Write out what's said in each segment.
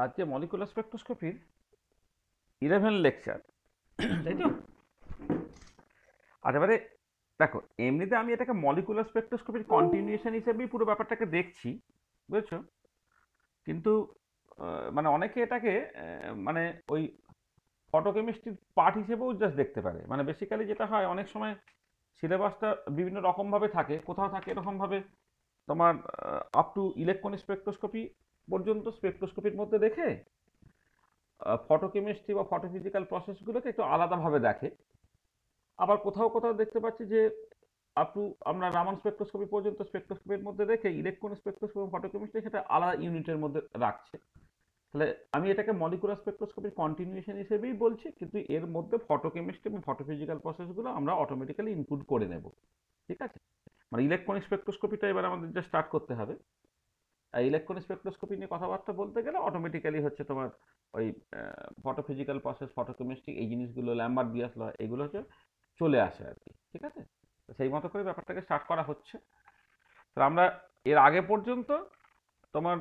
আজকে molecular স্পেকট্রোস্কোপির 11 lecture, তাই তো? আর এবারে দেখো, এমনিতে আমি এটাকে মলিকুলার স্পেকট্রোস্কোপির কন্টিনিউশন হিসেবেই পুরো ব্যাপারটাকে দেখছি, বুঝেছো? কিন্তু মানে অনেকে এটাকে মানে ওই ফটোকেমিস্ট্রির পার্ট হিসেবেও জাস্ট দেখতে পারে। মানে বেসিক্যালি যেটা হয়, অনেক সময় সিলেবাসটা বিভিন্ন রকমভাবে থাকে, কোথাও থাকে এরকমভাবে তোমার আপ টু ইলেকট্রন স্পেকট্রোস্কোপি পর্যন্ত স্পেকট্রোস্কোপির মধ্যে দেখে ফটোকেমিস্ট্রি বা ফটোফিজিক্যাল প্রসেসগুলোকে একটু আলাদাভাবে দেখে। আবার কোথাও কোথাও দেখতে পাচ্ছি যে আপ টু আমরা রামান স্পেকট্রোস্কোপি পর্যন্ত স্পেকট্রোস্কোপির মধ্যে রেখে ইলেকট্রন স্পেকট্রোস্কোপি ফটোকেমিস্ট্রি সেটা আলাদা ইউনিটের মধ্যে রাখছে। তাহলে আমি এটাকে মলিকুলার স্পেকট্রোস্কোপির কন্টিনিউশন হিসেবেই বলছি, কিন্তু এর মধ্যে ফটোকেমিস্ট্রি এবং ফটোফিজিক্যাল প্রসেসগুলো আমরা অটোমেটিক্যালি ইনক্লুড করে নেব। ঠিক আছে? মানে ইলেকট্রনিক স্পেকট্রোস্কোপিটা এবার আমাদের যা স্টার্ট করতে হবে। আর ইলেকট্রন স্পেকট্রোস্কোপি নিয়ে কথাবার্তা বলতে গেলে অটোমেটিক্যালি হচ্ছে তোমার ওই ফটোফিজিক্যাল প্রসেস, ফটোকেমিস্ট্রি, এই জিনিসগুলো, ল্যাম্বার্ট বিয়াস ল, এগুলো হচ্ছে চলে আসে আর কি। ঠিক আছে? তো সেই মতো করে ব্যাপারটাকে স্টার্ট করা হচ্ছে। তো আমরা এর আগে পর্যন্ত তোমার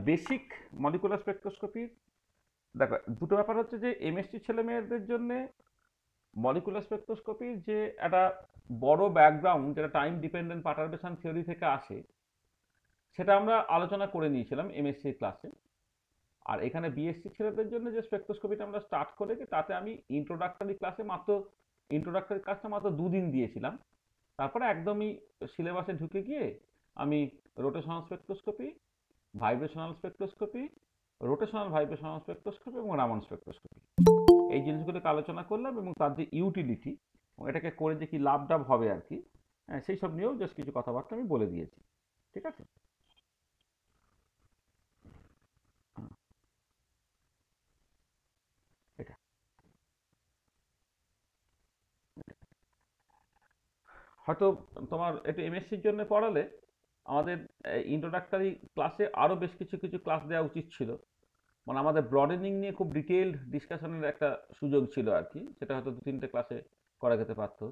বেসিক মলিকুলার স্পেকট্রোস্কোপি, দেখো দুটো ব্যাপার হচ্ছে যে এমএসসি ছেলে মেয়েদের জন্য মলিকুলার স্পেকট্রোস্কোপির যে একটা বড় ব্যাকগ্রাউন্ড, যেটা টাইম ডিপেন্ডেন্ট পারটারবেশন থিওরি থেকে আসে, সেটা আমরা আলোচনা করে নিয়েছিলাম এমএসসি ক্লাসে। আর এখানে বিএসসি ছেলেদের জন্য যে স্পেকট্রোস্কোপিটা আমরা স্টার্ট করেছি, তাতে আমি ইন্ট্রোডাক্টরি ক্লাসটা মাত্র 2 দিন দিয়েছিলাম। তারপরে একদমই সিলেবাসে ঢুকে গিয়ে আমি rotational spectroscopy, vibrational spectroscopy, rotational vibrational spectroscopy এবং রামান স্পেকট্রোস্কোপি, এই জিনিসগুলোকে আলোচনা করলাম এবং তার যে ইউটিলিটি এবং এটাকে করে যে কি লাভ ডাভ হবে আর কি, হ্যাঁ, সেই সব নিয়েও জাস্ট কিছু কথাবার্তা আমি বলে দিয়েছি। ঠিক আছে? হুম, এটা হয়তো তোমার একটু এমএসসির জন্য পড়ালে আমাদের ইন্ট্রোডাক্টরি ক্লাসে আরও বেশ কিছু কিছু ক্লাস দেওয়া উচিত ছিল। মানে আমাদের ব্রডেনিং নিয়ে খুব ডিটেইলড ডিসকাশনের একটা সুযোগ ছিল আর কি, সেটা হয়তো 2-3টে ক্লাসে করা যেতে পারতো।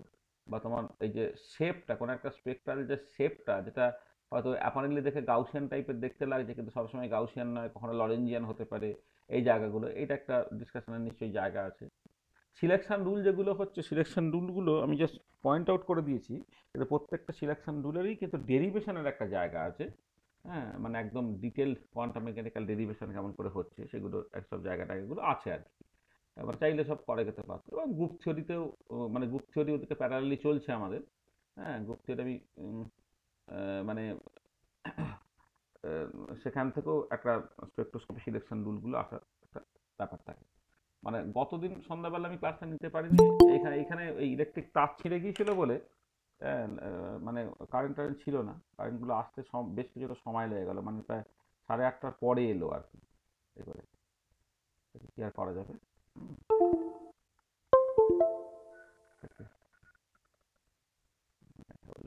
বা তোমার এই যে শেপটা, কোনো একটা স্পেকট্রাল যে শেপটা, যেটা হয়তো অ্যাপারেন্টলি দেখে গাউসিয়ান টাইপের দেখতে লাগছে কিন্তু সবসময় গাউসিয়ান নয়, কখনো লরেঞ্জিয়ান হতে পারে, এই জায়গাগুলো, এইটা একটা ডিসকাশনের নিশ্চয়ই জায়গা আছে। সিলেকশন রুল যেগুলো হচ্ছে, সিলেকশন রুলগুলো আমি জাস্ট পয়েন্ট আউট করে দিয়েছি। এটা প্রত্যেকটা সিলেকশন রুলেরই কিন্তু ডেরিভেশনের একটা জায়গা আছে। হ্যাঁ, মানে একদম ডিটেলড কোয়ান্টাম মেকানিক্যাল ডেরিভেশন কেমন করে হচ্ছে সেগুলো সব জায়গাটা এগুলো আছে আর কি। এবার চাইলে সব করা যেতে পারতো। এবং গ্রুপ থিওরিতেও মানে গ্রুপ থিওরি ওদিকে প্যারালালি চলছে আমাদের। হ্যাঁ, গ্রুপ থিওরি আমি মানে সেখান থেকেও একটা স্পেকট্রোস্কোপি সিলেকশন রুলগুলো আসার একটা ব্যাপার থাকে। মানে গতদিন সন্ধ্যাবেলা আমি ক্লাসটা নিতে পারিনি। এখানে এখানে এই ইলেকট্রিক তার ছিঁড়ে গিয়েছিল বলে মানে কারেন্ট টারেন্ট ছিল না, কারেন্টগুলো আসতে বেশ কিছুটা সময় লেগে গেল, মানে প্রায় 8:30টার পরে এলো আর কি। এবারে কি আর করা যাবে।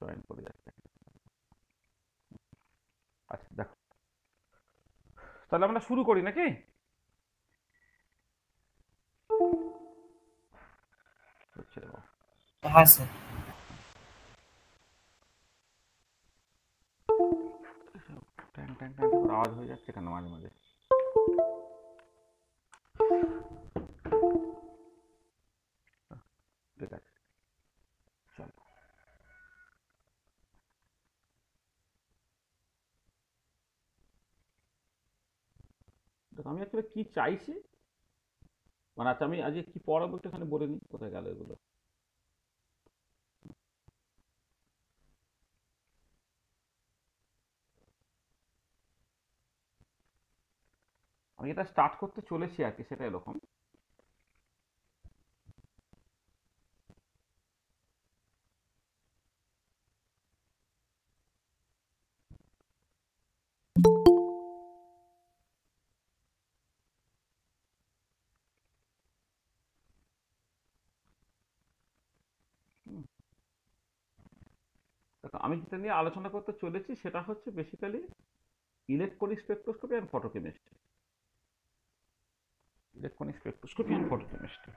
জয়েন করে যাচ্ছে। আচ্ছা দেখো, তাহলে আমরা শুরু করি নাকি? হচ্ছে রে বাবা, হ্যাঁ স্যার। ট্যাং ট্যাং ট্যাং করে আওয়াজ হয়ে যাচ্ছে কেন মাঝে মাঝে? ঠিক আছে, চলো। দেখো আমি আসলে কি চাইছি, মানে আচ্ছা আমি আজকে কি পড়াবো একটুখানি বলে নিই, কোথায় গেল এগুলো। আমি এটা স্টার্ট করতে চলেছি আর কি, সেটা এরকম। হুম, দেখো আমি যেটা নিয়ে আলোচনা করতে চলেছি সেটা হচ্ছে basically electronic spectroscopy and photochemistry. Electronic spectroscopy and photochemistry.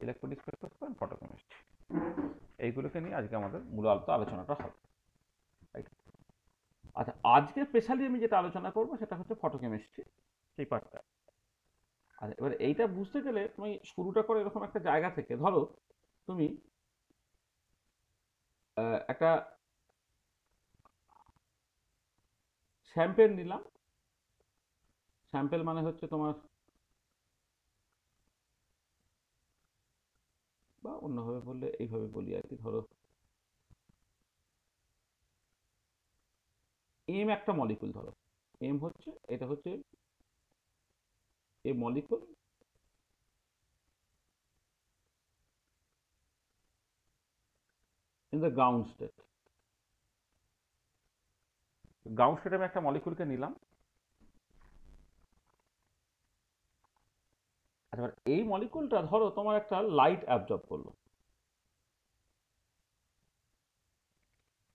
Electronic spectroscopy and photochemistry, এইগুলোকে নিয়ে আজকে আমাদের মূলত আলোচনাটা হবে। রাইট। আচ্ছা, আজকে স্পেশালি আমি যেটা আলোচনা করবো সেটা হচ্ছে ফটোকেমিস্ট্রি, সেই পার্টটা। আচ্ছা, এবার এইটা বুঝতে গেলে তুমি শুরুটা করে এরকম একটা জায়গা থেকে, ধরো তুমি একটা স্যাম্পেল নিলাম। স্যাম্পেল মানে হচ্ছে তোমার, বা অন্যভাবে বললে এইভাবে বলি আর কি, ধরো এম একটা মলিকুল, ধরো এম হচ্ছে, এটা হচ্ছে a molecule in the ground state. Ground স্টেটে আমি একটা মলিকুলকে নিলাম। আচ্ছা, এবার এই মলিকুলটা ধরো তোমার একটা লাইট অ্যাবজর্ব করলো।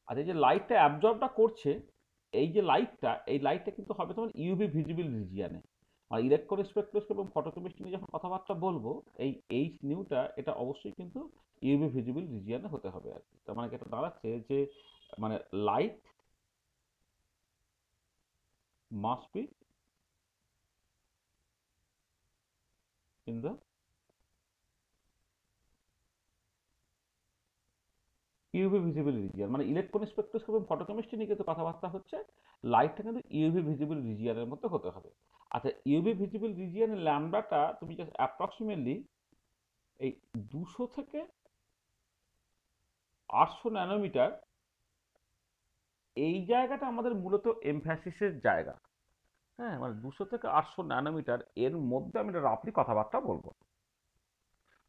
আর এই যে লাইটটা অ্যাবজর্বটা করছে, এই যে লাইটটা, এই লাইটটা কিন্তু হবে তোমার ইউভি ভিজিবল রিজিয়ানে। আর ইলেকট্রন স্পেকট্রোস্কোপি এবং ফটোকেমিস্ট্রি নিয়ে যখন কথাবার্তা বলবো, এই এইচ নিউটা এটা অবশ্যই কিন্তু ইউভি ভিজিবল রিজিয়ানে হতে হবে আর কি। তার মানে এটা দাঁড়াচ্ছে যে মানে light must be in the UV visible region. মানে ইলেকট্রন স্পেকট্রোস্কোপি এবং ফটোকেমিস্ট্রি নিয়ে কিন্তু কথাবার্তা হচ্ছে, লাইটটা কিন্তু ইউভি ভিজিবল রিজিয়ানের মধ্যে হতে হবে। আচ্ছা, ইউভি ভিজিবল রিজিয়ানের ল্যামডাটা তুমি জাস্ট অ্যাপ্রক্সিমেটলি এই 200 থেকে 800 ন্যানোমিটার, এই জায়গাটা আমাদের মূলত এমফ্যাসিসের জায়গা। হ্যাঁ, মানে 200 থেকে 800 ন্যানোমিটার এর মধ্যে আমি রাফলি কথাবার্তা বলবো।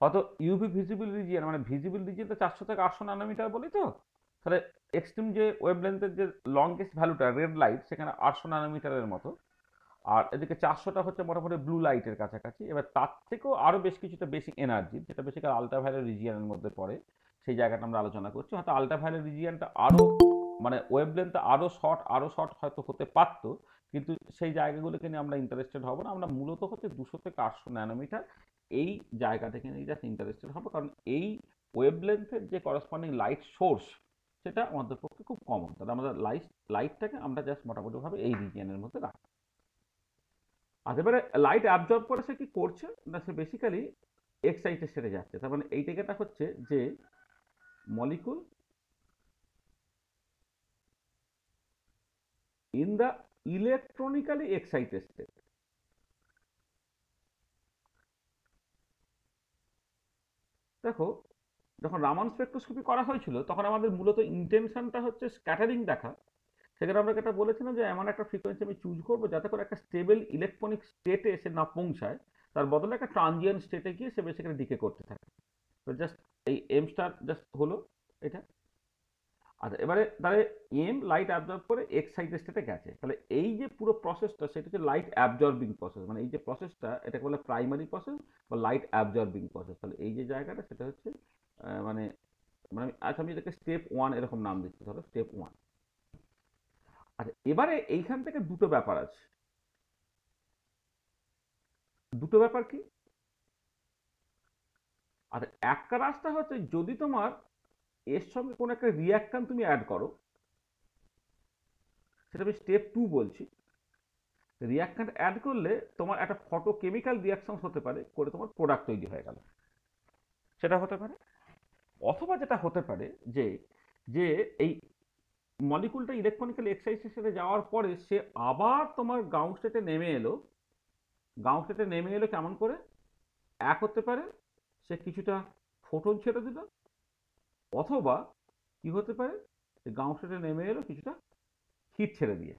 হয়তো ইউভি ভিজিবল রিজিয়ন মানে ভিজিবল রিজিয়ন তো 400 থেকে 800 ন্যানোমিটার বলি, তো তাহলে এক্সট্রিম যে ওয়েভলেন্থের যে লংগেস্ট ভ্যালুটা রেড লাইট, সেখানে 800 ন্যানোমিটারের মতো। আর এদিকে 400টা হচ্ছে মোটামুটি ব্লু লাইটের কাছাকাছি। এবার তার থেকেও আরও বেশ কিছুটা বেশি এনার্জি, যেটা বেসিক্যালি আলট্রাভায়োলেট রিজিয়নের মধ্যে পড়ে, সেই জায়গাটা আমরা আলোচনা করছি। হয়তো আলট্রাভায়োলেট রিজিয়নটা আরও মানে ওয়েভলেন্থটা আরও শর্ট হয়তো হতে পারতো, কিন্তু সেই জায়গাগুলোকে নিয়ে আমরা ইন্টারেস্টেড হব না। আমরা মূলত হচ্ছে 200 থেকে 800 ন্যানোমিটার এই জায়গা থেকে নিয়ে জাস্ট ইন্টারেস্টেড হবো, কারণ এই ওয়েভলেন্থের যে করসপন্ডিং লাইট সোর্স, সেটা আমাদের পক্ষে খুব কমন। তাহলে আমাদের লাইটটাকে আমরা জাস্ট মোটামুটিভাবে এই রিজিয়নের মধ্যে রাখি। আর এবারে লাইট অ্যাবজর্ব করে সে কি করছে না, সে বেসিক্যালি এক্সাইটে সেরে যাচ্ছে। তার মানে এই জায়গাটা হচ্ছে যে molecule in the electronically excited state. দেখো, যখন রামান স্পেকট্রোস্কোপি করা হয়েছিল তখন আমাদের মূলত ইন্টেনশনটা হচ্ছে স্ক্যাটারিং দেখা। সেখানে আমরা যেটা বলেছিলাম যে এমন একটা ফ্রিকোয়েন্সি আমি চুজ করবো যাতে করে একটা স্টেবল ইলেকট্রনিক স্টেটে সে না পৌঁছায়, তার বদলে একটা ট্রানজিয়েন্ট স্টেটে গিয়ে সে বেসিক্যালি ডিকে করতে থাকে। তো জাস্ট এই এম স্টার জাস্ট হলো এটা। আচ্ছা, এবারে তাহলে এম লাইট অ্যাবজর্ব করে এক্সাইটেড স্টেটে গেছে, তাহলে এই যে পুরো প্রসেসটা সেটা হচ্ছে লাইট অ্যাবজর্বিং প্রসেস। মানে এই যে প্রসেসটা, এটাকে বলে প্রাইমারি প্রসেস বা লাইট অ্যাবজর্বিং প্রসেস। তাহলে এই যে জায়গাটা সেটা হচ্ছে মানে মানে আচ্ছা, আমি এটাকে স্টেপ 1 এরকম নাম দিচ্ছি, ধরো স্টেপ 1। আচ্ছা, এবারে এইখান থেকে দুটো ব্যাপার আছে। দুটো ব্যাপার কি? আচ্ছা, একটা রাস্তা হচ্ছে যদি তোমার এর সঙ্গে কোনো একটা রিয়াকশন তুমি অ্যাড করো, সেটা আমি স্টেপ 2 বলছি। রিয়াকশন অ্যাড করলে তোমার একটা ফটোকেমিক্যাল রিয়াকশন হতে পারে, করে তোমার প্রোডাক্ট তৈরি হয়ে গেল, সেটা হতে পারে। অথবা যেটা হতে পারে যে যে এই মলিকুলটা ইলেকট্রনিক্যাল এক্সাইটেশনে যাওয়ার পরে সে আবার তোমার গ্রাউন্ড স্টেটে নেমে এলো। গ্রাউন্ড স্টেটে নেমে এলো কেমন করে? এক হতে পারে সে কিছুটা ফোটন ছেড়ে দিল, অথবা কি হতে পারে, গ্রাউন্ড স্টেটে নেমে এলো কিছুটা হিট ছেড়ে দিয়ে।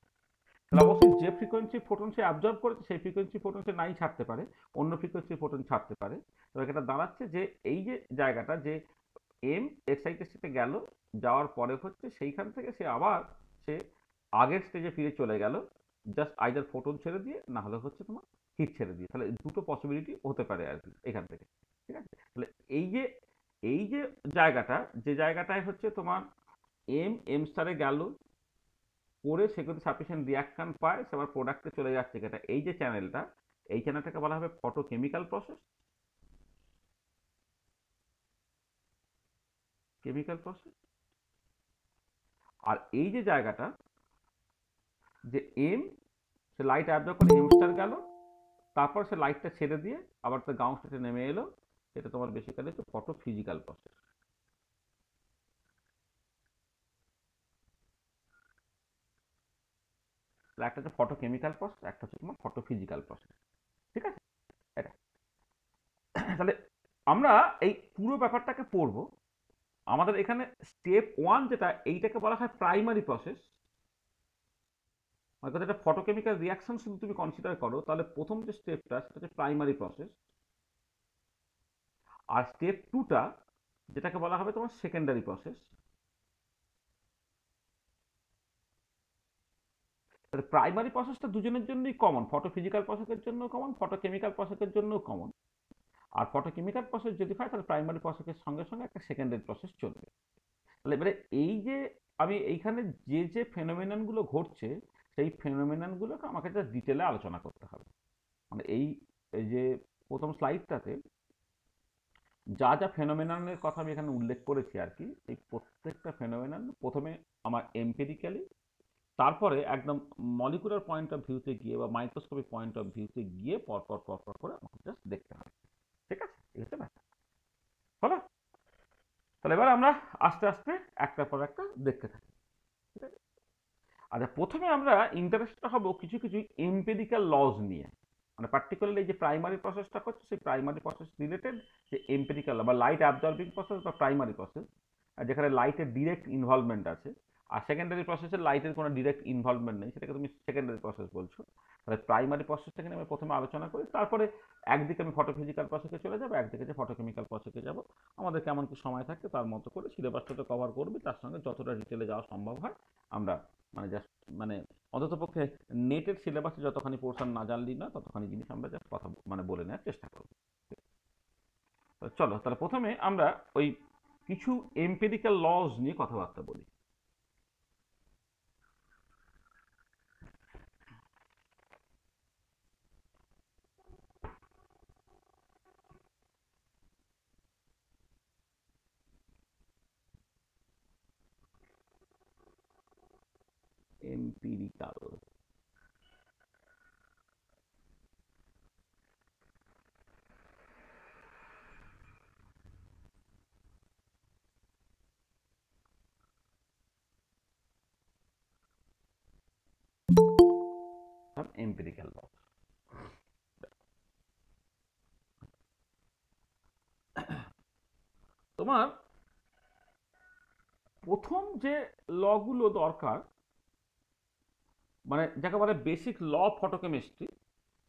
তাহলে অবশ্যই যে ফ্রিকোয়েন্সি ফোটন সে অ্যাবজর্ব করেছে সেই ফ্রিকোয়েন্সি ফোটন সে নাই ছাড়তে পারে, অন্য ফ্রিকোয়েন্সি ফোটন ছাড়তে পারে। তবে এটা দাঁড়াচ্ছে যে এই যে জায়গাটা যে এম এক্সাইটেড স্টেটে গেল, যাওয়ার পরে হচ্ছে সেইখান থেকে সে আবার সে আগের স্টেজে ফিরে চলে গেল, জাস্ট আইদার ফোটন ছেড়ে দিয়ে না হলে হচ্ছে তোমার হিট ছেড়ে দিয়ে। তাহলে দুটো পসিবিলিটি হতে পারে আর কি এখান থেকে। ঠিক আছে, তাহলে এই যে জায়গাটা, যে জায়গাটায় হচ্ছে তোমার এম স্টারে গেল, করে সে কিন্তু সাফিসিয়েন্ট রিয়াকশন পায়, সে আবার প্রোডাক্টে চলে যাচ্ছে, এটা এই যে চ্যানেলটা, এই চ্যানেলটাকে বলা হবে ফটোকেমিক্যাল প্রসেস। Chemical process. আর এই যে জায়গাটা, যে এম, সে লাইট অ্যাবজর্ব করে এম স্টার গেল, তারপর সে লাইটটা ছেড়ে দিয়ে আবার তার গ্রাউন্ড স্টেটে নেমে এলো, এটা তোমার বেসিক্যালি হচ্ছে ফটো ফিজিক্যাল প্রসেস। একটা হচ্ছে ফটো কেমিক্যাল প্রসেস, একটা হচ্ছে তোমার ফটো ফিজিক্যাল প্রসেস। ঠিক আছে, এটা তাহলে আমরা এই পুরো ব্যাপারটাকে পড়বো। আমাদের এখানে স্টেপ ওয়ান যেটা, এইটাকে বলা হয় প্রাইমারি প্রসেস। অর্থাৎ এটা ফটোকেমিক্যাল রিয়াকশন শুধু তুমি কনসিডার করো, তাহলে প্রথম যে স্টেপটা সেটা হচ্ছে প্রাইমারি প্রসেস। আর স্টেপ টুটা যেটাকে বলা হবে তোমার সেকেন্ডারি প্রসেস। তাহলে প্রাইমারি প্রসেসটা দুজনের জন্যই কমন, ফটো ফিজিক্যাল প্রসেসের জন্য কমন, ফটো কেমিক্যাল প্রসেসের জন্যও কমন। আর ফটো কেমিক্যাল প্রসেস যদি হয় তাহলে প্রাইমারি প্রসেসের সঙ্গে সঙ্গে একটা সেকেন্ডারি প্রসেস চলবে। তাহলে এবারে এই যে আমি এইখানে যে যে ফেনোমেননগুলো ঘটছে, সেই ফেনোমেননগুলোকে আমাকে জাস্ট ডিটেলে আলোচনা করতে হবে। মানে এই এই যে প্রথম স্লাইডটাতে যা যা ফেনোমেননের কথা আমি এখানে উল্লেখ করেছি আর কি, এই প্রত্যেকটা ফেনোমেনন প্রথমে আমার এম্পিরিক্যালি, তারপরে একদম মলিকুলার পয়েন্ট অফ ভিউতে গিয়ে বা মাইক্রোস্কোপিক পয়েন্ট অফ ভিউতে গিয়ে পরপর পরপর করে আমাকে জাস্ট দেখতে হবে। ঠিক আছে, এই হচ্ছে ব্যাপার। হলো? তাহলে এবার আমরা আস্তে আস্তে একটার পর একটা দেখতে থাকি। ঠিক আছে, আচ্ছা প্রথমে আমরা ইন্টারেস্টেড হব কিছু কিছু এম্পিরিক্যাল লজ নিয়ে। মানে পার্টিকুলারলি যে প্রাইমারি প্রসেসটা করছে, সেই প্রাইমারি প্রসেস রিলেটেড যে এম্পিরিক্যাল বা লাইট অ্যাবজর্বিং প্রসেস বা প্রাইমারি প্রসেস, যেখানে লাইটের ডিরেক্ট ইনভলভমেন্ট আছে। আর সেকেন্ডারি প্রসেসে লাইটের কোনো ডিরেক্ট ইনভলভমেন্ট নেই, সেটাকে তুমি সেকেন্ডারি প্রসেস বলছো। তাহলে প্রাইমারি প্রসেসটাকে নিয়ে আমি প্রথমে আলোচনা করি, তারপরে একদিকে আমি ফটোফিজিক্যাল প্রসেসে চলে যাবো, একদিকে যে ফটোকেমিক্যাল প্রসেসে যাবো। আমাদের কেমন কি সময় থাকে তার মতো করে সিলেবাসটা তো কভার করবি, তার সঙ্গে যতটা ডিটেলে যাওয়া সম্ভব হয় আমরা মানে জাস্ট মানে অন্ততপক্ষে নেটের সিলেবাসে যতখানি পোর্শন না জানলি না, ততখানি জিনিস আমরা জাস্ট কথা মানে বলে নেওয়ার চেষ্টা করব। চলো তাহলে প্রথমে আমরা ওই কিছু এম্পিরিক্যাল লজ নিয়ে কথাবার্তা বলি। Empirical empirical laws. তোমার প্রথম যে লগুলো দরকার, মানে যাকে বলে বেসিক ল অফ ফটোকেমিস্ট্রি,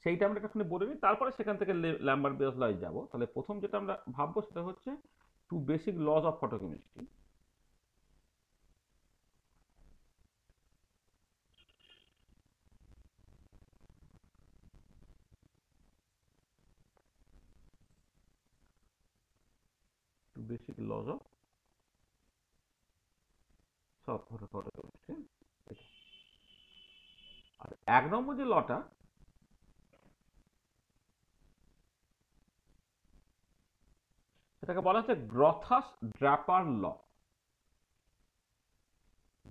সেইটা আমরা একটুখানি বলে নিই, তারপরে সেখান থেকে ল্যাম্বার্ট বেস লয় যাবো। তাহলে প্রথম যেটা আমরা ভাববো সেটা হচ্ছে two basic laws of photochemistry. Two basic laws of photochemistry. আর এক নম্বর যে লটা, সেটাকে বলা হচ্ছে Grotthuss Draper law.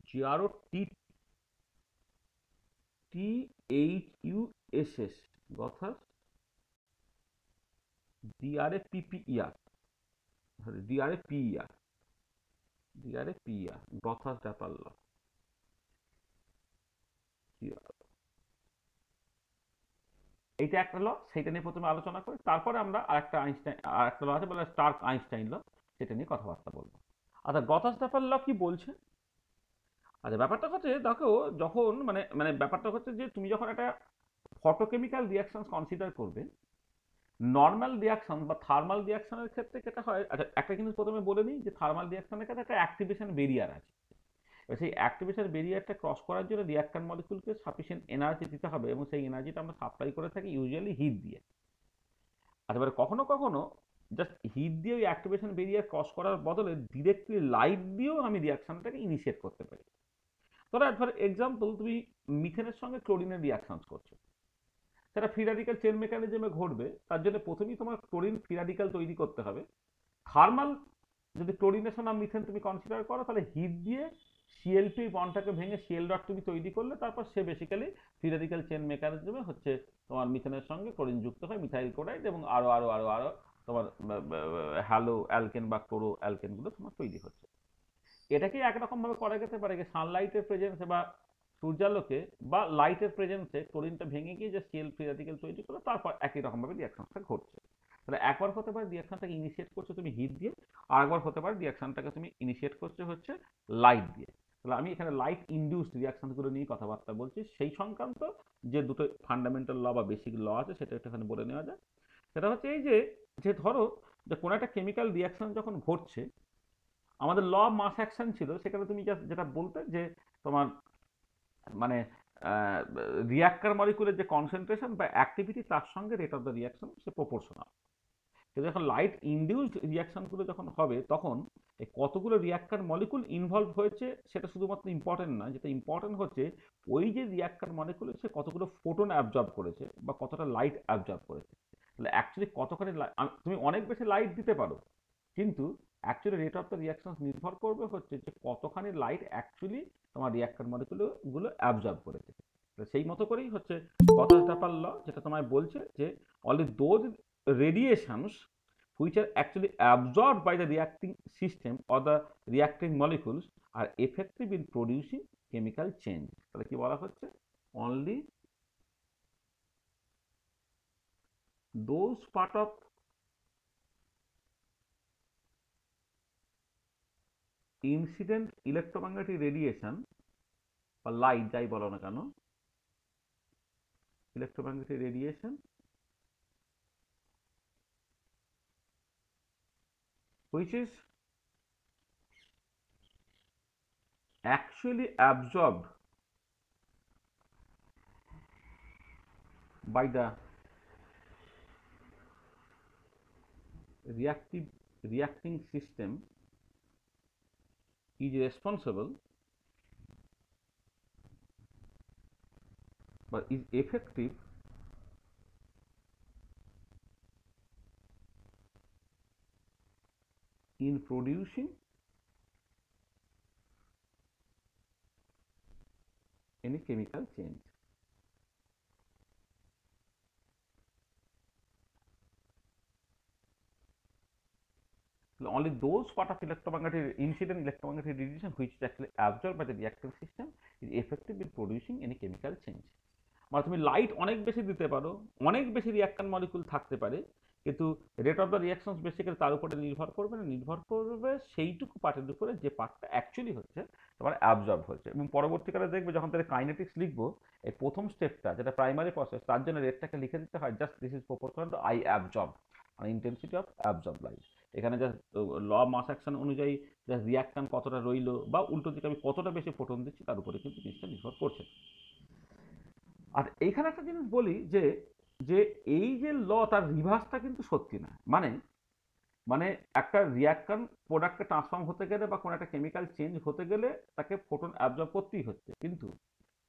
G R O T T H U S S, Grotthuss, D R A P P E R, sorry D R A P E R, D R A P E R, Grotthuss Draper law. এইটা একটা ল, সেটা নিয়ে প্রথমে আলোচনা করি, তারপরে আমরা আরেকটা আইনস্টাইন, আরেকটা ল আছে বলে স্টার্ক আইনস্টাইন ল, সেটা নিয়ে কথাবার্তা বলবো। আচ্ছা গ্রথাস ড্র্যাপার ল কি বলছে? আচ্ছা ব্যাপারটা হচ্ছে দেখো, যখন মানে মানে ব্যাপারটা হচ্ছে যে তুমি যখন একটা ফটোকেমিক্যাল রিয়াকশন কনসিডার করবে, নর্মাল রিয়াকশন বা থার্মাল রিয়াকশনের ক্ষেত্রে যেটা হয়, আচ্ছা একটা জিনিস প্রথমে বলে নিই যে থার্মাল রিয়াকশনের ক্ষেত্রে একটা অ্যাক্টিভেশন বেরিয়ার আছে। এবার সেই অ্যাক্টিভেশন বেরিয়ারটা ক্রস করার জন্য রিয়াক্ট্যান্ট মলিকুলকে সাফিসিয়েন্ট এনার্জি দিতে হবে, এবং সেই এনার্জিটা আমরা সাপ্লাই করে থাকি ইউজুয়ালি হিট দিয়ে। আর এবারে কখনো কখনো জাস্ট হিট দিয়ে ওই অ্যাক্টিভেশন বেরিয়ার ক্রস করার বদলে ডিরেক্টলি লাইট দিয়েও আমি রিয়াকশনটাকে ইনিশিয়েট করতে পারি। ধরো ফর এক্সাম্পল তুমি মিথেনের সঙ্গে ক্লোরিনের রিয়াকশন করছো, সেটা ফ্রি র্যাডিক্যাল চেন মেকানিজমে ঘটবে। তার জন্য প্রথমেই তোমার ক্লোরিন ফ্রি র্যাডিক্যাল তৈরি করতে হবে। থার্মাল যদি ক্লোরিনেশন আর মিথেন তুমি কনসিডার করো, তাহলে হিট দিয়ে Cl2 বন্ডটাকে ভেঙে Cl ডট তুমি তৈরি করলে, তারপর সে বেসিক্যালি ফ্রি রেডিক্যাল চেন মেকানিজমে হচ্ছে তোমার মিথেনের সঙ্গে ক্লোরিন যুক্ত হয় মিথাইল ক্লোরাইড, এবং আরো আরো আরো আরো তোমার হ্যালো অ্যালকেন বা ক্লোরো অ্যালকেনগুলো তোমার তৈরি হচ্ছে। এটাকে একরকম ভাবে করা যেতে পারে যে সানলাইটের প্রেজেন্সে বা সূর্যালোকে বা লাইটের প্রেজেন্সে ক্লোরিনটা ভেঙে গিয়ে যে Cl ফ্রি রেডিক্যাল তৈরি করলো, তারপর একই রকম ভাবে রিঅ্যাকশনটা ঘটছে। তাহলে একবার হতে পারে রিঅ্যাকশনটাকে ইনিশিয়েট করছো তুমি হিট দিয়ে, আর একবার হতে পারে রিঅ্যাকশনটাকে তুমি ইনিশিয়েট করছো হচ্ছে লাইট দিয়ে। তাহলে আমি এখানে লাইট ইনডিউসড রিঅ্যাকশনগুলো নিয়ে কথাবার্তা বলছি, সেই সংক্রান্ত যে দুটো ফান্ডামেন্টাল ল বা বেসিক ল আছে সেটা একটুখানি বলে নেওয়া যায়। সেটা হচ্ছে এই যে যে ধরো যে কোনো একটা কেমিক্যাল রিঅ্যাকশন যখন ঘটছে, আমাদের ল মাস অ্যাকশন ছিল, সেখানে তুমি জাস্ট যেটা বলতে যে তোমার মানে রিয়াক্টর মলিকুলের যে কনসেন্ট্রেশন বা অ্যাক্টিভিটি তার সঙ্গে rate of the reaction say proportional. কিন্তু যখন লাইট ইনডিউসড রিয়াকশনগুলো যখন হবে, তখন এই কতগুলো রিয়াক্টর মলিকুল ইনভলভ হয়েছে সেটা শুধুমাত্র ইম্পর্টেন্ট না, যেটা ইম্পর্টেন্ট হচ্ছে ওই যে রিয়াক্টর মলিকুল সে কতগুলো ফোটন অ্যাবজর্ব করেছে বা কতটা লাইট অ্যাবজর্ব করেছে। তাহলে অ্যাকচুয়ালি কতখানি তুমি অনেক বেশি লাইট দিতে পারো, কিন্তু actually rate of the reaction নির্ভর করবে হচ্ছে যে কতখানি লাইট অ্যাকচুয়ালি তোমার রিয়াক্টর মলিকুলগুলো অ্যাবজর্ব করেছে। সেই মতো করেই হচ্ছে কথাটাপার ল, যেটা তোমায় বলছে যে only those radiations which are actually absorbed by the reacting system or the reacting molecules are effective in producing chemical change. তাহলে কি বলা হচ্ছে, only those part of incident electromagnetic radiation বা লাইট যাই বলো না কেন, electromagnetic radiation which is actually absorbed by the reacting system is responsible but is effective in producing any chemical change. Only those part of electromagnetic incident electromagnetic radiation which is actually absorbed by the reactive system is effective in producing any chemical change. মানে তুমি light অনেক বেশি দিতে পারো, অনেক বেশি reactant molecule থাকতে পারে, কিন্তু rate of the reactions basically তার উপরে নির্ভর করবে না, নির্ভর করবে সেইটুকু পার্টের উপরে যে পার্টটা অ্যাকচুয়ালি হচ্ছে তোমার অ্যাবজর্ব হচ্ছে। এবং পরবর্তীকালে দেখবে যখন তাদের কাইনেটিক্স লিখবো, এই প্রথম স্টেপটা যেটা প্রাইমারি প্রসেস, তার জন্য রেটটাকে লিখে দিতে হয় just this is proportional to I absorb, মানে ইন্টেন্সিটি অফ অ্যাবজর্ব লাইট। এখানে জাস্ট ল মাস অ্যাকশন অনুযায়ী জাস্ট রিয়াক্ট্যান্ট কতটা রইলো বা উল্টো দিকে আমি কতটা বেশি ফোটন দিচ্ছি তার উপরে কিন্তু জিনিসটা নির্ভর করছে। আর এইখানে একটা জিনিস বলি যে যে এই যে ল তার রিভার্সটা কিন্তু সত্যি না। মানে মানে একটা রিয়াক্ট্যান্ট প্রোডাক্টে ট্রান্সফর্ম হতে গেলে বা কোনো একটা কেমিক্যাল চেঞ্জ হতে গেলে তাকে ফোটন অ্যাবজর্ব করতেই হচ্ছে, কিন্তু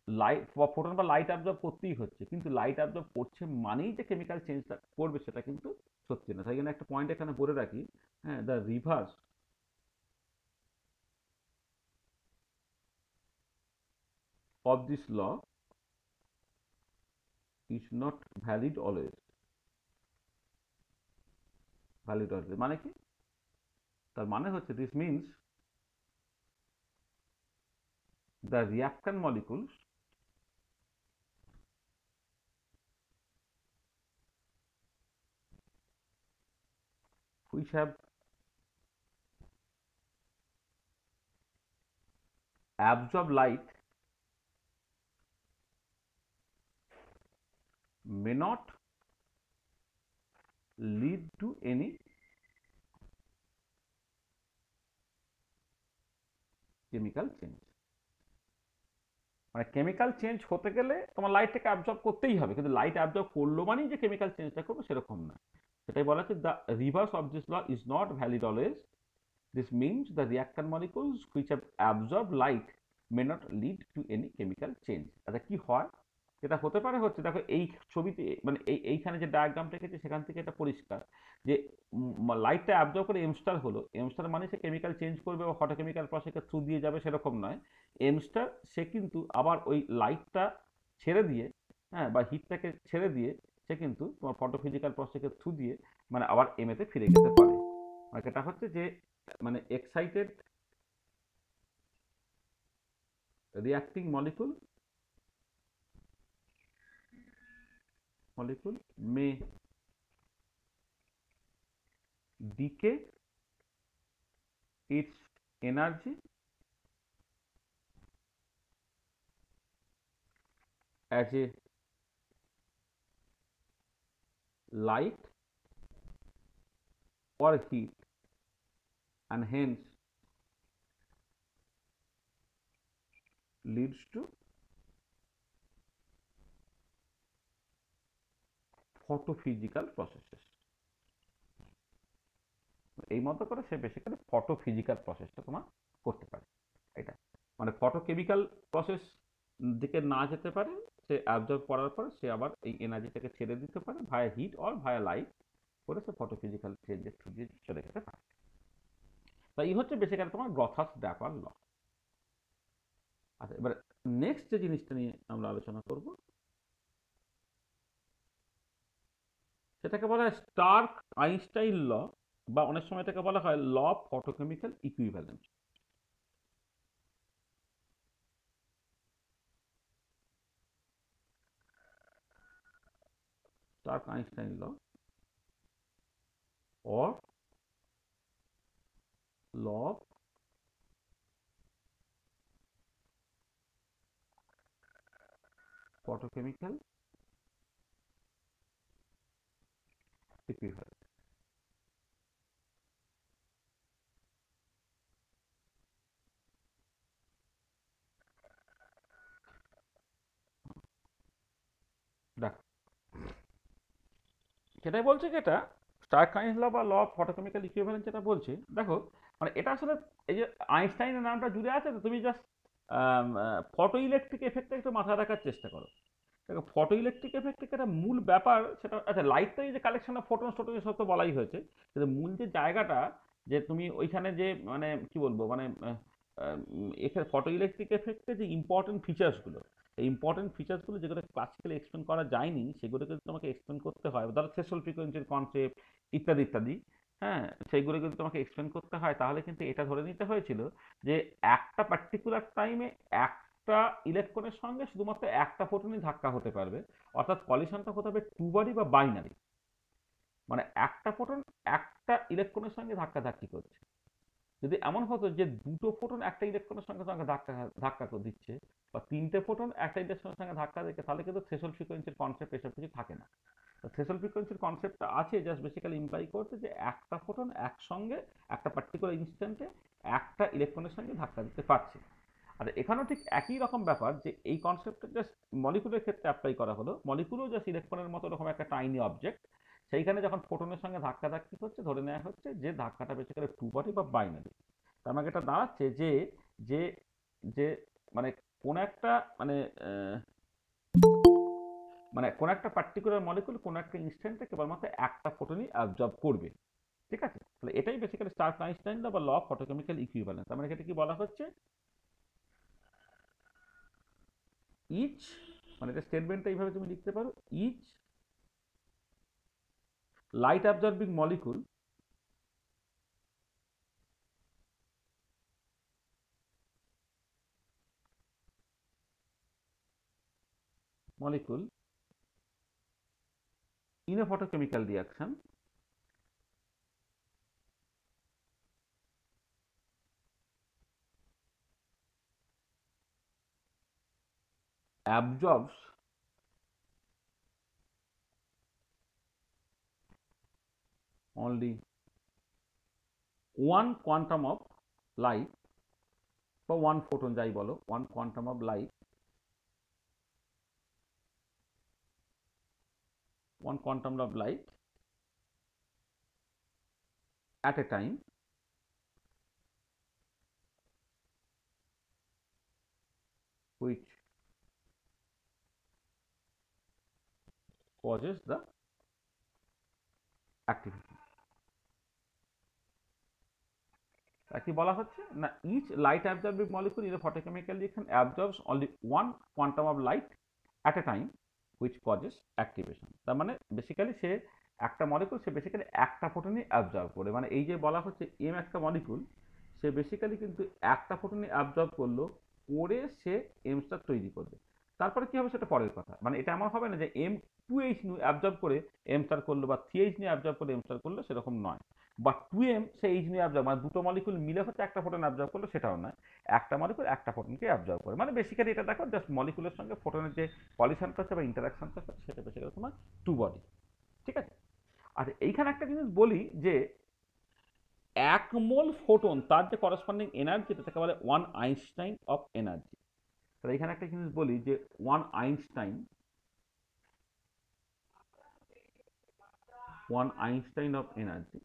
লাইট বা ফোটন বা লাইট অ্যাবজর্ব করতেই হচ্ছে, কিন্তু লাইট অ্যাবজর্ব করছে মানেই যে কেমিক্যাল চেঞ্জটা করবে সেটা কিন্তু সত্যি না। তাই জন্য একটা পয়েন্ট এখানে বলে রাখি, হ্যাঁ, the reverse of this law is not valid always. Valid always মানে কি? তার মানে হচ্ছে this means the reactant molecules which have absorbed light may not lead to any chemical change. মানে কেমিক্যাল চেঞ্জ হতে গেলে তোমার লাইটটাকে অ্যাবজর্ব করতেই হবে, কিন্তু লাইট অ্যাবজর্ব করলো মানেই যে কেমিক্যাল চেঞ্জটা করবে সেরকম না। সেটাই বলা হচ্ছে the reverse of this law is not valid always. This means the reactant molecules which have absorb light may not lead to any chemical change. আচ্ছা কি হয়, যেটা হতে পারে হচ্ছে, দেখো এই ছবিতে মানে এইখানে যে ডায়াগ্রামটা এঁকেছি সেখান থেকে এটা পরিষ্কার যে লাইটটা অ্যাবজর্ব করে এমস্টার হলো, এমস্টার মানে সে কেমিক্যাল চেঞ্জ করবে বা ফটোকেমিক্যাল প্রসেসের থ্রু দিয়ে যাবে সেরকম নয়। এমস্টার সে কিন্তু আবার ওই লাইটটা ছেড়ে দিয়ে, হ্যাঁ, বা হিটটাকে ছেড়ে দিয়ে সে কিন্তু তোমার ফটোফিজিক্যাল প্রসেসের থ্রু দিয়ে মানে আবার এমএতে ফিরে যেতে পারে। মানে এটা হচ্ছে যে মানে excited reacting molecule may decay its energy as a light or heat, and hence leads to photophysical processes। এই মতো করে সে বেসিক্যালি ফটোফিজিক্যাল প্রসেসটা তোমার করতে পারে। এটা মানে ফটোকেমিক্যাল প্রসেস দিকে না যেতে পারে, সে অ্যাবজর্ব করার পর সে আবার এই এনার্জিটাকে ছেড়ে দিতে পারে ভায়া হিট অর ভায়া লাইট করে সে ফটোফিজিক্যাল চেঞ্জের থ্রু দিয়ে চলে যেতে পারে। তাই এই হচ্ছে বেসিক্যালি তোমার গ্রথাস ডাপার ল। আচ্ছা, এবার নেক্সট যে জিনিসটা নিয়ে আমরা আলোচনা করব সেটাকে বলা হয় স্টার্ক আইনস্টাইন ল, বা অনেক সময় এটাকে বলা হয় law of photochemical equivalence. Stark Einstein law or law of photochemical equivalence। দেখো সেটাই বলছে কি, এটা স্টার্ক আইনস্টাইন ল বা ল অফ ফটোকেমিক্যাল ইকুইভ্যালেন্স যেটা বলছে, দেখো মানে এটা আসলে এই যে আইনস্টাইনের নামটা জুড়ে আছে তো, তুমি জাস্ট ফটো ইলেকট্রিক এফেক্টটা একটু মাথায় রাখার চেষ্টা করো। দেখো ফটো ইলেকট্রিক এফেক্টের একটা মূল ব্যাপার সেটা, আচ্ছা লাইট তো এই যে কালেকশন অফ ফটোন টোটন সব তো বলাই হয়েছে, কিন্তু মূল যে জায়গাটা যে তুমি ওইখানে যে মানে কি বলবো মানে এখানে ফটো ইলেকট্রিক এফেক্টের যে ইম্পর্টেন্ট ফিচার্সগুলো, এই ইম্পর্টেন্ট ফিচার্সগুলো যেগুলো ক্লাসিক্যালি এক্সপ্লেন করা যায়নি সেগুলোকে তোমাকে এক্সপ্লেন করতে হয়, ধরো থ্রেশহোল্ড ফ্রিকোয়েন্সির কনসেপ্ট ইত্যাদি ইত্যাদি, হ্যাঁ, সেইগুলো কিন্তু তোমাকে এক্সপ্লেন করতে হয়। তাহলে কিন্তু এটা ধরে নিতে হয়েছিল যে একটা পার্টিকুলার টাইমে একটা ইলেকট্রনের সঙ্গে শুধুমাত্র একটা ফোটনই ধাক্কা হতে পারবে, অর্থাৎ কলিশনটা হতে হবে টু বডি বা বাইনারি, মানে একটা ফোটন একটা ইলেকট্রনের সঙ্গে ধাক্কাধাক্কি করছে। যদি এমন হতো যে দুটো ফোটন একটা ইলেকট্রনের সঙ্গে সঙ্গে ধাক্কা ধাক্কা দিচ্ছে, বা তিনটে ফোটন একটা ইলেকট্রনের সঙ্গে ধাক্কা দিচ্ছে, তাহলে কিন্তু থ্রেশহোল্ড ফ্রিকোয়েন্সির কনসেপ্ট এসব কিছু থাকে না। তো থ্রেশহোল্ড ফ্রিকোয়েন্সির কনসেপ্টটা আছে জাস্ট বেসিক্যালি ইমপ্লাই করতে যে একটা ফোটন একসঙ্গে একটা পার্টিকুলার ইনস্ট্যান্টে একটা ইলেকট্রনের সঙ্গে ধাক্কা দিতে পারছে। আর এখানেও ঠিক একই রকম ব্যাপার যে এই কনসেপ্টটা জাস্ট মলিকুলের ক্ষেত্রে অ্যাপ্লাই করা হলো, মলিকুলও জাস্ট ইলেকট্রনের মতো রকম একটা টাইনি অবজেক্ট, সেইখানে যখন ফোটনের সঙ্গে ধাক্কাধাক্কি হচ্ছে ধরে নেওয়া হচ্ছে যে ধাক্কাটা বেসিক্যালি টু বডি বা বাইনারি। তার মানে এটা দাঁড়াচ্ছে যে যে যে মানে কোন একটা মানে মানে কোন একটা পার্টিকুলার মলিকুল কোন একটা ইনস্ট্যান্টে কেবলমাত্র একটা ফোটনই অ্যাবজর্ব করবে। ঠিক আছে, তাহলে এটাই বেসিক্যালি স্টার্ক আইনস্টাইন বা ল অফ ফটোকেমিক্যাল ইকুইভ্যালেন্স। তার মানে এটা কি বলা হচ্ছে, ইচ মানে এটা স্টেটমেন্টটা এইভাবে তুমি লিখতে পারো, each light absorbing molecule in a photochemical reaction absorbs only one quantum of light বা one photon যাই বলো, one quantum of light, one quantum of light at a time which causes the activity. কি বলা হচ্ছে না, each light absorbing molecule in a photochemical reaction absorbs only one quantum of light at a time which causes activation. তার মানে basically সে একটা molecule, সে basically একটা ফোটনই absorb করে, মানে এই যে বলা হচ্ছে এম একটা মলিকুল, সে বেসিক্যালি কিন্তু একটা ফোটনই অ্যাবজর্ব করলো, করে সে এম স্টার তৈরি করবে। তারপরে কি হবে সেটা পরের কথা, মানে এটা এমন হবে না যে এম 2H নিয়ে অ্যাবজর্ব করে এম স্টার করলো বা 3H নিয়ে অ্যাবজর্ব করে এম স্টার করলো, সেরকম নয়। বা 2M সে এইচ নিয়ে অ্যাবজর্ব, মানে দুটো মলিকুল মিলে হচ্ছে একটা ফোটন অ্যাবজর্ব করলো, সেটাও নয়। একটা মলিকুল একটা ফোটনকে অ্যাবজর্ব করে, মানে বেসিক্যালি এটা দেখো জাস্ট মলিকুলের সঙ্গে ফোটনের যে কলিশনটা হচ্ছে বা ইন্টারাকশনটা হচ্ছে সেটা বেসিক্যালি তোমার টু বডি। ঠিক আছে, আর এইখানে একটা জিনিস বলি যে এক মোল ফোটন তার যে করসপন্ডিং এনার্জি তাকে বলে 1 আইনস্টাইন অফ এনার্জি। তাহলে এখানে একটা জিনিস বলি যে 1 আইনস্টাইন অফ এনার্জি,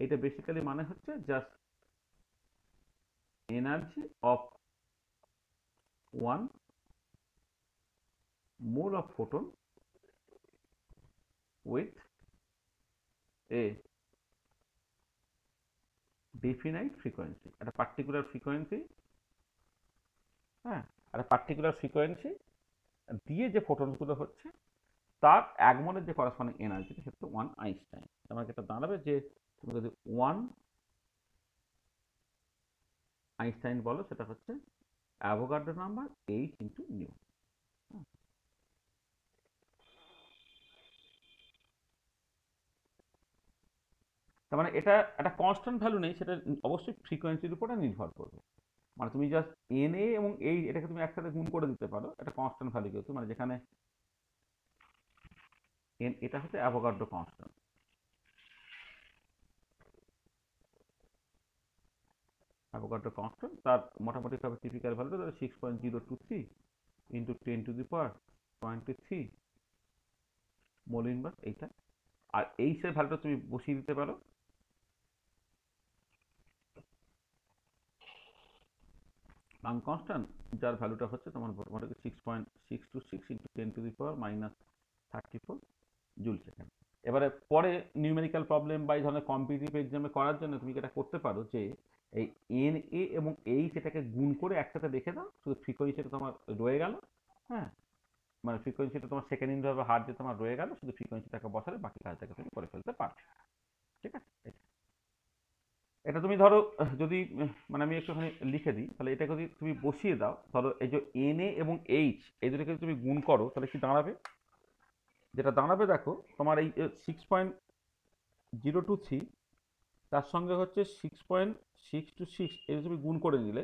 এটা বেসিক্যালি মানে হচ্ছে just energy of 1 mole of photon with a definite frequency, একটা পার্টিকুলার ফ্রিকোয়েন্সি, হ্যাঁ, একটা পার্টিকুলার ফ্রিকোয়েন্সি দিয়ে যে ফোটনগুলো হচ্ছে তার এক মোলের যে করসপন্ডিং এনার্জি সেটা হচ্ছে 1 আইনস্টাইন। আমাকে এটা দাঁড়াবে যে তুমি যদি 1 আইনস্টাইন বলো সেটা হচ্ছে Avogadro number H into new. তার মানে এটা একটা কনস্ট্যান্ট ভ্যালু নেই, সেটা অবশ্যই ফ্রিকোয়েন্সির উপরে নির্ভর করবে। মানে তুমি জাস্ট এন এ এবং এই এটাকে তুমি একসাথে গুণ করে দিতে পারো, একটা কনস্ট্যান্ট ভ্যালু কিন্তু, মানে যেখানে এন এটা হচ্ছে অ্যাভোগাড্রো কনস্ট্যান্ট। অ্যাভোগাড্রো কনস্ট্যান্ট তার মোটামুটি ভাবে typical value 6.023 into 10⁻23 mole inverse এইটা। আর এইচের ভ্যালুটা তুমি বসিয়ে দিতে পারো, প্লাঙ্ক কনস্ট্যান্ট, যার ভ্যালুটা হচ্ছে তোমার মোটামুটি 6.626 ইন্টু 10⁻34 জুল সেকেন্ড। এবারে পরে নিউমেরিক্যাল প্রবলেম বা এই ধরনের কম্পিটিটিভ এক্সামে করার জন্য তুমি এটা করতে পারো যে এই এন এ এবং এইচ এটাকে গুণ করে একসাথে দেখে দাও, শুধু ফ্রিকোয়েন্সিটা তোমার রয়ে গেল, হ্যাঁ, মানে ফ্রিকোয়েন্সিটা তোমার সেকেন্ড ইনভার্স হার্ট যে তোমার রয়ে গেল, শুধু ফ্রিকোয়েন্সিটাকে বসালে বাকি কাজটাকে তুমি করে ফেলতে পারো। ঠিক আছে, এটা তুমি ধরো যদি মানে আমি একটুখানি লিখে দিই, তাহলে এটা যদি তুমি বসিয়ে দাও, ধরো এই যে এন এ এবং এইচ এই দুটোকে যদি তুমি গুণ করো তাহলে কি দাঁড়াবে, যেটা দাঁড়াবে দেখো তোমার এই 6.023 তার সঙ্গে হচ্ছে 6.626, এটা তুমি গুণ করে নিলে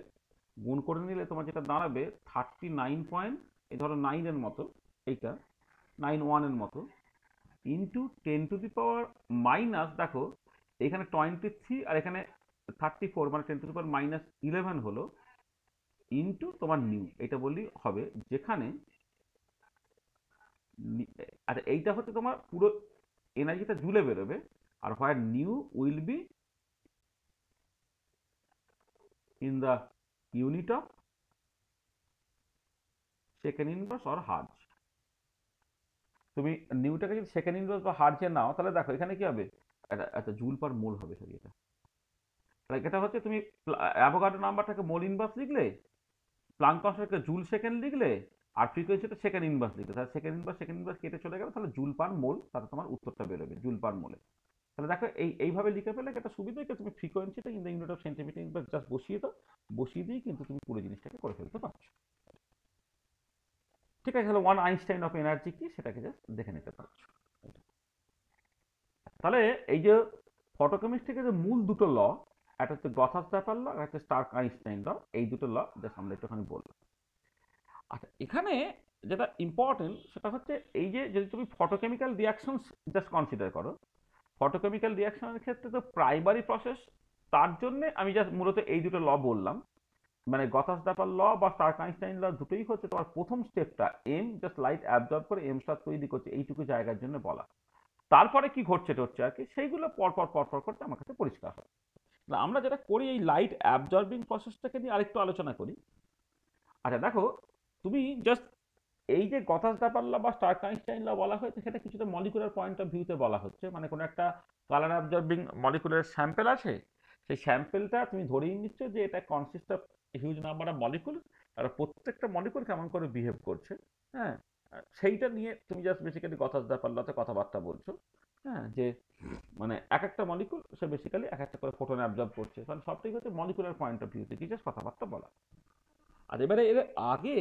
তোমার যেটা দাঁড়াবে 39 এই ধরো 9-এর মতো, এইটা 91-এর মতো ইন্টু 10⁻⁻, দেখো এখানে 23 আর এখানে 34, মানে 10⁻11 হলো ইন্টু তোমার নিউ, এটা বললেই হবে, যেখানে আচ্ছা এইটা হচ্ছে তোমার পুরো এনার্জিটা জুলে বেরোবে, আর where nu will be in the unit of second inverse or hertz. তুমি নিউটাকে যদি সেকেন্ড ইনভার্স বা হার্জে নাও তাহলে দেখো এখানে কি হবে, একটা জুল পার মোল হবে, সরি এটা, তাহলে এটা হচ্ছে তুমি অ্যাভোগাড্রো নাম্বারটাকে মোল ইনভার্স লিখলে, প্লাঙ্ক কনস্ট্যান্টকে জুল সেকেন্ড লিখলে, আর ফ্রিকোয়েন্সিটা সেকেন্ড ইনভার্স লিখলে, তাহলে সেকেন্ড ইনভার্স কেটে চলে গেল, তাহলে জুল পার মোল, তাহলে তোমার উত্তরটা বেরোবে জুল পার মোলে। তাহলে দেখো এইভাবে লিখে ফেলে একটা সুবিধা, তুমি ফ্রিকোয়েন্সিটা in the unit of centimetre inverse just বসিয়ে দাও, বসিয়ে দিয়েই কিন্তু তুমি পুরো জিনিসটাকে করে ফেলতে পারছো। ঠিক আছে, তাহলে 1 আইনস্টাইন অফ এনার্জি কি সেটাকে জাস্ট দেখে নিতে পারছো। তাহলে এই যে ফটোকেমিস্ট্রিকে যে মূল দুটো ল, একটা হচ্ছে গথাস-স্টাফার ল, একটা হচ্ছে স্টার্ক-আইনস্টাইন ল, এই দুটো ল জাস্ট আমরা একটুখানি বললাম। আচ্ছা, এখানে যেটা ইম্পর্টেন্ট সেটা হচ্ছে এই যে যদি তুমি ফটোকেমিক্যাল রিয়াকশন জাস্ট কনসিডার করো, ফটোকেমিক্যাল রিয়াকশনের ক্ষেত্রে তো প্রাইমারি প্রসেস, তার জন্য আমি জাস্ট মূলত এই দুটো ল বললাম, মানে গথাস-স্টাফার ল বা স্টার্ক-আইনস্টাইন ল দুটোই হচ্ছে তোমার প্রথম স্টেপটা এম জাস্ট লাইট অ্যাবজর্ব করে এম স্টার তৈরি করছে এইটুকু জায়গার জন্য বলা, তারপরে কি ঘটছে আর কি সেইগুলো পরপর করতে আমার কাছে পরিষ্কার হয়। আমরা যেটা করি এই লাইট অ্যাবজর্বিং প্রসেসটাকে নিয়ে আরেকটু আলোচনা করি। আচ্ছা দেখো, তুমি জাস্ট এই যে গথাস-ডাপার ল বা স্টার্ক-আইনস্টাইন ল বলা হয়েছে সেটা কিছুটা মলিকুলার পয়েন্ট অফ ভিউতে বলা হচ্ছে, মানে কোনো একটা কালার অ্যাবজর্বিং মলিকুলার স্যাম্পেল আছে, সেই স্যাম্পেলটা তুমি ধরেই নিচ্ছ যে এটা consist of huge number of molecule, আর প্রত্যেকটা মলিকুল কেমন করে বিহেভ করছে, হ্যাঁ, সেইটা নিয়ে তুমি জাস্ট বেসিক্যালি গথাস-ডাপার লতে কথাবার্তা বলছো, হ্যাঁ, যে মানে এক একটা মলিকুল সে বেসিক্যালি এক একটা করে ফোটন অ্যাবজর্ব করছে, কারণ সবটাই হচ্ছে মলিকুলার পয়েন্ট অফ ভিউতে কি জাস্ট কথাবার্তা বলা। আর এবারে এর আগে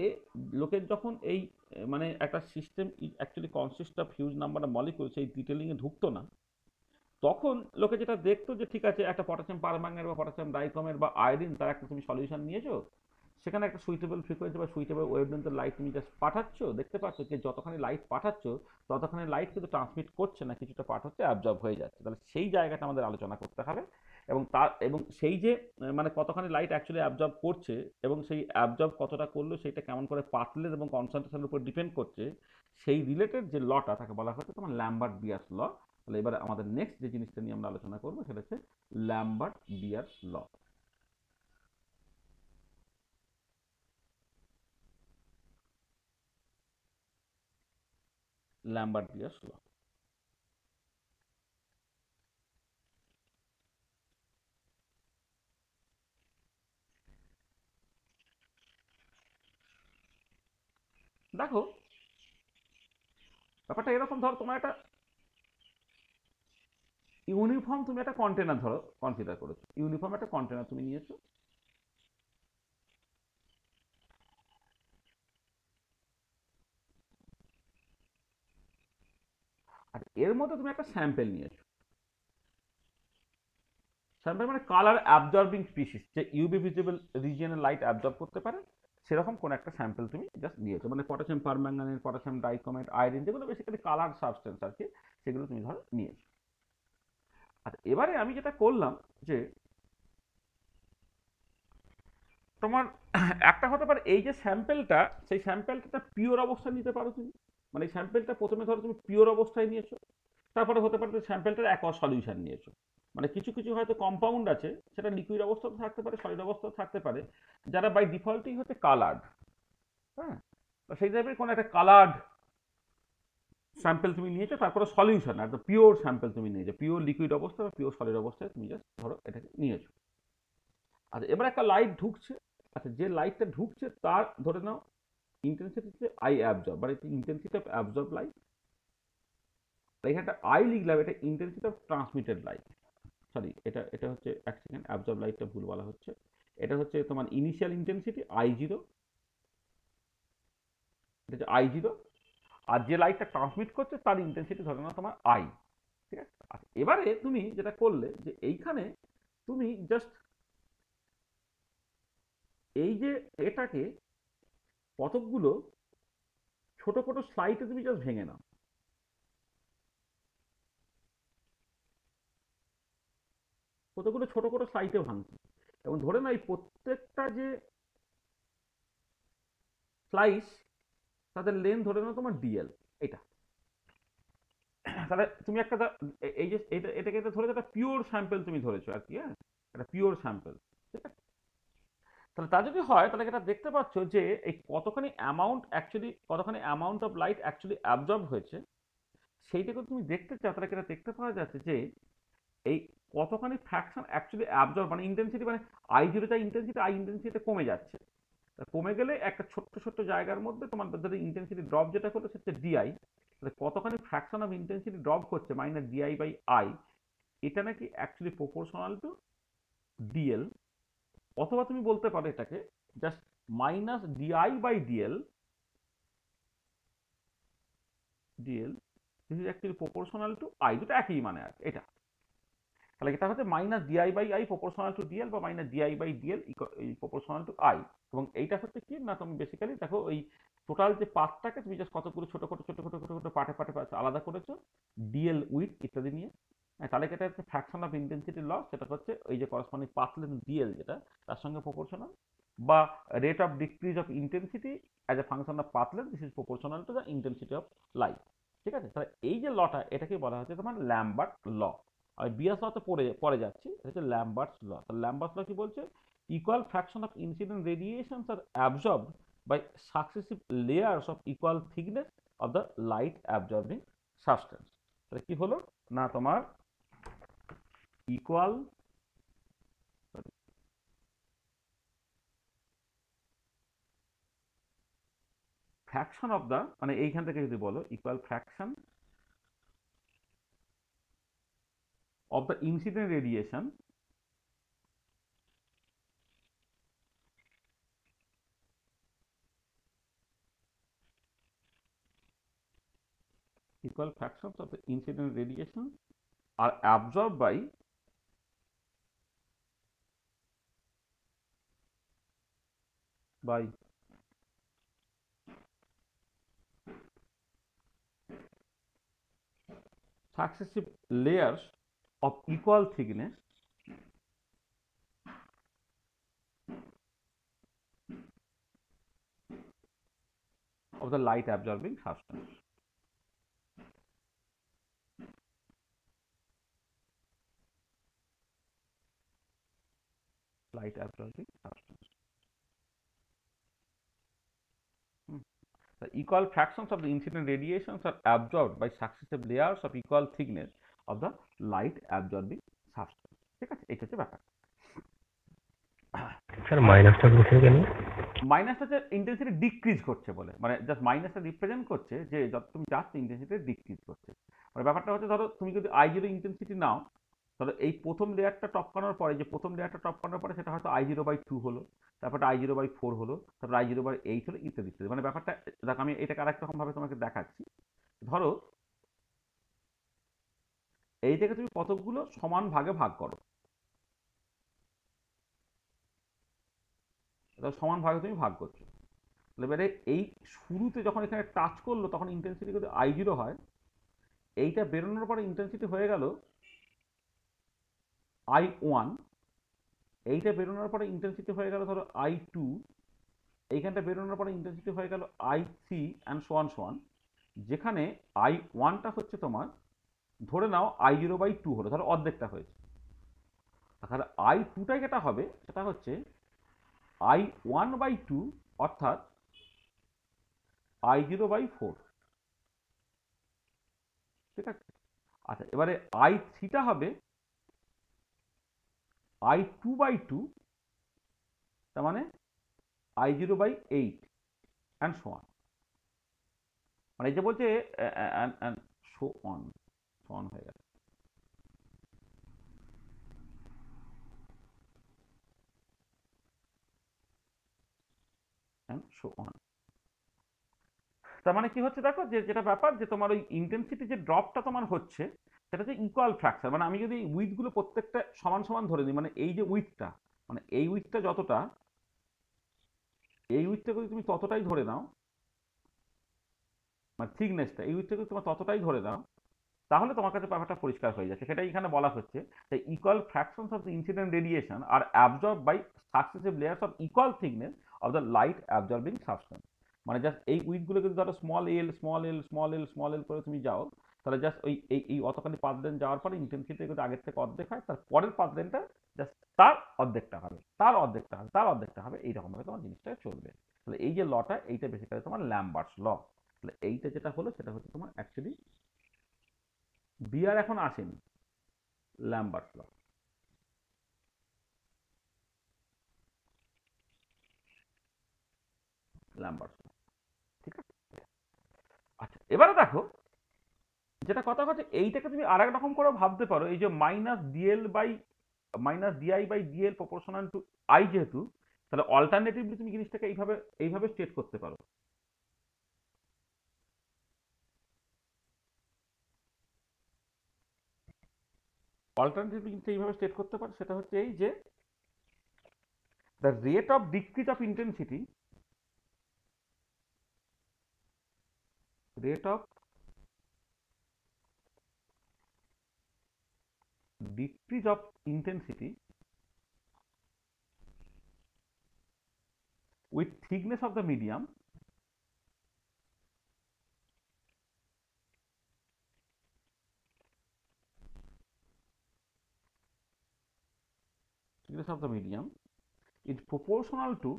লোকের যখন এই মানে একটা system actually consist of huge number of molecule সেই ডিটেলিংয়ে ঢুকতো না, তখন লোকে যেটা দেখতো যে ঠিক আছে একটা পটাশিয়াম পারম্যাঙ্গানেট বা পটাশিয়াম ডাইক্রোমেট বা আয়োডিন তার একটা তুমি সলিউশন নিয়েছো, সেখানে একটা সুইটেবল ফ্রিকোয়েন্সি বা সুইটেবল ওয়েভলেন্থের লাইট তুমি জাস্ট পাঠাচ্ছ, দেখতে পাচ্ছ যে যতখানি লাইট পাঠাচ্ছ ততখানি লাইট কিন্তু ট্রান্সমিট করছে না, কিছুটা পার্ট হচ্ছে অ্যাবজর্ব হয়ে যাচ্ছে, তাহলে সেই জায়গাটা আমাদের আলোচনা করতে হবে। এবং সেই যে মানে কতখানি লাইট অ্যাকচুয়ালি অ্যাবজর্ব করছে এবং সেই অ্যাবজর্ব কতটা করলো সেটা কেমন করে পাতলেস এবং কনসেন্ট্রেশনের উপর ডিপেন্ড করছে, সেই রিলেটেড যে লটা তাকে বলা হচ্ছে তোমার ল্যাম্বার্ট বিয়ার্স ল। তাহলে এবার আমাদের নেক্সট যে জিনিসটা নিয়ে আমরা আলোচনা করবো সেটা হচ্ছে ল্যাম্বার্ট বিয়ার্স ল। ল্যাম্বার্ট বিয়ার্স ল, দেখো ব্যাপারটা এরকম, ধরো তোমার একটা ইউনিফর্ম, তুমি একটা কন্টেনার ধরো কনসিডার করেছো, ইউনিফর্ম একটা কন্টেনার তুমি নিয়েছো, আর এর মধ্যে তুমি একটা স্যাম্পেল নিয়েছো, স্যাম্পেল মানে কালার অ্যাবজর্বিং স্পিসিস, যে ইউভি ভিজিবল রিজিয়নে লাইট অ্যাবজর্ব করতে পারে সেরকম কোন একটা স্যাম্পেল তুমি জাস্ট নিয়েছো, মানে potassium permanganate, potassium dichromate, iodine, যেগুলো বেসিক্যালি কালার সাবস্টেন্স আর কি, সেগুলো তুমি ধরো নিয়েছো। আর এবারে আমি যেটা করলাম যে তোমার একটা হতে পারে এই যে স্যাম্পেলটা, সেই স্যাম্পেলটা পিওর অবস্থায় নিতে পারো তুমি, মানে এই স্যাম্পেলটা প্রথমে ধরো তুমি পিওর অবস্থায় নিয়েছো, তারপরে হতে পারে স্যাম্পেলটার অ্যাকোয়াস সলিউশন নিয়েছো, মানে কিছু কিছু হয়তো কম্পাউন্ড আছে সেটা লিকুইড অবস্থাতে থাকতে পারে, সলিড অবস্থাতে থাকতে পারে, যারা বাই ডিফল্টই হচ্ছে কালার্ড, হ্যাঁ, তো সেই টাইপের কোনো একটা কালার্ড স্যাম্পেল তুমি নিয়েছো, তারপরে সলিউশন একদম পিওর স্যাম্পেল তুমি নিয়েছো, পিওর লিকুইড অবস্থা বা পিওর সলিড অবস্থায় তুমি জাস্ট ধরো এটাকে নিয়েছো। আচ্ছা এবার একটা লাইট ঢুকছে, আচ্ছা যে লাইটটা ঢুকছে তার ধরে নাও ইন্টেন্সিটি হচ্ছে আই অ্যাবজর্ব, মানে ইন্টেন্সিটি অফ অ্যাবজর্ব লাইট, এখানে একটা আই লিখলাম, এটা intensity of transmitted light, sorry এটা এটা হচ্ছে এক সেকেন্ড, অ্যাবজর্ব লাইটটা ভুল বলা হচ্ছে, এটা হচ্ছে তোমার ইনিশিয়াল ইন্টেন্সিটি আই জিরো, এটা হচ্ছে আই জিরো, আর যে লাইটটা ট্রান্সমিট করছে তার ইন্টেন্সিটি ধরে নাও তোমার আই, ঠিক আছে। আচ্ছা এবারে তুমি যেটা করলে যে এইখানে তুমি জাস্ট এই যে এটাকে কতকগুলো ছোট ছোট স্লাইডে তুমি জাস্ট ভেঙে নাও, কতগুলো ছোট ছোট স্লাইডে ভাঙছে, এবং ধরে নাও এই প্রত্যেকটা যে স্লাইস তাদের লেন্থ ধরে নাও তোমার ডিএল, এটা তাহলে তুমি একটা এই যে এটাকে ধরে একটা পিওর স্যাম্পল তুমি ধরেছো আর কি, হ্যাঁ, একটা পিওর স্যাম্পল, ঠিক আছে। তাহলে তা যদি হয় তাহলে এটা দেখতে পাচ্ছ যে এই কতখানি amount of light actually absorb হয়েছে, সেইটাকে তুমি দেখতে চাও, তাহলে এটা দেখতে পাওয়া যাচ্ছে যে এই কতখানি ফ্র্যাকশন অ্যাকচুয়ালি অ্যাবজর্ব, মানে ইন্টেন্সিটি, মানে আই জিরোটা ইন্টেন্সিটি, আই ইন্টেন্সিটি কমে যাচ্ছে, কমে গেলে একটা ছোট্ট ছোট্ট জায়গার মধ্যে তোমার যদি ইন্টেন্সিটি ড্রপ যেটা করলো সেটা হচ্ছে ডিআই, তাহলে কতখানি ফ্র্যাকশন অফ ইন্টেন্সিটি ড্রপ হচ্ছে মাইনাস ডিআই বাই আই, এটা নাকি অ্যাকচুয়ালি প্রপোর্শনাল টু ডিএল, অথবা তুমি বলতে পারো এটাকে just minus DI by D L, D L this is actually proportional to I, দুটো একই মানে আছে এটা, তাহলে এটা হচ্ছে minus DI by I proportional to D L বা minus DI by D L proportional to I, এবং এইটা হচ্ছে কি না তুমি বেসিক্যালি দেখো ওই টোটাল যে পার্টটাকে তুমি জাস্ট কতগুলো ছোট ছোট ছোট ছোট ছোট ছোট পার্টে পার্টে আলাদা করেছো ডিএল উইথ ইত্যাদি নিয়ে, হ্যাঁ, তাহলে এটা হচ্ছে ফ্র্যাকশন অফ ইন্টেন্সিটি লস, সেটা হচ্ছে ওই যে করসপন্ডিং পাথ লেন্থ ডিএল যেটা তার সঙ্গে প্রপোর্শনাল, বা rate of decrease of intensity as a function of path length, this is proportional to the intensity of light, ঠিক আছে। তাহলে এই যে লটা এটাকে বলা হচ্ছে তোমার ল্যাম্বার্ট ল, আমি বিয়াস লতে পরে যাচ্ছি, এটা হচ্ছে ল্যাম্বার্টস ল। তাহলে ল্যাম্বার্টস ল কি বলছে, equal fraction of incident radiations আর absorbed by successive layers of equal thickness of the light absorbing substance. তাহলে কি হলো না তোমার ইকুয়াল ফ্র্যাকশন অফ দ্য, মানে এইখান থেকে যদি বলো equal fraction of the incident radiation equal fractions of the incident radiation are absorbed by successive layers of equal thickness of the light absorbing substance. Light absorbing substance. The equal fractions of the incident radiations are absorbed by successive layers of equal thickness of the light absorbing substance. ঠিক আছে, এটা হচ্ছে ব্যাপার। Sir মাইনাসটা কিসের কেন? মাইনাসটা হচ্ছে ইন্টেন্সিটি ডিক্রিজ করছে বলে, মানে জাস্ট মাইনাসটা রিপ্রেজেন্ট করছে যে যত তুমি যাচ্ছ ইন্টেন্সিটি ডিক্রিজ করছে। মানে ব্যাপারটা হচ্ছে ধরো তুমি যদি I0 ইন্টেন্সিটি নাও, তাহলে এই প্রথম লেয়ারটা টপকানোর পরে, যে প্রথম লেয়ারটা টপকানোর পরে সেটা হয়তো I0/2 হলো, তারপরটা I0/4 হলো, তারপর I0/8 হলো, ইত্যাদি ইত্যাদি। মানে ব্যাপারটা দেখ, আমি এটাকে আরেক রকম ভাবে তোমাকে দেখাচ্ছি। ধরো এইটাকে তুমি কতগুলো সমান ভাগে ভাগ করো, সমান ভাগে তুমি ভাগ করছো। এবারে এই শুরুতে যখন এখানে টাচ করলো তখন ইন্টেন্সিটি যদি I0 হয়, এইটা বেরোনোর পরে ইন্টেন্সিটি হয়ে গেল I1, এইটা বেরোনোর পরে ইন্টেন্সিটি হয়ে গেল ধরো I2, এইখানটা বেরোনোর পরে ইন্টেন্সিটি হয়ে গেল I3 অ্যান্ড সো অন, যেখানে I1টা হচ্ছে তোমার, ধরে নাও I0/2 হলো, ধরো অর্ধেকটা হয়েছে। তাহলে I2টা যেটা হবে সেটা হচ্ছে I1/2 অর্থাৎ I0/4। ঠিক আছে, আচ্ছা এবারে I3টা হবে I2/2, তার মানে I0/8 অ্যান্ড সো অন। মানে এই যে বলছে সো অন হয়ে গেল। And so on. তার মানে কি হচ্ছে দেখো, যে যেটা ব্যাপার যে তোমার ওই ইন্টেন্সিটি যে ড্রপটা তোমার হচ্ছে সেটা হচ্ছে ইকুয়াল ফ্র্যাকশন। মানে আমি যদি উইথগুলো প্রত্যেকটা সমান সমান ধরে নিই, মানে এই যে উইথটা, মানে এই উইথটা যতটা, এই উইথটা যদি তুমি ততটাই ধরে নাও, মানে থিকনেসটা এই উইথটা যদি তোমার ততটাই ধরে নাও, তাহলে তোমার কাছে ব্যাপারটা পরিষ্কার হয়ে যাচ্ছে। সেটাই এখানে বলা হচ্ছে যে equal fractions of the incident radiation আর absorb by successive layers of equal thickness of the light absorbing substance. মানে জাস্ট এই উইথগুলো যদি ধরো স্মল এল করে তুমি যাও, তাহলে জাস্ট ওই এই অতখানি পাথ লেন যাওয়ার পরে ইন্টেন্সিটি যদি আগের থেকে অর্ধেক হয়, তার পরের পাথ লেনটা জাস্ট তার অর্ধেকটা হবে, তার অর্ধেকটা হবে, তার অর্ধেকটা হবে, এইরকমভাবে তোমার জিনিসটা চলবে। তাহলে এই যে লটা, এইটা বেসিক্যালি তোমার ল্যাম্বার্টস ল। তাহলে এইটা যেটা হলো সেটা হচ্ছে তোমার অ্যাকচুয়ালি বিয়ার এখন আসেনি, ল্যাম্বার্টস ল। ল্যাম্বার্টস ল, ঠিক আছে। আচ্ছা এবারে দেখো যেটা কথা হচ্ছে, এইটাকে তুমি আর এক রকম করে ভাবতে পারো, এই যে -DI/DL প্রপোর্শনাল টু I যেহেতু, তাহলে অল্টারনেটিভলি তুমি জিনিসটাকে এইভাবে এইভাবে স্টেট করতে পারো। অল্টারনেটিভলি কিন্তু এইভাবে স্টেট করতে পারো, সেটা হচ্ছে এই যে the rate of decrease of intensity, rate of decrease of intensity with thickness of the medium is proportional to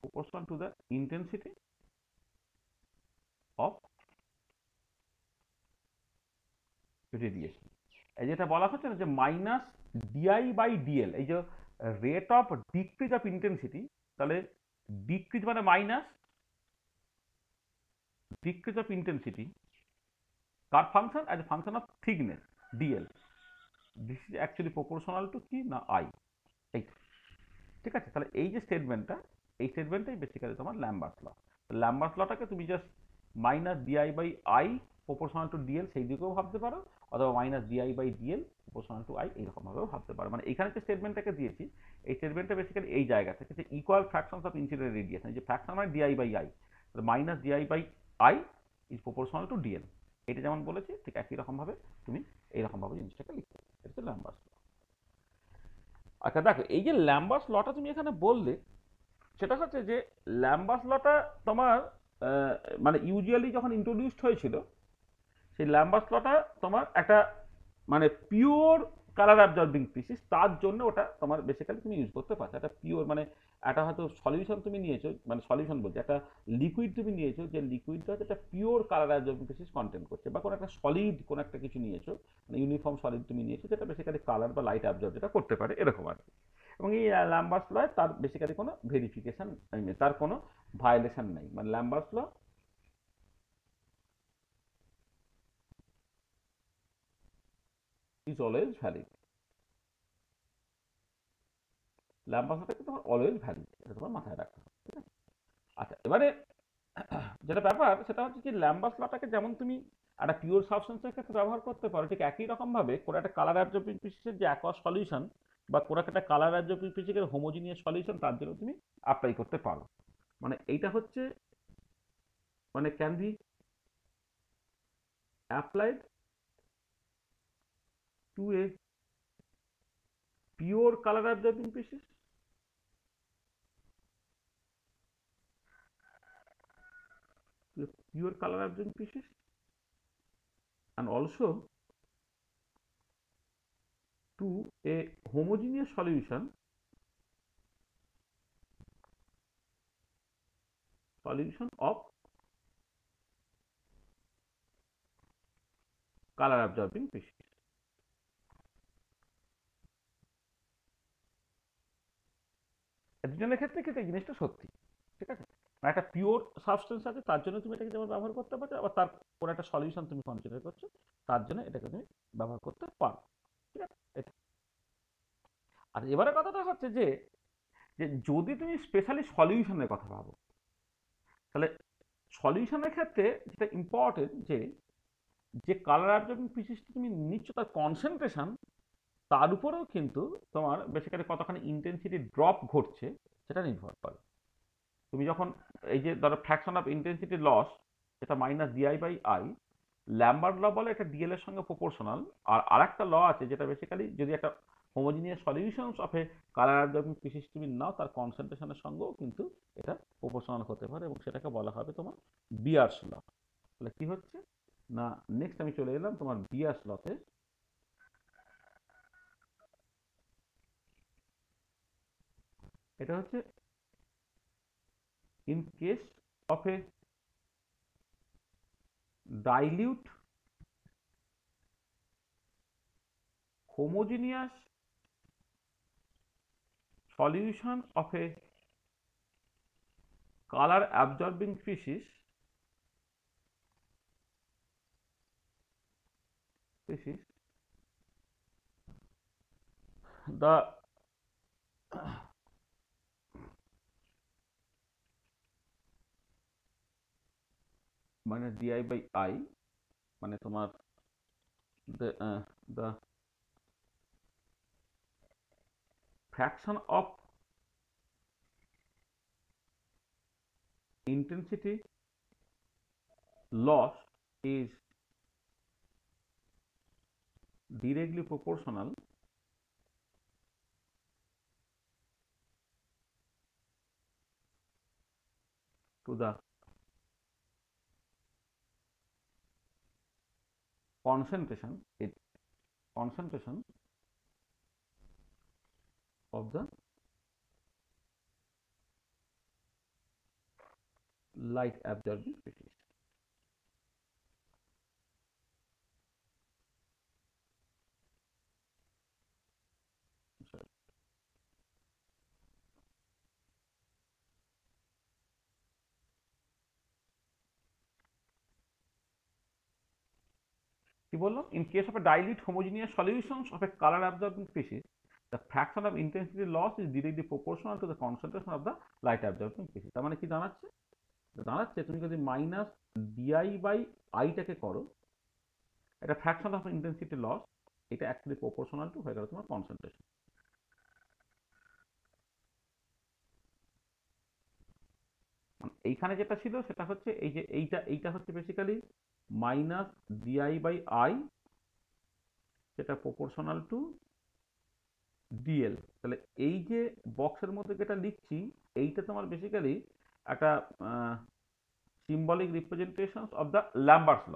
proportional to the intensity of radiation. এই যেটা বলা হচ্ছে না যে মাইনাস ডিআই বাই ডিএল, এই যে rate of decrease of intensity, তাহলে decrease মানে minus decrease of intensity car function, as a function of thickness DL, this is actually proportional two কি না আই। এই ঠিক আছে, তাহলে এই যে স্টেটমেন্টটা, এই স্টেটমেন্টটাই বেসিক্যালি তোমার ল্যাম্বার্টস ল। ল্যাম্বার্টস লটাকে তুমি just minus DI by I proportional to D L সেই দিকেও ভাবতে পারো, অথবা minus DI by D L proportional to I এইরকমভাবেও ভাবতে পারো। মানে এখানে যে স্টেটমেন্টটাকে দিয়েছি, এই স্টেটমেন্টটা বেসিক্যালি এই জায়গা থেকে যে equal fractions of incident radiation, যে ফ্র্যাকশন মানে dI by I, minus DI by I is proportional to dl, এটা যেমন বলেছি ঠিক একই রকমভাবে তুমি এইরকমভাবে জিনিসটাকে লিখতে পারো। এটা হচ্ছে ল্যাম্বার্টস ল। আচ্ছা দেখো, এই যে ল্যাম্বার্টস লটা তুমি এখানে বললে, সেটা হচ্ছে যে ল্যাম্বার্টস লটা তোমার মানে ইউজুয়ালি যখন ইন্ট্রোডিউসড হয়েছিল, সেই ল্যাম্বার্টস লটা তোমার একটা মানে পিওর কালার অ্যাবজর্বিং স্পিসিস, তার জন্য ওটা তোমার বেসিক্যালি তুমি ইউজ করতে পারছো। একটা পিওর মানে একটা হয়তো সলিউশন তুমি নিয়েছো, মানে সলিউশন বলছি একটা লিকুইড তুমি নিয়েছো, যে লিকুইডটা হচ্ছে একটা pure colour absorbing species content করছে, বা কোনো একটা সলিড কোনো একটা কিছু নিয়েছো, মানে ইউনিফর্ম সলিড তুমি নিয়েছো যেটা বেসিক্যালি কালার বা লাইট অ্যাবজর্ব যেটা করতে পারে এরকম আর কি। এবং এই ল্যাম্বার্টস লয় তার বেসিক্যালি কোনো ভেরিফিকেশন, তার কোনো ভায়োলেশন নেই, মানে Lambert's law is always valid. Lambert's লটা কিন্তু তোমার অলওয়েজ ভ্যালিড, এটা তোমার মাথায় রাখতে হবে, ঠিক আছে? আচ্ছা এবারে যেটা ব্যাপার সেটা হচ্ছে কি, ল্যাম্বার্টস লটাকে যেমন তুমি একটা পিওর সাবস্টেন্সের ক্ষেত্রে ব্যবহার করতে পারো, ঠিক একই রকম ভাবে কোনো একটা কালার অ্যাবজর্বিং স্পিসিসের যে অ্যাকোয়াস সলিউশন, বা কোনো একটা কালার অ্যাবজর্বিং স্পিসিসের হোমোজিনিয়াস সলিউশন, তার জন্য তুমি অ্যাপ্লাই করতে পারো। মানে এইটা হচ্ছে মানে can be applied to a pure colour absorbing species, pure color absorbing species, and also to a homogeneous solution of color absorbing species। দুজনের ক্ষেত্রে কিন্তু এই জিনিসটা সত্যি, ঠিক আছে? মানে একটা পিওর সাবস্টেন্স আছে তার জন্য তুমি এটাকে যেমন ব্যবহার করতে পারো, আবার তার কোনো একটা সলিউশন তুমি কনসিডার করছো তার জন্য এটাকে তুমি ব্যবহার করতে পারো, ঠিক আছে? এটা। আর এবারে কথাটা হচ্ছে যে যে যদি তুমি স্পেশালি সলিউশনের কথা ভাবো, তাহলে সলিউশনের ক্ষেত্রে যেটা ইম্পর্টেন্ট যে যে কালার অ্যাবজর্বিং স্পিসিসটা তুমি নিচ্ছ তার কনসেন্ট্রেশন, তার উপরেও কিন্তু তোমার বেসিক্যালি কতখানি ইন্টেন্সিটি ড্রপ ঘটছে সেটা নির্ভর করে। তুমি যখন এই যে ধরো ফ্র্যাকশন অফ ইন্টেন্সিটি লস, যেটা minus DI by I, Lambert law বলে এটা ডিএল এর সঙ্গে প্রপোর্শনাল। আর আরেকটা ল আছে যেটা বেসিক্যালি যদি একটা homogeneous solutions of A colour absorbing species তুমি নাও, তার কনসেন্ট্রেশনের সঙ্গেও কিন্তু এটা প্রপোর্শনাল হতে পারে, এবং সেটাকে বলা হবে তোমার বিয়ার্স ল। তাহলে কি হচ্ছে না, নেক্সট আমি চলে এলাম তোমার বিয়ার্স লতে। এটা হচ্ছে in case of a dilute homogeneous solution of a color absorbing species, the মানে di by I মানে তোমার the fraction of intensity loss is directly proportional to the concentration of the light absorbing species. কি বললাম? In case of A dilute homogeneous solutions of a color absorbing species, the fraction of intensity loss is directly proportional to the concentration of the light absorbing species। তার মানে কি দাঁড়াচ্ছে? দাঁড়াচ্ছে তুমি যদি minus DI by আইটাকে করো, এটা fraction of intensity loss, এটা অ্যাকচুয়ালি প্রপোর্শনাল টু হয়ে গেল তোমার কনসেন্ট্রেশন। এইখানে যেটা ছিল সেটা হচ্ছে এই যে এইটা হচ্ছে basically minus DI by I, সেটা প্রপোর্শনাল টু ডিএল। তাহলে এই যে বক্সের মধ্যে যেটা লিখছি, এইটা তোমার বেসিক্যালি একটা symbolic representation of the Lambert's ল।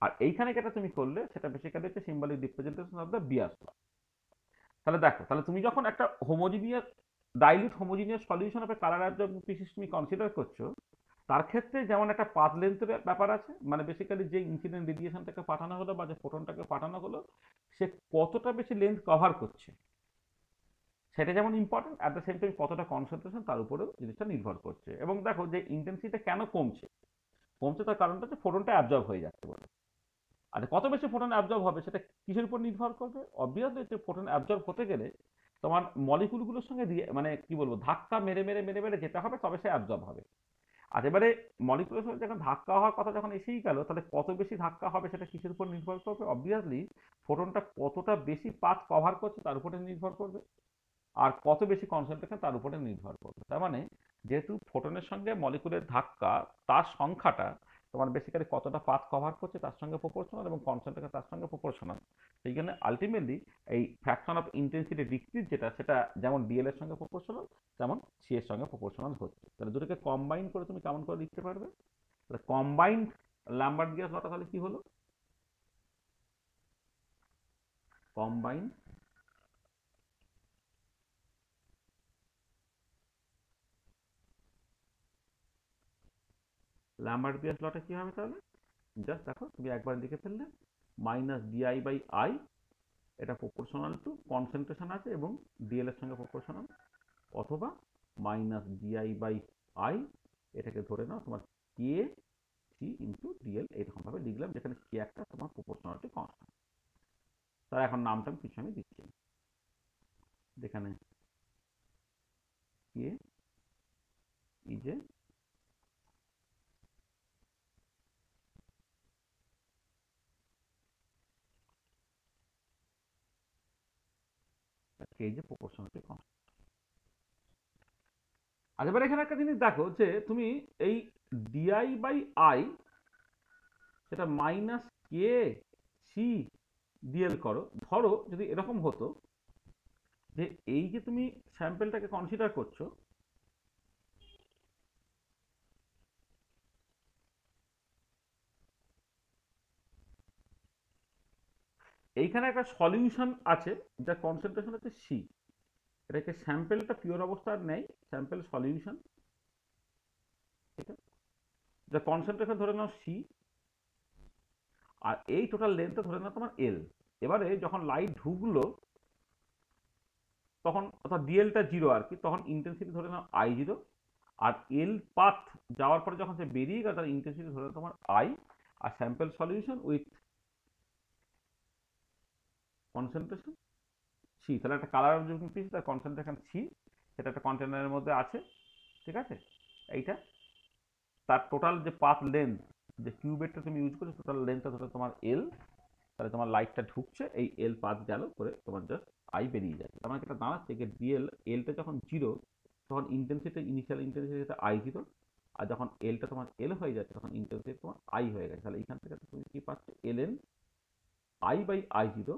আর এইখানে যেটা তুমি করলে সেটা বেসিক্যালি হচ্ছে সিম্বলিক রিপ্রেজেন্টেশন অফ দ্য বিয়ার্স ল। তাহলে দেখো, তাহলে তুমি যখন একটা homogeneous dilute homogeneous solution of A colour absorbing species তুমি কনসিডার করছো, তার ক্ষেত্রে যেমন একটা পাথ লেন্থের ব্যাপার আছে, মানে বেসিক্যালি যে ইনসিডেন্ট রেডিয়েশনটাকে পাঠানো হলো বা যে ফোটনটাকে পাঠানো হলো, সে কতটা বেশি লেন্থ কভার করছে সেটা যেমন important, at the same time কতটা কনসেন্ট্রেশন তার উপরেও জিনিসটা নির্ভর করছে। এবং দেখো যে ইন্টেন্সিটিটা কেন কমছে, কমছে তার কারণটা হচ্ছে ফোটনটা অ্যাবজর্ব হয়ে যাচ্ছে বলে। আর কত বেশি ফোটন অ্যাবজর্ব হবে সেটা কিসের উপর নির্ভর করবে? অবভিয়াসলি যে ফোটন অ্যাবজর্ব হতে গেলে তোমার মলিকুলগুলোর সঙ্গে মানে কি বলবো, ধাক্কা মেরে মেরে মেরে মেরে যেতে হবে, তবে সে অ্যাবজর্ব হবে। আর এবারে মলিকুলের সঙ্গে যখন ধাক্কা হওয়ার কথা যখন এসেই গেল, তাহলে কত বেশি ধাক্কা হবে সেটা কিসের উপর নির্ভর করবে? অবভিয়াসলি ফোটনটা কতটা বেশি পাথ কভার করছে তার উপরে নির্ভর করবে, আর কত বেশি কনসেন্ট্রেশন তার উপরে নির্ভর করবে। তার মানে যেহেতু ফোটনের সঙ্গে মলিকুলের ধাক্কা, তার সংখ্যাটা তোমার বেসিক্যালি কতটা পাথ কভার করছে তার সঙ্গে প্রপোর্শনাল, এবং কনসেন্ট্রেশন তার সঙ্গে প্রপোর্শনাল। সেই জন্য আলটিমেটলি এই ফ্র্যাকশন অফ ইন্টেন্সিটি ডিক্রিজ যেটা, সেটা যেমন ডিএল এর সঙ্গে প্রপোর্শনাল, তেমন সি এর সঙ্গে প্রপোর্শনাল হচ্ছে। তাহলে দুটোকে কম্বাইন করে তুমি কেমন করে লিখতে পারবে? তাহলে কম্বাইন্ড ল্যাম্বার্ট গিয়াস লটা তাহলে কি হলো? কম্বাইন্ড ল্যাম্বার্ট গিয়াস লটা কি হবে তাহলে? জাস্ট দেখো, তুমি একবার লিখে ফেললে মাইনাস ডিআই বাই আই, এটা প্রপোর্শনাল টু কনসেন্ট্রেশন আছে এবং ডিএল এর সঙ্গে প্রপোর্শনাল, অথবা মাইনাস ডিআই বাই আই, এটাকে ধরে নাও তোমার কে সি ইন্টু ডিএল, এইরকম ভাবে লিখলাম, যেখানে কে একটা তোমার প্রপোর্শনালিটি কনস্ট্যান্ট। তার এখন নামটা কিছু আমি দিচ্ছি, যেখানে K is a proportionality constant. আর এবার এখানে একটা জিনিস দেখো, যে তুমি এই ডিআই বাই আই সেটা মাইনাস কে সি ডিএল করো। ধরো যদি এরকম হতো যে এই যে তুমি স্যাম্পেলটাকে কনসিডার করছো, এইখানে একটা সলিউশন আছে যার কনসেন্ট্রেশন হচ্ছে সি, এটাকে স্যাম্পেলটা পিওর অবস্থার নেই, স্যাম্পেল সলিউশন, এটা যার কনসেন্ট্রেশন ধরে নাও সি, আর এই টোটাল লেন্থটা ধরে নাও তোমার এল। এবারে যখন লাইট ঢুকলো তখন, অর্থাৎ ডিএলটা জিরো আর কি, তখন ইন্টেন্সিটি ধরে নাও আই জিরো, আর এল পাথ যাওয়ার পরে যখন সে বেরিয়ে গেল তার ইন্টেন্সিটি ধরে নাও তোমার আই, আর sample solution with concentration c. তাহলে একটা কালার অবজেক্টিভ পিস, তার কনসেন্ট্রেশন সি, সেটা একটা কন্টেনারের মধ্যে আছে, ঠিক আছে? এইটা তার টোটাল যে পাথ লেন্থ, যে কিউবেটটা তুমি ইউজ করছো, টোটাল লেন্থটা ধরো তোমার এল, তাহলে তোমার লাইটটা ঢুকছে, এই এল পাথ গেল করে তোমার জাস্ট আই বেরিয়ে যাচ্ছে। আমার এটা দাঁড়াচ্ছে যে ডিএল, এলটা যখন জিরো তখন intensity, initial intensity I zero, আর যখন এলটা তোমার এল হয়ে যাচ্ছে তখন ইন্টেন্সিটি তোমার আই হয়ে গেছে। তাহলে এখান থেকে তুমি কি পাচ্ছ? L N I by I zero,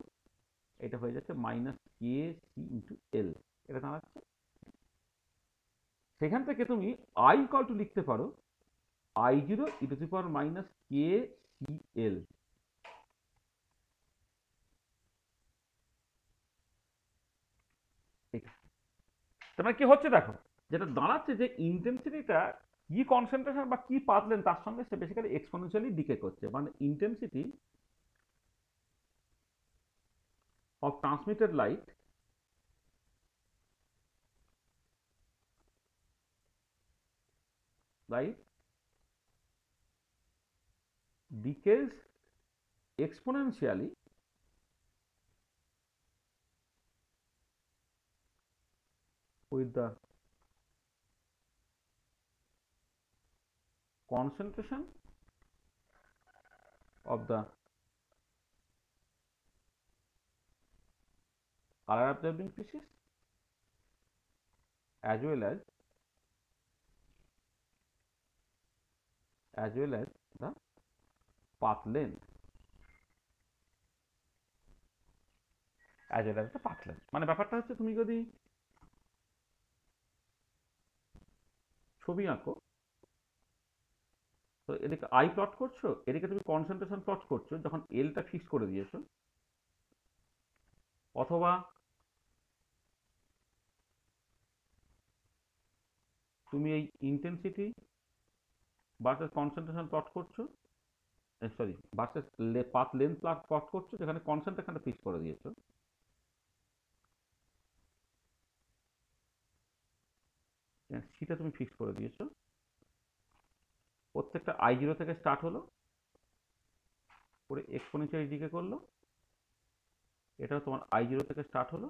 এটা হয়ে যাচ্ছে মাইনাস কে সি ইন্টু এল, এটা দাঁড়াচ্ছে। সেখান থেকে তুমি আই ইকুয়াল টু লিখতে পারো I zero e to the power minus K c l. তার মানে কি হচ্ছে দেখো, যেটা দাঁড়াচ্ছে যে ইন্টেন্সিটিটা কি কনসেন্ট্রেশন বা কি পাথ লেন্থ তার সঙ্গে সে বেসিক্যালি এক্সপোনেনশিয়ালি ডিকে করছে, মানে intensity of transmitted light light decays exponentially with the concentration of the color absorbing species as well as the path length মানে ব্যাপারটা হচ্ছে তুমি যদি ছবি আঁকো তো এদিকে আই প্লট করছো, এদিকে তুমি কনসেন্ট্রেশন প্লট করছো যখন এলটা ফিক্স করে দিয়েছো, অথবা তুমি এই ইন্টেন্সিটি ভার্সেস কনসেন্ট্রেশন প্লট করছো, sorry versus path length plot করছো যেখানে কনসেন্ট্রেশনটা ফিক্স করে দিয়েছো, সিটা তুমি ফিক্স করে দিয়েছো। প্রত্যেকটা আই জিরো থেকে স্টার্ট হলো করে এক্সপোনেনশিয়ালি ডিকে করলো, এটাও তোমার আই জিরো থেকে স্টার্ট হলো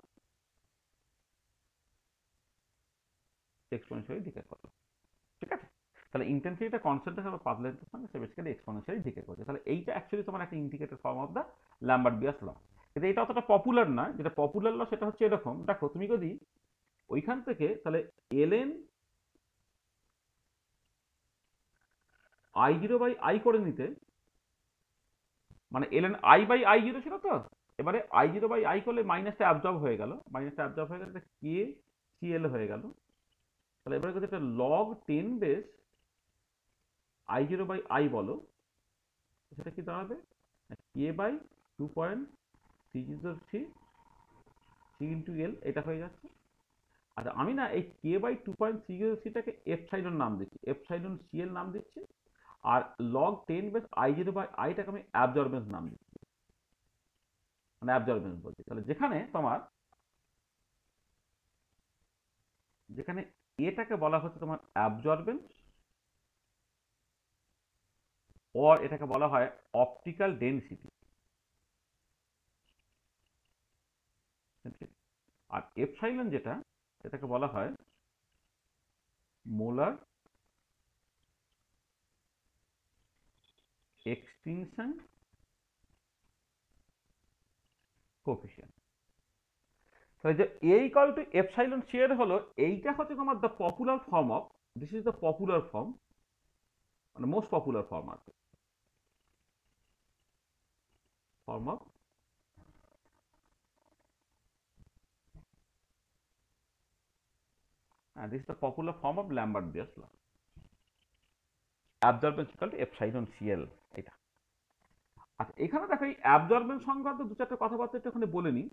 এক্সপোনেনশিয়ালি ডিকে করলো, ঠিক আছে? তাহলে ইন্টেন্সিটিটা কনসেন্ট্রেশন বা পাথ লেন্থের সঙ্গে সে বেসিক্যালি এক্সপোনেনশিয়ালি ডিকে করছে। তাহলে এইটা অ্যাকচুয়ালি তোমার একটা ইন্টিগ্রেটেড ফর্ম অফ দ্য ল্যাম্বার্ট-বিয়াস ল। কিন্তু এটা অতটা পপুলার না, যেটা পপুলার ল সেটা হচ্ছে এরকম, দেখো তুমি যদি ওইখান থেকে তাহলে ln I zero by I করে নিতে, মানে ln I by I zero ছিল তো, এবারে আই জিরো বাই আই করলে মাইনাসটা অ্যাবজর্ব হয়ে গেল, মাইনাসটা অ্যাবজর্ব হয়ে গেলে এটা কে সি এল হয়ে গেল। তাহলে এবারে যদি একটা log 10 base I zero by I বলো, সেটা কি দাঁড়াবে কে বাই 2.303 সি ইন্টু এল, এটা হয়ে যাচ্ছে। আচ্ছা আমি না এই কে বাই 2.303টাকে এপসাইলন নাম দিচ্ছি, এপসাইলন সি এল নাম দিচ্ছি, আর log 10 base I zero by আইটাকে আমি অ্যাবজর্বেন্স নাম দিচ্ছি, মানে অ্যাবজর্বেন্স বলছি। তাহলে যেখানে তোমার যেখানে এটাকে বলা হচ্ছে তোমার অ্যাবজর্বেন্স, ওর এটাকে বলা হয় অপটিক্যাল ডেনসিটি, আর এপসাইলন যেটা এটাকে বলা হয় মোলার এক্সটিংশন কোএফিসিয়েন্ট। তাহলে যে A equal to epsilon share হলো, এইটা হচ্ছে তোমার the popular form of, this is the popular form, মানে মোস্ট পপুলার ফর্ম আর form of this is the popular form of Lambert Beer's law, absorbance equal to epsilon C L এটা। আচ্ছা এখানে দেখো এই অ্যাবজর্বেন্স সংক্রান্ত দু চারটে কথাবার্তা একটু এখানে বলে নিই।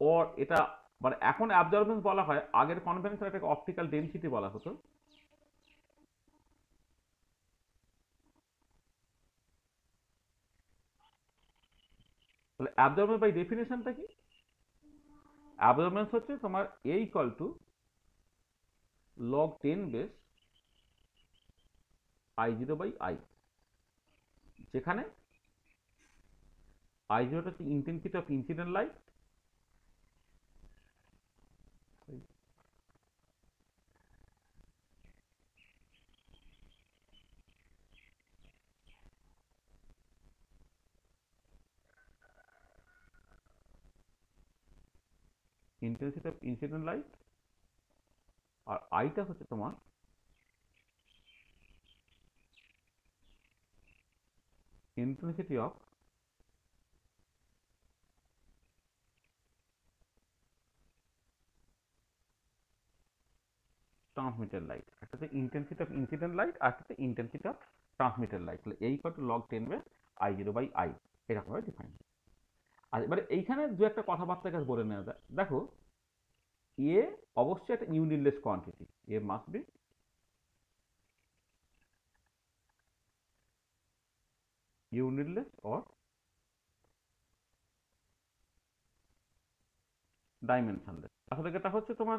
ওর এটা মানে এখন অ্যাবজর্বেন্স বলা হয়, আগের কনভেনশন এটাকে অপটিক্যাল ডেনসিটি বলা হতো। তাহলে অ্যাবজর্বেন্স বাই ডেফিনেশনটা কি? অ্যাবজর্বেন্স হচ্ছে তোমার A equal to log 10 base I zero by I, যেখানে আই জিরোটা হচ্ছে intensity of incident light, intensity of incident light, আর আইটা হচ্ছে তোমার ইন্টেন্সিটি অফ ট্রান্সমিটেড লাইট। একটা হচ্ছে ইন্টেন্সিটি অফ ইনসিডেন্ট লাইট, আর একটা ইন্টেন্সিটি অফ ট্রান্সমিটেড লাইট। তাহলে এই equal to log 10 base I zero by I, এরকমভাবে ডিফাইন। আর এবারে এইখানে দু একটা কথাবার্তা বলে নেওয়া যায়। দেখো এ অবশ্যই একটা unitless quantity, A must be unitless or dimensionless. আসলে এটা হচ্ছে তোমার,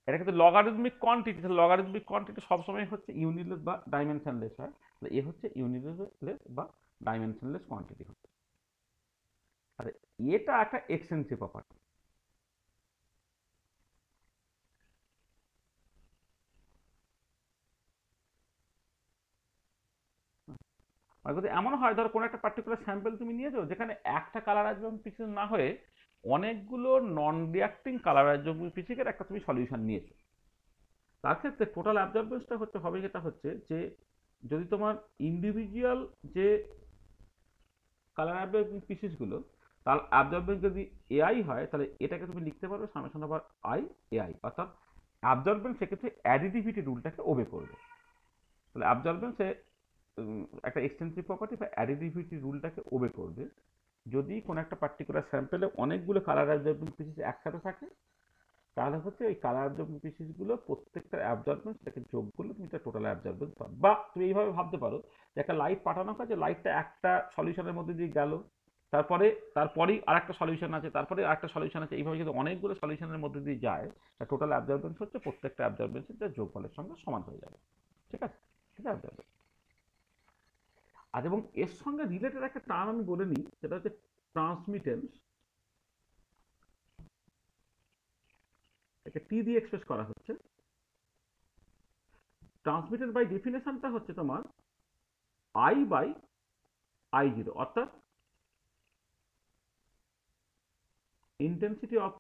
এটা কিন্তু লগারিদমিক কোয়ান্টিটি, লগারিদমিক কোয়ান্টিটি সবসময় হচ্ছে ইউনিটলেস বা ডাইমেনশনলেস হয়, তাহলে এ হচ্ছে ইউনিটলেস বা ডাইমেনশনলেস কোয়ান্টিটি হচ্ছে। আর এটা একটা এক্সটেন্সিভ প্রপার্টি। আর যদি এমন হয় ধরো কোনো একটা পার্টিকুলার স্যাম্পল তুমি নিয়েছো যেখানে একটা কালার অ্যাবজর্বিং পিসিস না হয়ে অনেকগুলো নন রিয়াক্টিং কালার অ্যাবজর্বিং পিসিসের একটা তুমি সলিউশন নিয়েছো, তার ক্ষেত্রে টোটাল অ্যাবজর্বেন্সটা হচ্ছে হবে যেটা হচ্ছে যে যদি তোমার ইন্ডিভিজুয়াল যে কালার অ্যাবজর্বিং পিসিসগুলো তার অ্যাবজর্বেন্স যদি এআই হয় তাহলে এটাকে তুমি লিখতে পারবে সামেশন ওভার আই এআই, অর্থাৎ অ্যাবজর্বেন্স সেক্ষেত্রে অ্যাডিটিভিটি রুলটাকে ওবে করবে। তাহলে অ্যাবজর্বেন্সে একটা এক্সটেন্সিভ প্রপার্টি বা অ্যাডিটিভিটি রুলটাকে ওবে করবে যদি কোনো একটা পার্টিকুলার স্যাম্পেলে অনেকগুলো কালার অ্যাবজর্বিং পিসিস একসাথে থাকে, তাহলে হচ্ছে ওই কালার অ্যাবজর্বিং পিসিসগুলো প্রত্যেকটা অ্যাবজর্বেন্স তাকে যোগ করলে তুমি একটা টোটাল অ্যাবজর্বেন্স পাবে। বা তুমি এইভাবে ভাবতে পারো যে একটা লাইট পাঠানো হয়, যে লাইটটা একটা সলিউশনের মধ্যে দিয়ে গেল, তারপরে তারপরেই আর একটা সলিউশন আছে, তারপরে আরেকটা সলিউশন আছে, এইভাবে যদি অনেকগুলো সলিউশনের মধ্যে দিয়ে যায় তা টোটাল অ্যাবজর্বেন্স হচ্ছে প্রত্যেকটা অ্যাবজর্বেন্সের যোগফলের সঙ্গে সমান হয়ে যাবে। ঠিক আছে, ঠিক আছে। আর এবং এর সঙ্গে রিলেটেড একটা টার্ম আমি বলে নিই, সেটা হচ্ছে ট্রান্সমিটেন্স। একটা টি দিয়ে এক্সপ্রেস করা হচ্ছে। ট্রান্সমিটেড বাই ডেফিনেশনটা হচ্ছে তোমার আই বাই আই জিরো, অর্থাৎ intensity of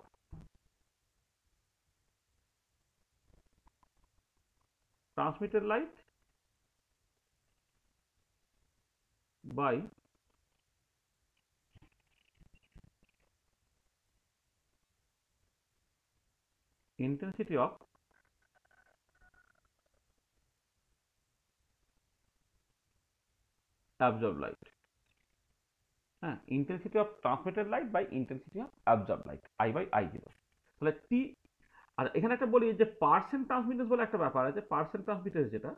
transmitted light by intensity of absorbed light। হ্যাঁ, intensity of transmitted light by intensity of absorb light I by I zero. তাহলে টি, আর এখানে একটা বলি যে পার্সেন্ট ট্রান্সমিটেন্স বলে একটা ব্যাপার আছে। পার্সেন্ট ট্রান্সমিটেন্স যেটা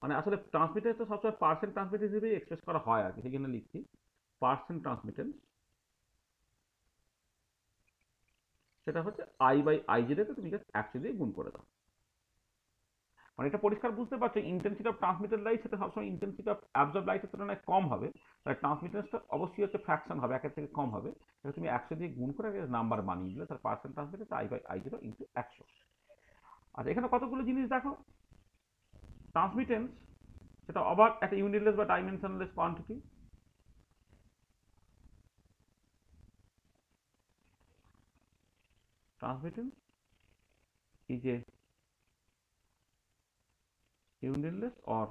মানে আসলে ট্রান্সমিটেন্স তো সবসময় পার্সেন্ট ট্রান্সমিটেন্স হিসেবেই এক্সপ্রেস করা হয় আর কি, সেই জন্য লিখছি পার্সেন্ট ট্রান্সমিটেন্স। সেটা হচ্ছে আই বাই আই জিরোকে তুমি জাস্ট 100 দিয়ে গুণ করে দাও। মানে এটা পরিষ্কার বুঝতে পারছো, ইন্টেন্সিটি অফ ট্রান্সমিটেড লাইট সেটা সবসময় ইন্টেন্সিটি অফ অ্যাবজর্ব লাইটের তুলনায় কম হবে, তাহলে ট্রান্সমিটেন্সটা অবশ্যই হচ্ছে ফ্র্যাকশন হবে, একের থেকে কম হবে। এটা তুমি 100 দিয়ে গুণ করে নাম্বার বানিয়ে দিলে তার percent transmittance I by I zero into 100। আচ্ছা, এখানে কতগুলো জিনিস দেখো। ট্রান্সমিটেন্স সেটা আবার একটা ইউনিটলেস বা dimensionless quantity. Transmittance is a unitless or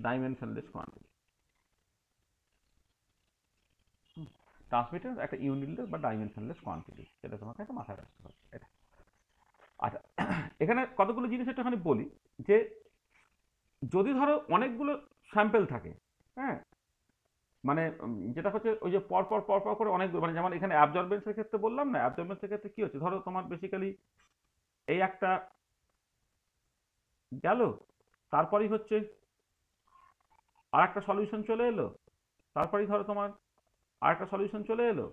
dimensionless quantity। Transmittance একটা ইউনিটলেস বা ডাইমেনশনলেস কোয়ান্টিটি, সেটা তোমাকে একটা মাথায় রাখতে হবে এটা। আচ্ছা, এখানে কতগুলো জিনিস একটুখানি বলি যে যদি ধরো অনেকগুলো স্যাম্পেল থাকে, হ্যাঁ, মানে যেটা হচ্ছে ওই যে পর পর করে অনেকগুলো, মানে যেমন এখানে অ্যাবজর্বেন্সের ক্ষেত্রে বললাম না, অ্যাবজর্বেন্সের ক্ষেত্রে কি হচ্ছে ধরো তোমার বেসিক্যালি এই একটা গেল, তারপরেই হচ্ছে আর একটা সলিউশন চলে এলো, তারপরেই ধরো তোমার আর একটা সলিউশন চলে এলো।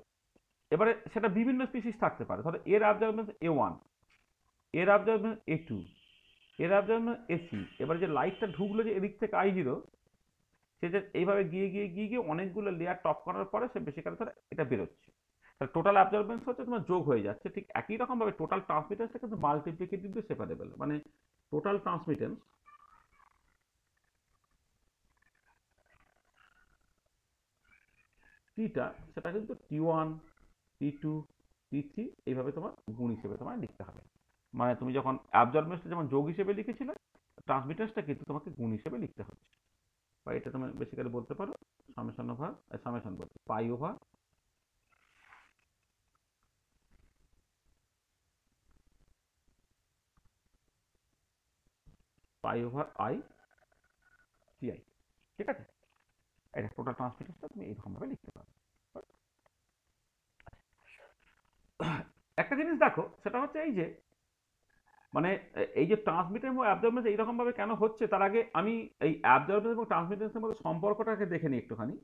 এবারে সেটা বিভিন্ন স্পিসিস থাকতে পারে, ধরো এর অ্যাবজর্বেন্স A1, এর অ্যাবজর্বেন্স A2, এর অ্যাবজর্বেন্স AC। এবার যে লাইটটা ঢুকলো যে এদিক থেকে I0, সে যে এইভাবে গিয়ে অনেকগুলো লেয়ার টপ করার পরে সে বেসিক্যালি ধর এটা বেরোচ্ছে, তাহলে টোটাল অ্যাবজর্বেন্স হচ্ছে তোমার যোগ হয়ে যাচ্ছে। ঠিক একই রকম ভাবে টোটাল ট্রান্সমিটেন্সটা কিন্তু মাল্টিপ্লিকেটিভলি সেপারেবল, মানে টোটাল ট্রান্সমিটেন্স টিটা সেটা কিন্তু T1 T2 T3 এইভাবে তোমার গুণ হিসেবে তোমার লিখতে হবে। মানে তুমি যখন অ্যাবজর্বেন্সটা যেমন যোগ হিসেবে লিখেছিলে, ট্রান্সমিটেন্সটা কিন্তু তোমাকে গুণ হিসেবে লিখতে হচ্ছে। বা এটা তুমি বেসিক্যালি বলতে পারো সামেশন ওভার, সামেশন বলতে পাই ওভার আই টি আই। ঠিক আছে, এটা টোটাল ট্রান্সমিটেন্সটা তুমি এইরকম ভাবে লিখতে পারো। একটা জিনিস দেখো, সেটা হচ্ছে এই যে মানে এই যে ট্রান্সমিটেন্স এবং অ্যাবজর্বেন্স এইরকম ভাবে কেন হচ্ছে, তার আগে আমি এই অ্যাবজর্বেন্স এবং ট্রান্সমিটেন্সের মধ্যে সম্পর্কটাকে দেখে নিই একটুখানি।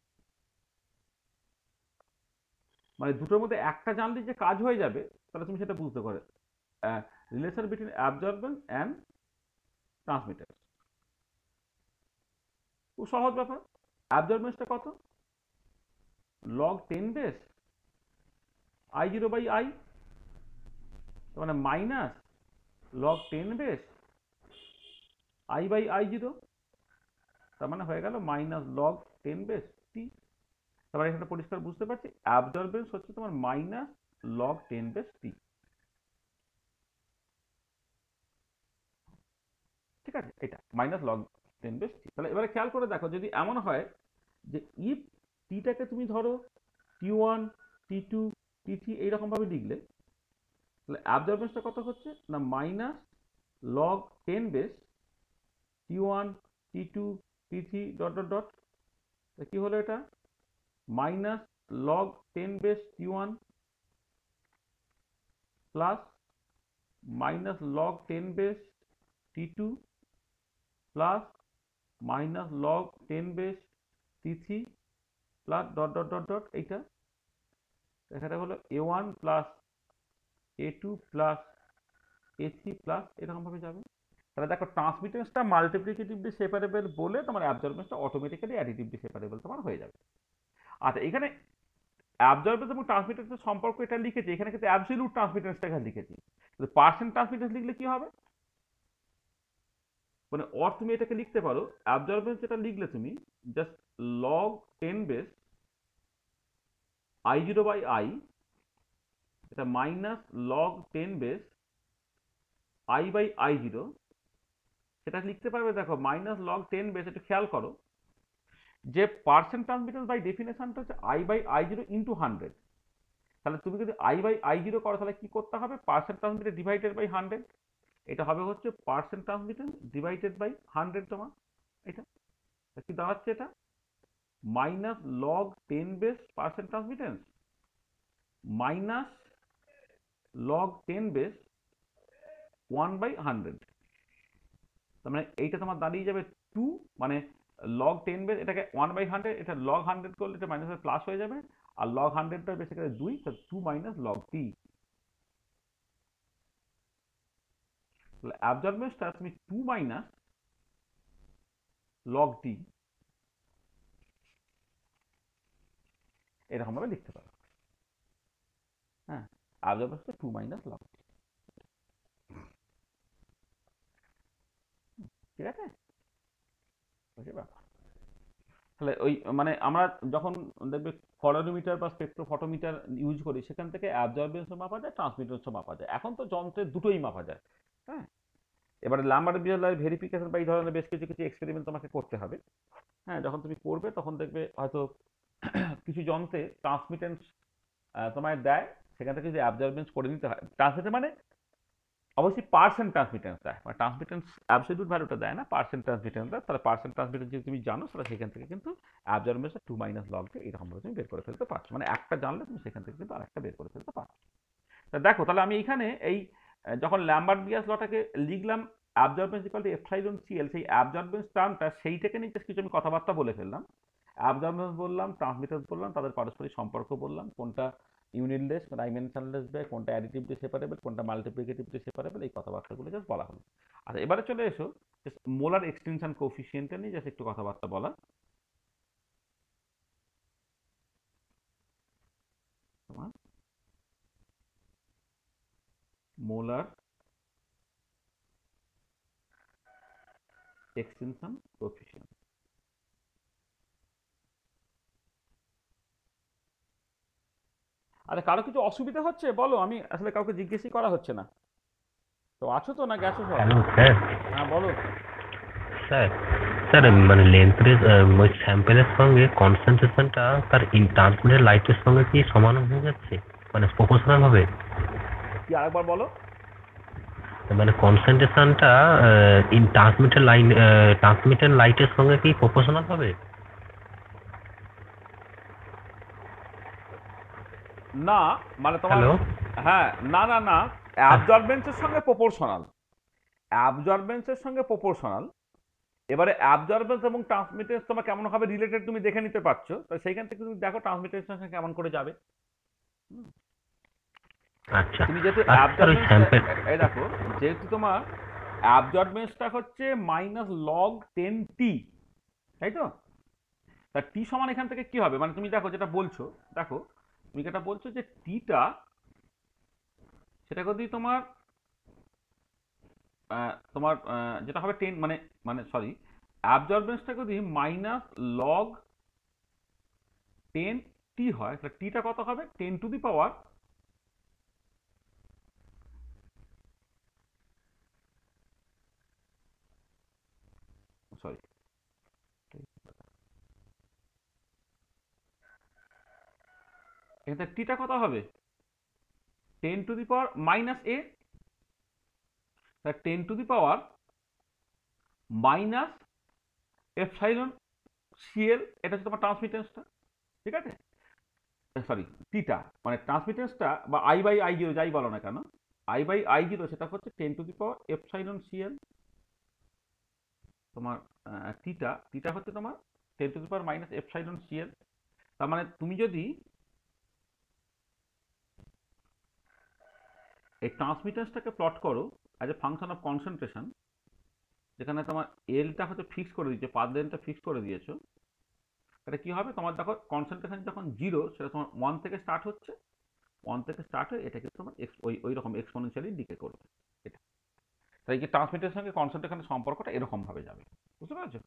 মানে দুটোর মধ্যে একটা জানলে যে কাজ হয়ে যাবে, তাহলে তুমি সেটা বুঝতে পারো। Relation between absorbance and transmittance খুব সহজ ব্যাপার। অ্যাবজর্বেন্সটা কত? Log 10 base I0 by I, মানে minus log 10 base I by I0, তার মানে হয়ে গেল মাইনাস লগ 10 বেস টি। তারপরে এখানে পরিষ্কার বুঝতে পারছি অ্যাবজর্বেন্স হচ্ছে তোমার মাইনাস লগ 10 বেস টি। ঠিক আছে, এটা মাইনাস লগ 10 বেস টি। তাহলে এবারে খেয়াল করে দেখো, যদি এমন হয় যে ইফ টিটাকে তুমি ধরো T1 T2 T3 এইরকম ভাবে লিখলে, তাহলে অ্যাবজর্বেন্সটা কত হচ্ছে না minus log 10 base T1 T2 T3 dot dot dot. কি হলো এটা? Minus log 10 base T1 plus minus log 10 base T2 plus minus log 10 base T3 plus dot dot dot dot. এইটা এখানে হলো A1 plus A2 plus A3 plus এরকম ভাবে যাবে। তাহলে দেখো ট্রান্সমিটেন্সটা মাল্টিপ্লিকেটিভলি সেপারেবল বলে তোমার অ্যাবজর্বেন্সটা অটোমেটিক্যালি অ্যাডিটিভলি সেপারেবল তোমার হয়ে যাবে। আচ্ছা, এখানে অ্যাবজর্বেন্স এবং ট্রান্সমিটেন্সের সম্পর্ক এটা লিখেছি, এখানে কিন্তু অ্যাবসলিউট ট্রান্সমিটেন্সটা এখানে লিখেছি। পার্সেন্ট ট্রান্সমিটেন্স লিখলে কি হবে? মানে অর তুমি এটাকে লিখতে পারো, অ্যাবজর্বেন্স যেটা লিখলে তুমি just log 10 base I0 by I, এটা minus log 10 base I by I0, সেটা লিখতে পারবে। দেখো মাইনাস লগ 10 বেস, একটু খেয়াল করো যে পার্সেন্ট ট্রান্সমিটেন্স বাই ডেফিনেশনটা হচ্ছে I বাই I0 ইন্টু 100। তাহলে তুমি যদি I বাই I0 করো, তাহলে কি করতে হবে? Percent transmittance divided by 100। এটা হবে হচ্ছে পার্সেন্ট ট্রান্সমিটেন্স ডিভাইডেড বাই 100 তোমার। এটা কি দাঁড়াচ্ছে? এটা minus log 10 base percent transmittance minus log 10 base 1 by 100। তার মানে এইটা তোমার দাঁড়িয়ে যাবে 2, মানে লগ 10 বেস এটাকে 1 বাই 100, এটা লগ 100 করলে এটা মাইনাস প্লাস হয়ে যাবে, আর লগ 100টা বেসিক্যালি 2, তো 2 মাইনাস লগ টি। তাহলে অ্যাবজর্বেন্সটা তুমি 2 মাইনাস লগ টি এরকম ভাবে লিখতে পারো। হ্যাঁ, অ্যাবজর্বেন্সটা 2 মাইনাস লগ টি। ঠিক আছে, তাহলে ওই মানে আমরা যখন দেখবে ফটোমিটার বা স্পেকট্রোফটোমিটার ইউজ করি, সেখান থেকে অ্যাবজর্বেন্সও মাপা যায়, ট্রান্সমিটেন্সও মাপা যায়। এখন তো যন্ত্রে দুটোই মাপা যায়। হ্যাঁ, এবারে লাম্বার ভেরিফিকেশন বা এই ধরনের বেশ কিছু কিছু এক্সপেরিমেন্ট তোমাকে করতে হবে। হ্যাঁ, যখন তুমি করবে তখন দেখবে হয়তো কিছু যন্ত্রে ট্রান্সমিটেন্স তোমায় দেয়, সেখান থেকে যদি অ্যাবজর্বেন্স করে নিতে হয়। ট্রান্সমিটার মানে অবশ্যই পার্সেন্ট ট্রান্সমিটেন্স দেয়, মানে ট্রান্সমিটেন্স অ্যাবসলিউট ভ্যালুটা দেয় না, পার্সেন্ট ট্রান্সমিটেন্স দেয়। তাহলে পার্সেন্ট ট্রান্সমিটেন্স যদি তুমি জানো, তাহলে সেখান থেকে কিন্তু অ্যাবজর্বেন্সটা 2 মাইনাস লগ দিয়ে এরকমভাবে তুমি বের করে ফেলতে পারছো। মানে একটা জানলে তুমি সেখান থেকে কিন্তু আরেকটা বের করে ফেলতে পারছো। তা দেখো, তাহলে আমি এখানে এই যখন ল্যাম্বার্ট-বিয়াস লটাকে লিখলাম absorbance equal to epsilon CL, সেই অ্যাবজর্বেন্স টার্মটা সেইটাকে নিয়ে জাস্ট কিছু আমি কথাবার্তা বলে ফেললাম। অ্যাবজর্বেন্স বললাম, ট্রান্সমিটেন্স বললাম, তাদের পারস্পরিক সম্পর্ক বললাম, কোনটা ইউনিটলেস ডাইমেনশনলেস ব্যয়, কোনটা অ্যাডিটিভলি সেপারেবল, কোনটা মাল্টিপ্লিকেটিভলি সেপারেবল, এই কথাবার্তাগুলো জাস্ট বলা হলো। আচ্ছা, এবারে চলে এসো মোলার এক্সটেনশন কোএফিসিয়েন্টটা নিয়ে জাস্ট একটু কথাবার্তা বলা। তোমার মোলার এক্সটেনশন কোএফিসিয়েন্ট। আরে কারো কিছু অসুবিধা হচ্ছে বলো, আমি আসলে কাউকে জিজ্ঞেসই করা হচ্ছে না। তো আছো তো না গেছো সব? Hello sir. হ্যাঁ বলো। স্যার স্যার মানে লেন্থের ওই স্যাম্পেলের সঙ্গে কনসেন্ট্রেশনটা তার ট্রান্সমিটেড লাইটের সঙ্গে কি সমান হয়ে যাচ্ছে, মানে প্রপোর্শনাল হবে? কি আরেকবার বলো। মানে কনসেন্ট্রেশনটা ট্রান্সমিটেড লাইটের সঙ্গে কি প্রপোর্শনাল হবে? হ্যাঁ, মানে কনসেন্ট্রেশনটা ট্রান্সমিটেড লাইটের সঙ্গে সমান হয়ে যাচ্ছে? মানে প্রপোর্শনাল হবে? হ্যাঁ, না, মানে তোমার, হ্যালো। হ্যাঁ, না না না, অ্যাবজর্বেন্সের সঙ্গে প্রপোর্শনাল, অ্যাবজর্বেন্সের সঙ্গে প্রপোর্শনাল। এবারে অ্যাবজর্বেন্স এবং ট্রান্সমিটেন্স তোমার কেমন ভাবে রিলেটেড তুমি দেখে নিতে পারছো, তো সেইখান থেকে তুমি দেখো ট্রান্সমিটেন্সের সঙ্গে কেমন করে যাবে। হুম। আচ্ছা। তুমি যেহেতু আর স্যার ওই অ্যাবজর্বেন্সটা, স্যাম্পেল। এই দেখো, যেহেতু তোমার অ্যাবজর্বেন্সটা হচ্ছে -log 10t, তাই তো? তা টি সমান এখান থেকে কি হবে, মানে তুমি দেখো যেটা বলছো, দেখো তুমি যেটা বলছো যে টিটা, সেটা যদি তোমার তোমার যেটা হবে 10, মানে মানে সরি, অ্যাবজর্বেন্সটা যদি -log 10t হয়, তাহলে টিটা কত হবে, 10⁻, সরি, এখানে টিটা কত হবে, 10⁻⁻a, 10⁻⁻ এপসাইলন সিএল, এটা হচ্ছে তোমার ট্রান্সমিটেন্সটা, ঠিক আছে? সরি, টিটা মানে ট্রান্সমিটেন্সটা, বা I/I0 যাই বলো না কেন, I/I0 সেটা হচ্ছে 10⁻এপসাইলন সিএল। তোমার টিটা, টিটা হচ্ছে তোমার 10⁻⁻এপসাইলন সিএল। তার মানে তুমি যদি এই ট্রান্সমিটেন্সটাকে প্লট করো as a function of concentration, যেখানে তোমার এলটা হচ্ছে ফিক্স করে দিয়েছো, পাথ লেন্থটা ফিক্স করে দিয়েছো, এটা কি হবে, তোমার দেখো কনসেন্ট্রেশন যখন 0, সেটা তোমার 1 থেকে স্টার্ট হচ্ছে, 1 থেকে স্টার্ট হয়ে এটাকে তোমার ওই রকম এক্সপোনেনশিয়ালি ডিকে করবে, এটা। তাই কি ট্রান্সমিটের সঙ্গে কনসেন্ট্রেশনের সম্পর্কটা এরকম ভাবে যাবে, বুঝতে পারছো?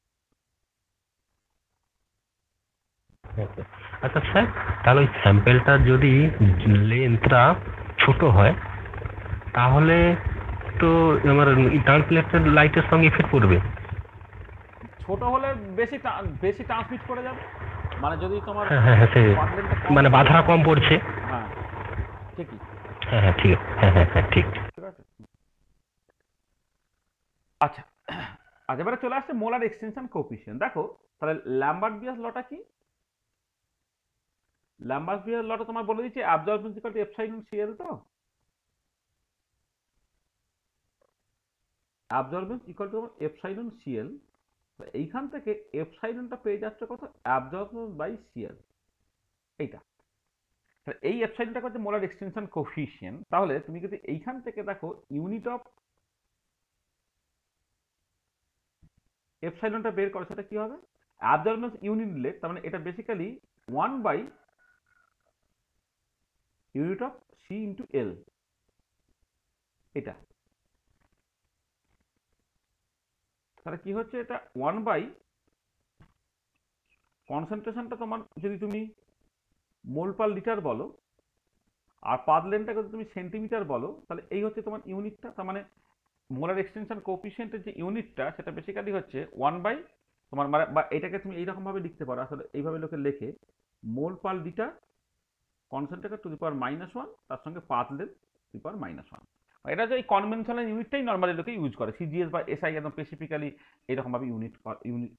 আচ্ছা স্যার, তাহলে ওই স্যাম্পেলটা যদি লেন্থটা ছোট হয়, তাহলে তো আমার ইন্টারপ্লেটেড লাইটের সঙ্গে ইফেক্ট পড়বে। ছোট হলে বেশি বেশি ট্রান্সমিট করে যাবে, মানে যদি তোমার হ্যাঁ হ্যাঁ হ্যাঁ, সে পাথলেনটা কম মানে থাকে, বাধাটা কম পড়ছে। হ্যাঁ, ঠিকই, হ্যাঁ হ্যাঁ ঠিক আছে, হ্যাঁ হ্যাঁ হ্যাঁ ঠিক। ঠিক আছে। আচ্ছা, আচ্ছা, এবারে চলে আসছে মোলার এক্সটেনশন কোএফিসিয়েন্ট। দেখো তাহলে ল্যাম্বার্ট বিয়াস লটা কি, ল্যাম্বার্ট বিয়াস লটা তোমার বলে দিচ্ছি, absorbance equal to epsilon C L, তো absorbance equal to epsilon C L, এইখান থেকে এপসাইলনটা পেয়ে যাচ্ছে কত, অ্যাবজর্বেন্স বাই সিএল, এইটা। তাহলে এই এপসাইলনটা হচ্ছে মোলার এক্সটেনশন কোএফিসিয়েন্ট। তাহলে তুমি যদি এইখান থেকে দেখো ইউনিট অফ এপসাইলনটা বের করো, সেটা কি হবে, অ্যাবজর্বেন্স ইউনিট নিলে, তার মানে এটা বেসিক্যালি 1/ইউনিট অফ সি ইন্টু এল, এটা। তাহলে কি হচ্ছে, এটা 1/ কনসেন্ট্রেশনটা তোমার যদি তুমি মোল পার লিটার বলো, আর পাথ লেন্থটাকে যদি তুমি সেন্টিমিটার বলো, তাহলে এই হচ্ছে তোমার ইউনিটটা। তার মানে মোলার এক্সটেনশন কোএফিসিয়েন্টের যে ইউনিটটা, সেটা বেসিক্যালি হচ্ছে 1/ তোমার, মানে বা এটাকে তুমি এইরকম ভাবে লিখতে পারো, আসলে এইভাবে লোকে লেখে, mole per litre concentrated to the power -1, তার সঙ্গে path length to the power -1। এটা যে এই কনভেনশনাল ইউনিটটাই নর্মালি লোকে ইউজ করে, সিজিএস বা এসআই একদম স্পেসিফিক্যালি এরকম ভাবে ইউনিট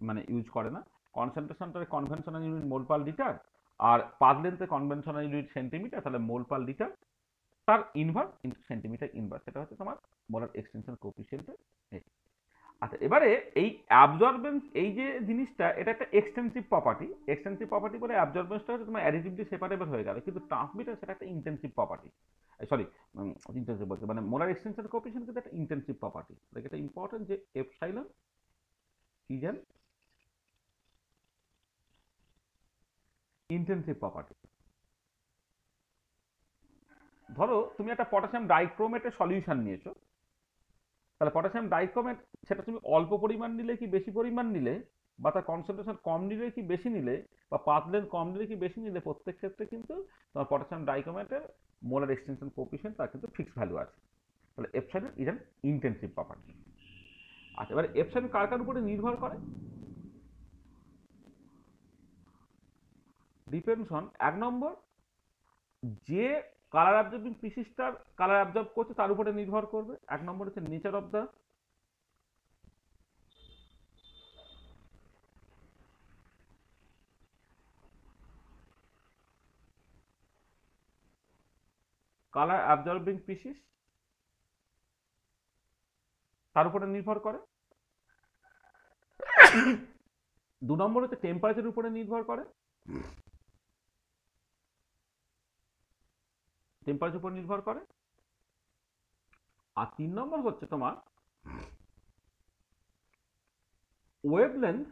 মানে ইউজ করে না। কনসেন্ট্রেশনটার conventional unit mole per litre, আর পাথ লেন্থের কনভেনশনাল ইউনিট সেন্টিমিটার, তাহলে মোল পার লিটার তার ইনভার্স ইন্টু সেন্টিমিটার ইনভার্স, সেটা হচ্ছে তোমার মোলার এক্সটেনশন কোএফিসিয়েন্টের। আচ্ছা, এবারে এই অ্যাবজর্বেন্স, এই যে জিনিসটা, এটা একটা এক্সটেন্সিভ প্রপার্টি। এক্সটেন্সিভ প্রপার্টি বলে অ্যাবজর্বেন্সটা হচ্ছে তোমার অ্যাডিটিভলি সেপারেবল হয়ে গেল, কিন্তু ট্রান্সমিটার সেটা একটা ইন্টেন্সিভ প্রপার্টি। সরি, ইন্টেন্সিভ বলতে মানে মোলার এক্সটেনশন কোএফিসিয়েন্ট কিন্তু একটা ইন্টেন্সিভ প্রপার্টি। এটা ইম্পর্টেন্ট যে epsilon is an intensive property. ধরো তুমি একটা পটাশিয়াম ডাইক্রোমেটের সলিউশন নিয়েছো, তাহলে পটাশিয়াম ডাইক্রোমেট, সেটা তুমি অল্প পরিমাণ নিলে কি বেশি পরিমাণ নিলে, বা তার কনসেন্ট্রেশন কম নিলে কি বেশি নিলে, বা পাথ লেন্থ কম নিলে কি বেশি নিলে, প্রত্যেক ক্ষেত্রে কিন্তু তোমার পটাশিয়াম ডাইক্রোমেটের মোলার এক্সটেনশন কোএফিসিয়েন্ট তার কিন্তু ফিক্সড ভ্যালু আছে। তাহলে epsilon is an intensive property. আচ্ছা, এবার এপসাইলন কার কার উপরে নির্ভর করে, ডিপেন্ডস অন, 1 নম্বর, যে কালার অ্যাবজর্বিং স্পিসিসটার কালার অ্যাবজর্ব করছে তার উপরে নির্ভর করবে। 1 নম্বর হচ্ছে nature of the colour absorbing species, তার উপরে নির্ভর করে। 2 নম্বর হচ্ছে টেম্পারেচারের উপরে নির্ভর করে, টেম্পারেচার উপর নির্ভর করে। আর 3 নম্বর হচ্ছে তোমার ওয়েভলেন্থ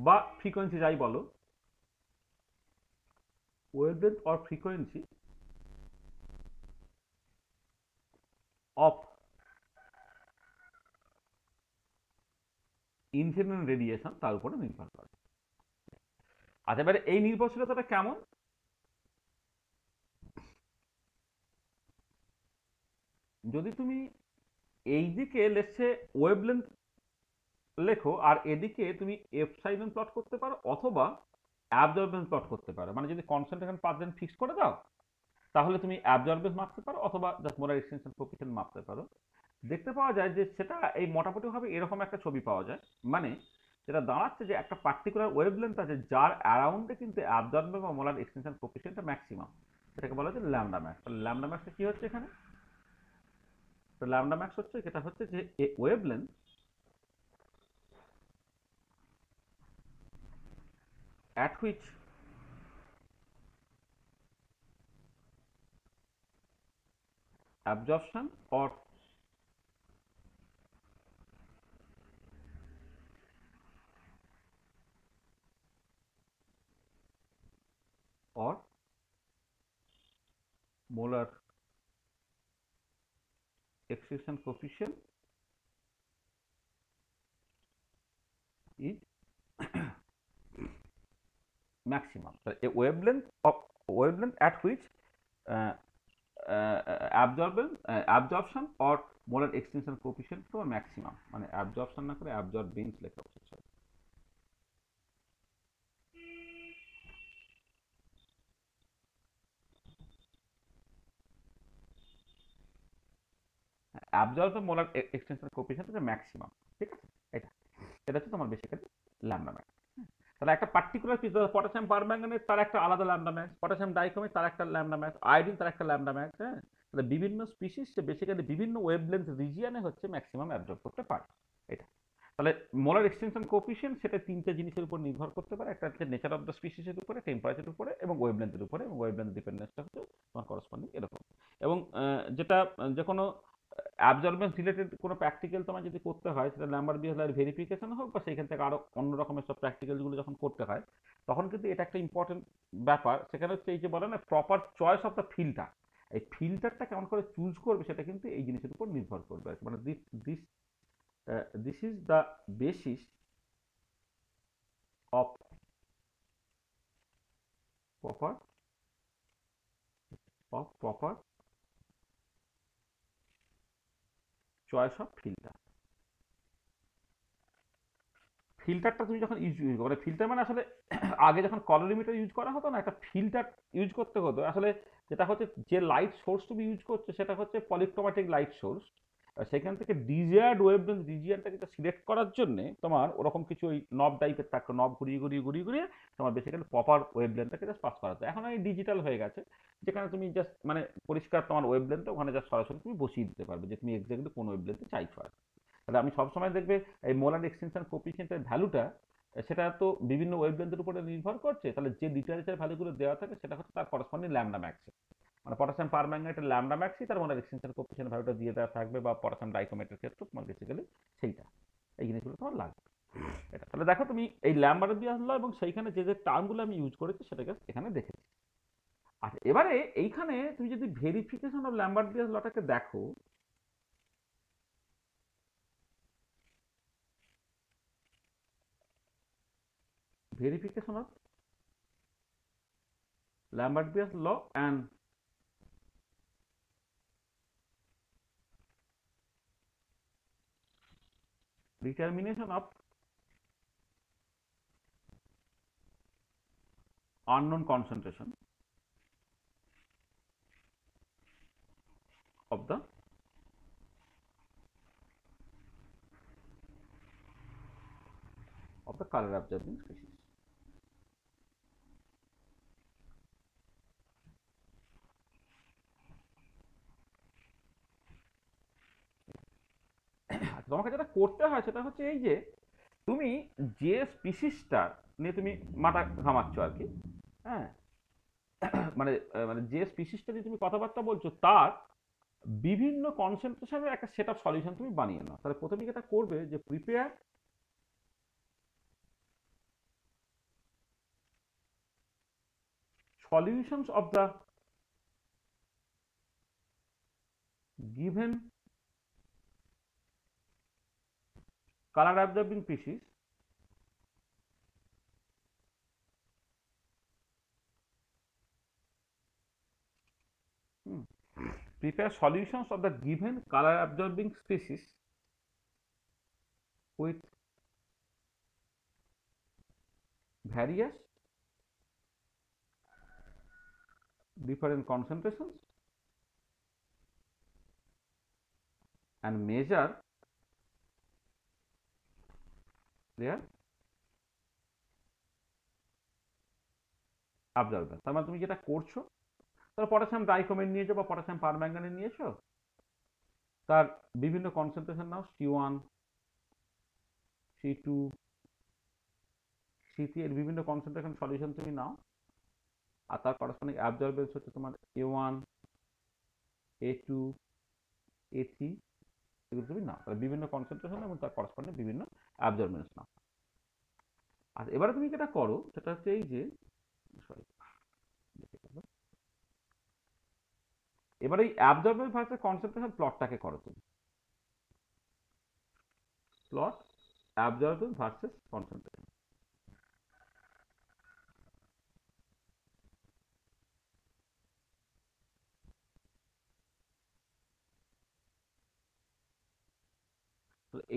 বা ফ্রিকোয়েন্সি যাই বলো, wavelength or frequency of incident radiation তার উপরে নির্ভর করে। আচ্ছা, এবারে এই নির্ভরশীলতাটা কেমন? যদি তুমি এই দিকে লেটসে ওয়েভলেন্থ লেখো আর এদিকে তুমি এপসাইলন প্লট করতে পারো অথবা অ্যাবজর্বেন্স প্লট করতে পারো, মানে যদি কনসেন্ট্রেশন পার্সেন্ট ফিক্স করে দাও তাহলে তুমি অ্যাবজর্বেন্স মাপতে পারো অথবা জাস্ট মোলার এক্সটেনশন কোএফিসিয়েন্ট মাপতে পারো। দেখতে পাওয়া যায় যে সেটা এই মোটামুটিভাবে এরকম একটা ছবি পাওয়া যায়, মানে যেটা দাঁড়াচ্ছে যে একটা পার্টিকুলার ওয়েভলেন্থ আছে যার অ্যারাউন্ডে কিন্তু অ্যাবজর্বেন্স বা মোলার এক্সটেনশন কোএফিসিয়েন্টটা ম্যাক্সিমাম, সেটাকে বলা হচ্ছে ল্যামডা ম্যাক্স। তাহলে ল্যামডা ম্যাক্সটা কি হচ্ছে এখানে? তো ল্যামডা ম্যাক্স হচ্ছে, এটা হচ্ছে যে এ wavelength at which absorption or molar excitation coefficient is maximum. So a wavelength at which uh, absorption or molar extension coefficient to a maximum, মানে absorption না করে absorbance লেখা উচিত। অ্যাবজর্ব মোলার এক্সটেনশন কোএফিসিয়েন্ট হচ্ছে ম্যাক্সিমাম, ঠিক আছে? এটা হচ্ছে তোমার বেসিক্যালি ল্যামডা ম্যাক্স। তাহলে একটা পার্টিকুলার পিস, পটাশিয়াম পারম্যাঙ্গানেট তার একটা আলাদা ল্যামডা ম্যাক্স, পটাশিয়াম ডাইক্রোমেট তার একটা ল্যামডা ম্যাক্স, আয়োডিন তার একটা ল্যামডা ম্যাক্স। হ্যাঁ, তাহলে বিভিন্ন স্পিসিস বেসিক্যালি বিভিন্ন ওয়েভলেন্থ রিজিয়নে হচ্ছে ম্যাক্সিমাম অ্যাবজর্ব করতে পারে এটা। তাহলে মোলার এক্সটেনশন কোএফিসিয়েন্ট সেটা 3টে জিনিসের উপর নির্ভর করতে পারে, একটা হচ্ছে নেচার অফ দ্য স্পিসিসের উপরে, টেম্পারেচারের উপরে এবং ওয়েভলেন্থের উপরে, এবং ওয়েভলেন্থ ডিপেন্ডেন্সটা হচ্ছে তোমার করসপন্ডিং এরকম। এবং যেটা যে কোনো অ্যাবজর্বেন্স রিলেটেড কোনো প্র্যাকটিক্যাল তোমার যদি করতে হয়, সেটা নাম্বার বিহেভিয়ার ভেরিফিকেশন হোক বা সেইখান থেকে আরও অন্য রকমের সব প্র্যাকটিক্যালগুলো যখন করতে হয় তখন কিন্তু এটা একটা ইম্পর্টেন্ট ব্যাপার। সেখানে হচ্ছে এই যে বলে না proper choice of the filter, এই ফিল্টারটা কেমন করে চুজ করবে সেটা কিন্তু এই জিনিসের উপর নির্ভর করবে। মানে this is the basis of proper choice of filter. ফিল্টারটা তুমি যখন ইউজ মানে ফিল্টার মানে আসলে আগে যখন কলোরিমিটার ইউজ করা হতো না, একটা ফিল্টার ইউজ করতে হতো। আসলে যেটা হচ্ছে যে লাইট সোর্স তুমি ইউজ করছো সেটা হচ্ছে পলিক্রোম্যাটিক লাইট সোর্স, সেখান থেকে ডিজায়ার্ড ওয়েভলেন্থ রিজিয়নটাকে সিলেক্ট করার জন্য তোমার ওরকম কিছু ওই নব টাইপের থাকতো, নব ঘুরিয়ে তোমার বেসিক্যালি প্রপার ওয়েভলেন্থটাকে জাস্ট পাস করাতো। এখন এই ডিজিটাল হয়ে গেছে যেখানে তুমি জাস্ট মানে পরিষ্কার তোমার ওয়েভলেন্থ ওখানে জাস্ট সরাসরি তুমি বসিয়ে দিতে পারবে যে তুমি এক্স্যাক্টলি কোন ওয়েভলেন্থে চাইছো। আর তাহলে আমি সবসময় দেখবে এই মোলার এক্সটেনশন কোএফিসিয়েন্টের ভ্যালুটা সেটা তো বিভিন্ন ওয়েভলেন্থের উপরে নির্ভর করছে। তাহলে যে লিটারেচার ভ্যালুগুলো দেওয়া থাকে সেটা হচ্ছে তার করসপন্ডিং ল্যামডা ম্যাক্স, মানে পটাশিয়াম পারম্যাঙ্গানেটের ল্যামডা ম্যাক্সই তার মোলার এক্সটেনশন কোএফিসিয়েন্ট ভ্যালুটা দিয়ে দেওয়া থাকবে, বা পটাশিয়াম ডাইক্রোমেটের ক্ষেত্রে তোমার বেসিক্যালি সেইটা, এই জিনিসগুলো তোমার লাগবে এটা। তাহলে দেখো তুমি এই ল্যামডা দিয়ে আসলো এবং সেইখানে যে যে টার্মগুলো আমি ইউজ করেছি সেটাকে এখানে দেখেছি। আচ্ছা, এবারে এইখানে তুমি যদি ভেরিফিকেশন অফ ল্যাম্বার্ট ডিয়াস লটাকে দেখো, verification of Lambert-Beer's law and determination of unknown concentration of the color absorbing species. তোমাকে যেটা করতে হয় সেটা হচ্ছে এই যে তুমি যে স্পিসিসটা নিয়ে তুমি মাথা ঘামাচ্ছ আর কি, হ্যাঁ, মানে মানে যে স্পিসিসটা নিয়ে তুমি কথাবার্তা বলছো তার বিভিন্ন কনসেন্ট্রেশনের একটা সেট অফ সলিউশন তুমি বানিয়ে নাও। তাহলে প্রথমে যেটা করবে যে prepare solutions of the given color absorbing species prepare solutions of the given color absorbing species with various different concentrations and measure their absorbance। তার মানে তুমি যেটা করছো, তাহলে পটাশিয়াম ডাইক্রোমেট নিয়েছো বা পটাশিয়াম পারম্যাঙ্গানেট নিয়েছো, তার বিভিন্ন কনসেন্ট্রেশন নাও, C1, C2, C3 এর বিভিন্ন কনসেন্ট্রেশন সলিউশন তুমি নাও, আর তার করসপন্ডিং অ্যাবজর্বেন্স হচ্ছে তোমার A1, A2, A3, এগুলো তুমি নাও। তাহলে বিভিন্ন কনসেন্ট্রেশন এবং তার করসপন্ডিং বিভিন্ন অ্যাবজর্বেন্স নাও। আর এবারে তুমি যেটা করো সেটা হচ্ছে এই যে সরি, এবারে এই অ্যাবজর্বেন্স ভার্সেস কনসেন্ট্রেশন প্লটটাকে করো তুমি। Plot absorbance versus concentration.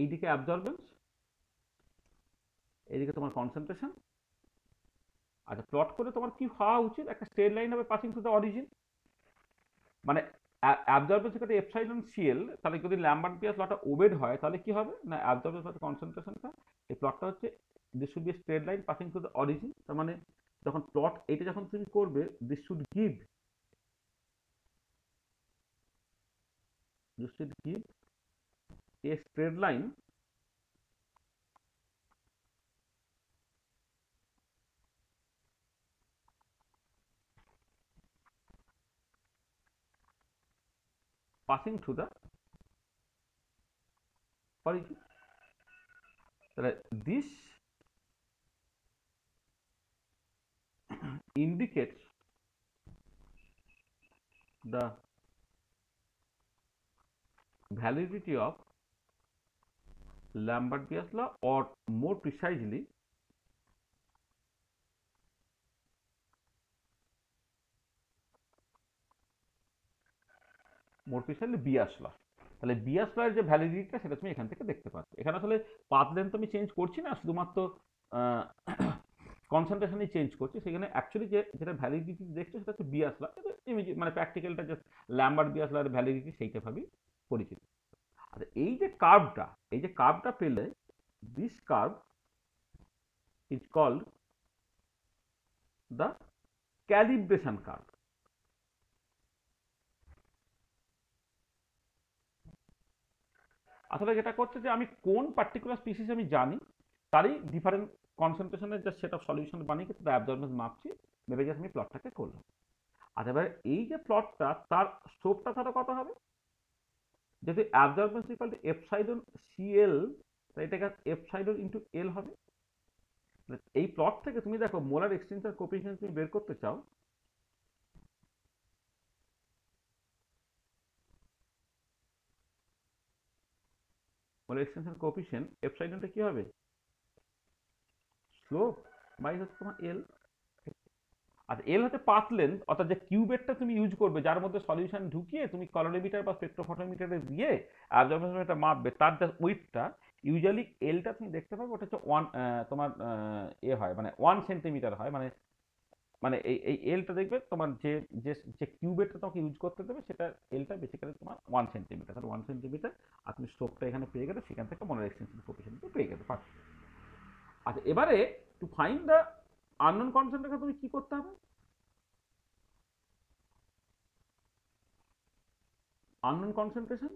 এইদিকে অ্যাবজর্বেন্স, এইদিকে তোমার কনসেন্ট্রেশন। আচ্ছা, প্লট করে তোমার কি হওয়া উচিত? একটা স্ট্রেট লাইন হবে পাসিং থ্রু দ্য অরিজিন, মানে অ্যাবজর্বেন্স এর ক্ষেত্রে এপসাইলন সিএল, তাহলে যদি ল্যাম্বার্ট পিয়াস লটা ওবেড হয় তাহলে কি হবে না, অ্যাবজর্বেন্স প্লাস কনসেন্ট্রেশনটা, এই প্লটটা হচ্ছে this should be straight line passing through the origin. তার মানে যখন প্লট এটা যখন তুমি করবে, this should give a straight line passing through the origin। তাহলে this indicates the validity of Lambert-Beas law, or more precisely বিয়াস ল। তাহলে বিয়াস ল এর যে ভ্যালিডিটিটা সেটা তুমি এখান থেকে দেখতে পাচ্ছ। এখানে আসলে পাথ লেন্থ আমি চেঞ্জ করছি না, শুধুমাত্র কনসেন্ট্রেশনই চেঞ্জ করছি। সেখানে অ্যাকচুয়ালি যেটা ভ্যালিডিটি দেখছো সেটা হচ্ছে বিয়াস ল, মানে প্র্যাকটিক্যালটা জাস্ট ল্যাম্বার্ট বিয়াস ল এর ভ্যালিডিটি সেইটা ভাবেই পরিচিত। আর এই যে কার্ভটা পেলে, this curve is called the calibration curve. আসলে যেটা করছে যে আমি কোন পার্টিকুলার স্পিসিস আমি জানি, তারই ডিফারেন্ট কনসেন্ট্রেশনের যে সেট অফ সলিউশন বানিয়ে তার অ্যাবজর্বেন্স মাপছি, ভেবে গেছে আমি প্লটটাকে করলাম। আর এবার এই যে প্লটটা, তার স্লোপটা তাহলে কত হবে? যদি absorbance equal to epsilon CL, তাই এটাকে এপসাইলন ইন্টু এল হবে। এই প্লট থেকে তুমি দেখো মোলার এক্সটেনশন কোএফিসিয়েন্ট তুমি বের করতে চাও, মোলার এক্সটেনশন কোএফিসিয়েন্ট এপসাইলনটা কি হবে? স্লোপ বাই হচ্ছে তোমার এল। আর এল হচ্ছে পাথ লেন্থ, অর্থাৎ যে কিউবেটটা তুমি ইউজ করবে যার মধ্যে সলিউশন ঢুকিয়ে তুমি কলোরিমিটার বা স্পেকট্রোফটোমিটারে দিয়ে অ্যাবজর্বেশনটা মাপবে, তার যে উইথটা, ইউজুয়ালি এলটা তুমি দেখতে পাবে ওটা হচ্ছে তোমার হয় মানে 1 সেন্টিমিটার হয়, মানে মানে এই এলটা দেখবে তোমার যে যে যে কিউবেটটা তোমাকে ইউজ করতে দেবে সেটা এলটা বেসিক্যালি তোমার 1 সেন্টিমিটার। তাহলে 1 সেন্টিমিটার, আর তুমি স্টোভটা এখানে পেয়ে গেলে, সেখান থেকে মনের এক্সটেনশন কোএফিসিয়েন্ট পেয়ে গেলে পাচ্ছ। আচ্ছা, এবারে to find the unknown concentration তুমি কি করতে হবে? আননোন কনসেন্ট্রেশন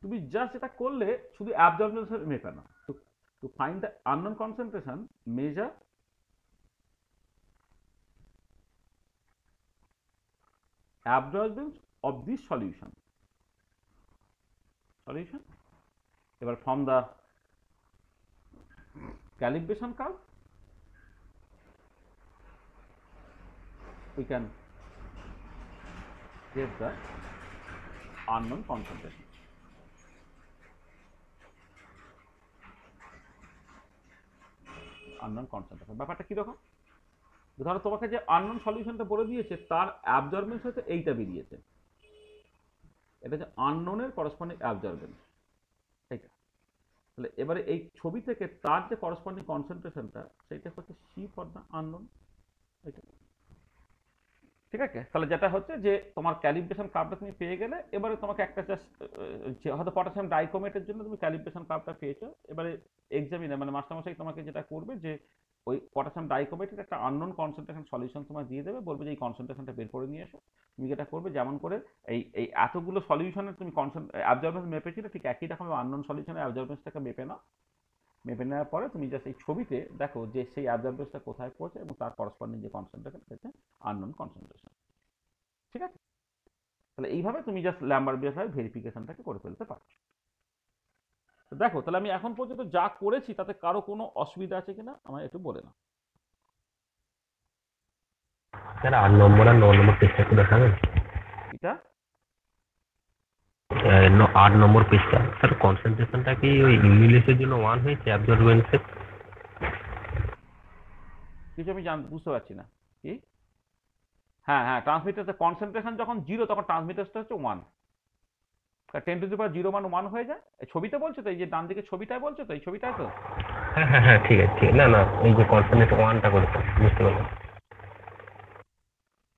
তুমি জাস্ট এটা করলে শুধু অ্যাবজর্বেন্স মেপে না, to find the unknown concentration measure absorbance of this solution. এবার from the calibration curve we can get the unknown concentration. ব্যাপারটা কিরকম? ধরো তোমাকে যে আননোন সলিউশনটা বলে দিয়েছে তার অ্যাবজর্বেন্স হচ্ছে এইটা বেরিয়েছে, এটা যে আননোনের করসপন্ডিং অ্যাবজর্বেন্স এইটা। তাহলে এবারে এই ছবি থেকে তার যে করসপন্ডিং কনসেন্ট্রেশনটা সেটা হচ্ছে সি ফর দ্য আননোন, এইটা। ঠিক আছে, তাহলে যেটা হচ্ছে যে তোমার ক্যালিব্রেশন কার্ভটা তুমি পেয়ে গেলে, এবারে তোমাকে একটা জাস্ট হয়তো পটাশিয়াম ডাইক্রোমেটের জন্য তুমি ক্যালিব্রেশন কার্ভটা পেয়েছো, এবারে এক্সামিনার মানে মাস্টারমশাই তোমাকে যেটা করবে যে ওই পটাশিয়াম ডাইক্রোমেটের একটা আননোন কনসেন্ট্রেশন সলিউশন তোমার দিয়ে দেবে, বলবে যে এই কনসেন্ট্রেশনটা বের করে নিয়ে এসো। তুমি যেটা করবে যেমন করে এই এই এতগুলো সলিউশনের তুমি অ্যাবজর্বেন্স মেপেছিলে, ঠিক একই রকম আননোন সলিউশনের অ্যাবজর্বেন্সটাকে মেপে নাও। মেপে নেওয়ার পরে তুমি জাস্ট এই ছবিতে দেখো যে সেই অ্যাবজর্বেন্সটা কোথায় পড়ছে এবং তার করসপন্ডিং যে কনসেন্ট্রেশন সেটা আননোন কনসেন্ট্রেশন। ঠিক আছে, তাহলে এইভাবে তুমি জাস্ট ল্যাম্বার্ট-বেয়ারফাই ভেরিফিকেশনটাকে করে ফেলতে পারছো। তো দেখো, তাহলে আমি এখন পর্যন্ত যা করেছি তাতে কারো কোনো অসুবিধা আছে কিনা আমায় একটু বলে নাও। স্যার 8 নম্বর আর 9 নম্বর পেজটা একটু দেখাবেন? এটা 8 নম্বর পেজটা স্যার, কনসেন্ট্রেশনটা কি ওই ইউনিলেসের জন্য 1 হয়েছে অ্যাবজর্বেন্সের? কিছু আমি বুঝতে পারছি না কি। হ্যাঁ হ্যাঁ, ট্রান্সমিটার কনসেন্ট্রেশন যখন 0 তখন ট্রান্সমিটারটা হচ্ছে 1, 10⁻0 মান 1 হয়ে যায়। এই ছবিতে বলছো তো, এই যে ডান দিকে ছবিটায় বলছো তো, এই ছবিটায় তো? হ্যাঁ হ্যাঁ হ্যাঁ, ঠিক আছে ঠিক আছে। না না, এই যে কনসেন্ট্রেশন 1টা করেছে, বুঝতে পারলাম।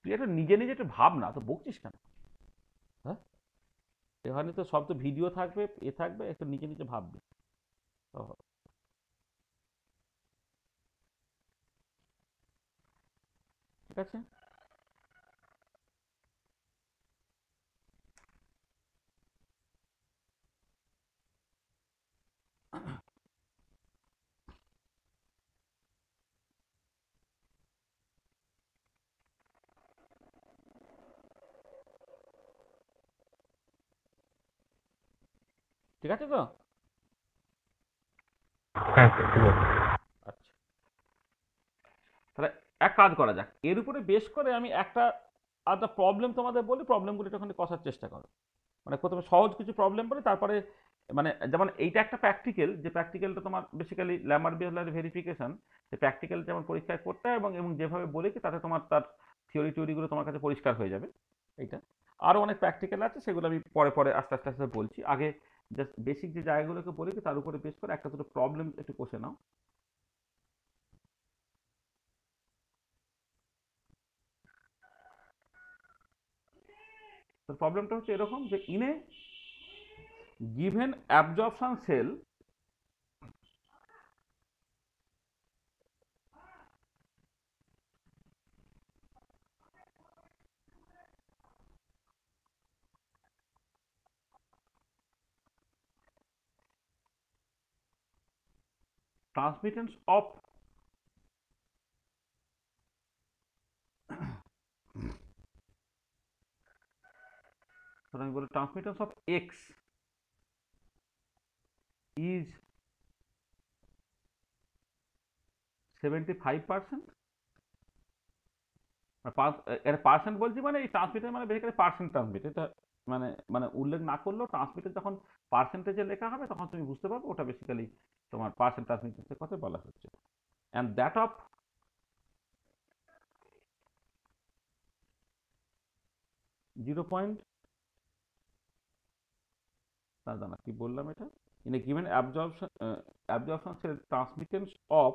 তুই একটু নিজে নিজে একটু ভাব না, তো বকছিস কেন? হ্যাঁ, এখানে তো সব তো ভিডিও থাকবে, থাকবে, একটু নিজে নিজে ভাববে। ঠিক আছে, ঠিক আছে তো? হ্যাঁ স্যার, ঠিক আছে। আচ্ছা, তাহলে এক কাজ করা যাক, এর উপরে বেশ করে আমি একটা আলাদা প্রবলেম তোমাদের বলি, প্রবলেমগুলো একটুখানি কষার চেষ্টা করো। মানে প্রথমে সহজ কিছু প্রবলেম বলি, তারপরে মানে যেমন এইটা একটা প্র্যাকটিক্যাল, যে প্র্যাকটিক্যালটা তোমার বেসিক্যালি ল্যাম্বার্ট-বেয়ারফাই ভেরিফিকেশন, সেই প্র্যাকটিক্যাল যেমন পরীক্ষায় করতে হয় এবং যেভাবে বলেছি তাতে তোমার তার থিওরিগুলো তোমার কাছে পরিষ্কার হয়ে যাবে। এইটা আরও অনেক প্র্যাকটিক্যাল আছে, সেগুলো আমি পরে পরে আস্তে আস্তে আস্তে বলছি। আগে জাস্ট বেসিক যে জায়গাগুলোকে বলেছি তার উপরে বেশ করে একটা দুটো প্রবলেম একটু কষে নাও। তো প্রবলেমটা হচ্ছে এরকম যে in A given absorption cell, transmittance of আমি বলি transmittance of x is 75%। এটা পার্সেন্ট বলছি, মানে এই ট্রান্সমিটার মানে বেসিক্যালি পার্সেন্ট ট্রান্সমিট, এটা মানে মানে উল্লেখ না করলেও ট্রান্সমিটার যখন পার্সেন্টেজে লেখা হবে তখন তুমি বুঝতে পারবে ওটা বেসিক্যালি তোমার পার্সেন্ট ট্রান্সমিটের কথা বলা হচ্ছে। অ্যান্ড দ্যাট অফ 0 পয়েন্ট, না কি বললাম এটা, in a given absorption cell transmittance of,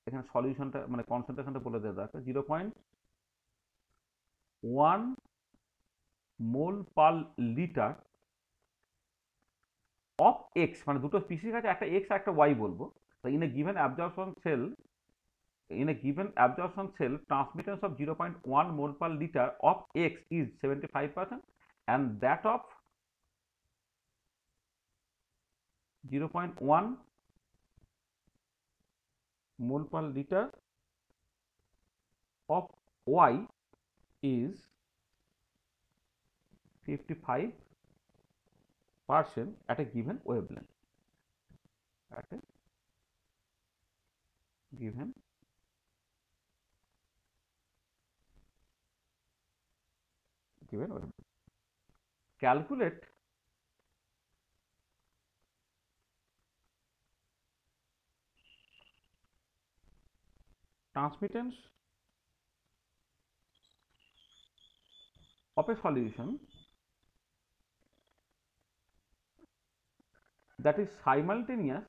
এখানে সলিউশনটা মানে কনসেন্ট্রেশনটা বলে দেওয়া দরকার, 0.1 mole per litre of X, মানে দুটো স্পিসিস আছে, একটা এক্স আর একটা ওয়াই বলবো। In a given absorption cell, transmittance of 0.1 mole per liter of X is 75%, and that of 0.1 mole per liter of Y is 55% at a given wavelength. At a given wavelength. Calculate transmittance of a solution that is simultaneous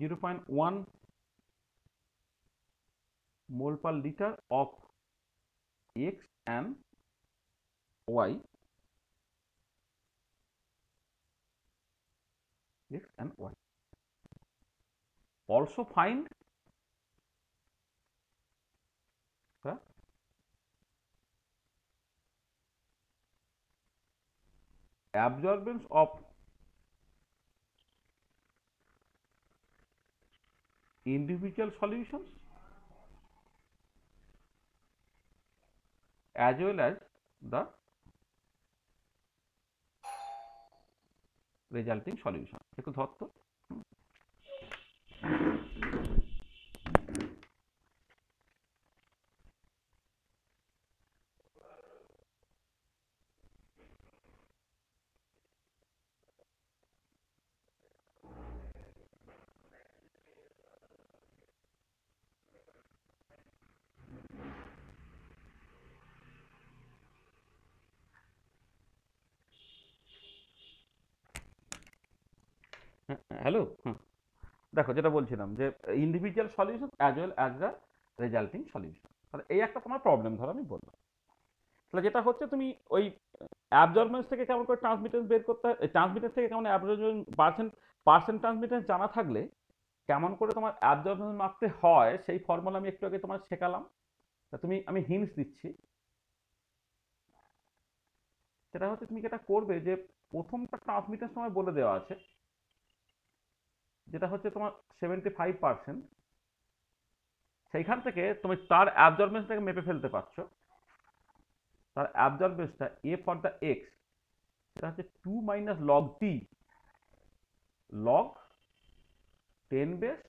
(0.1 mole per liter of X and Y, X and Y. Also find the absorbance of individual solutions as well as the resulting solution. একটু ধর তো। Hello, দেখো যেটা বলছিলাম যে individual solution as well as the resulting solution. তাহলে এই একটা তোমার প্রবলেম ধরো আমি বললাম। তাহলে যেটা হচ্ছে তুমি ওই অ্যাবজর্বেন্স থেকে কেমন করে ট্রান্সমিটেন্স বের করতে হয়, ট্রান্সমিটেন্স থেকে কেমন অ্যাবজর্বেন্স পার্সেন্ট ট্রান্সমিটেন্স জানা থাকলে কেমন করে তোমার অ্যাবজর্বেন্স মাপতে হয় সেই ফর্মুলা আমি একটু আগে তোমার শেখালাম। তা আমি হিন্টস দিচ্ছি। সেটা হচ্ছে তুমি যেটা করবে যে প্রথমটা ট্রান্সমিটেন্স তোমার বলে দেওয়া আছে, যেটা হচ্ছে তোমার 75%, সেইখান থেকে তুমি তার অ্যাবজর্বেন্সটাকে মেপে ফেলতে পারছো। তার অ্যাবজর্বেন্সটা এ ফর দ্য এক্স, সেটা হচ্ছে 2 মাইনাস লগ টি লগ 10 বেস